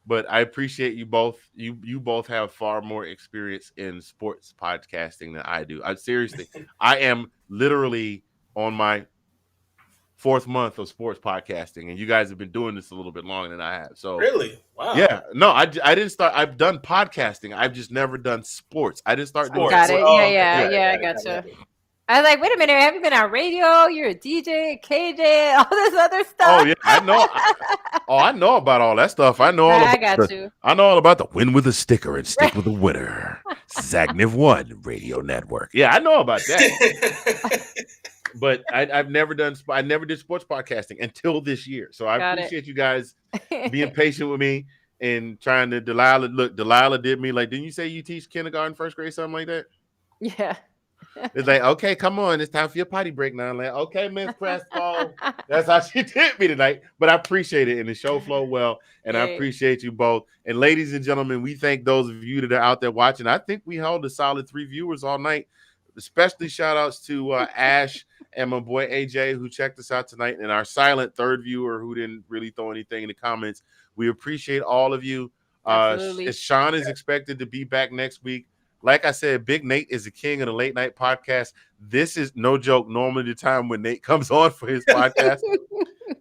But I appreciate you both. You both have far more experience in sports podcasting than I do. I am literally on my fourth month of sports podcasting, and you guys have been doing this a little bit longer than I have. So Really? Wow. yeah, no, I didn't start. I've done podcasting. I've just never done sports. I didn't start doing Got Sports. it. sports. Yeah, Oh, okay. yeah, Yeah. Got it. yeah. I Got it. Got it. gotcha. Got it. I was like, wait a minute, have you been on radio? You're a DJ, KJ, all this other Oh stuff. yeah, I know. I know about all that stuff. I got you. I know all about the win with a sticker and stick with a winner. Zagniv One Radio Network. Yeah, I know about that. But I never did sports podcasting until this year. So I Got it. appreciate you guys being patient with me and trying to. Delilah did me like, didn't you say you teach kindergarten, first grade, something like that? Yeah. It's like, okay, come on, it's time for your potty break now. I'm like, okay, Miss Crespo. That's how she did me tonight. But I appreciate it, and the show flowed well, and I Hey. appreciate you both. And ladies and gentlemen, we thank those of you that are out there watching. I think we held a solid 3 viewers all night. Especially shout outs to Ash and my boy AJ who checked us out tonight, and our silent third viewer who didn't really throw anything in the comments. We appreciate all of you. Absolutely. Sean is expected to be back next week. Like I said, Big Nate is the king of the late night podcast. This is no joke. Normally the time when Nate comes on for his podcast,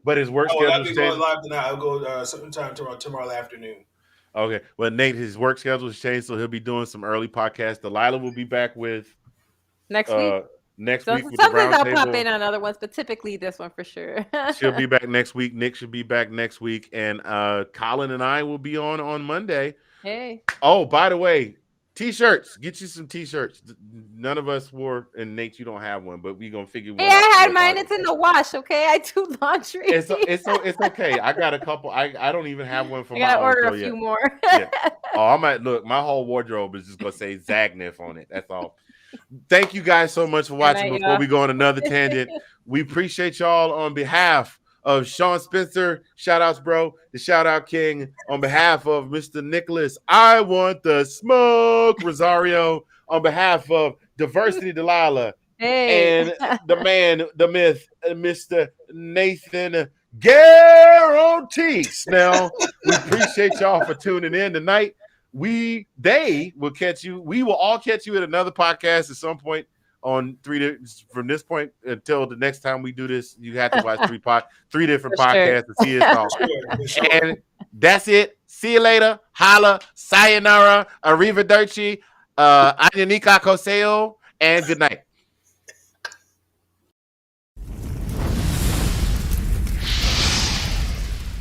but his work I'll schedule be is going changed. live tonight. I'll go sometime tomorrow afternoon. Okay, well, Nate, his work schedule has changed, so he'll be doing some early podcasts. Delilah will be back with Next week. next So week with the sometimes I'll pop roundtable. in on other ones, but typically this one for sure. She'll be back next week. Nick should be back next week, and Colin and I will be on Monday. Hey. Oh, by the way, t-shirts. Get you some t-shirts. None of us wore, and Nate, you don't have one, but we gonna figure Hey, one out I for had your mine. party. It's in the wash. Okay, I do laundry. It's okay. I got a couple. I don't even have one for I my gotta own order show a few yet. more. Yeah. Oh, I might look. My whole wardrobe is just gonna say Zagnif on it. That's all. Thank you guys so much for Good watching. night, Before y'all. we go on another tangent, we appreciate y'all on behalf of Sean Spencer. Shout outs, bro. The shout out king. On behalf of Mr. Nicholas, I want the smoke. Rosario. On behalf of Diversity Delilah Hey. and the man, the myth, Mr. Nathan Guarantee Snell. We appreciate y'all for tuning in tonight. They will catch you. We will all catch you at another podcast at some point on from this point until the next time we do this. You have to watch three different For sure. podcasts to see us all. For sure. And that's it. See you later. Holla. Sayonara. Arrivederci. Anyanika Koseo. And good night.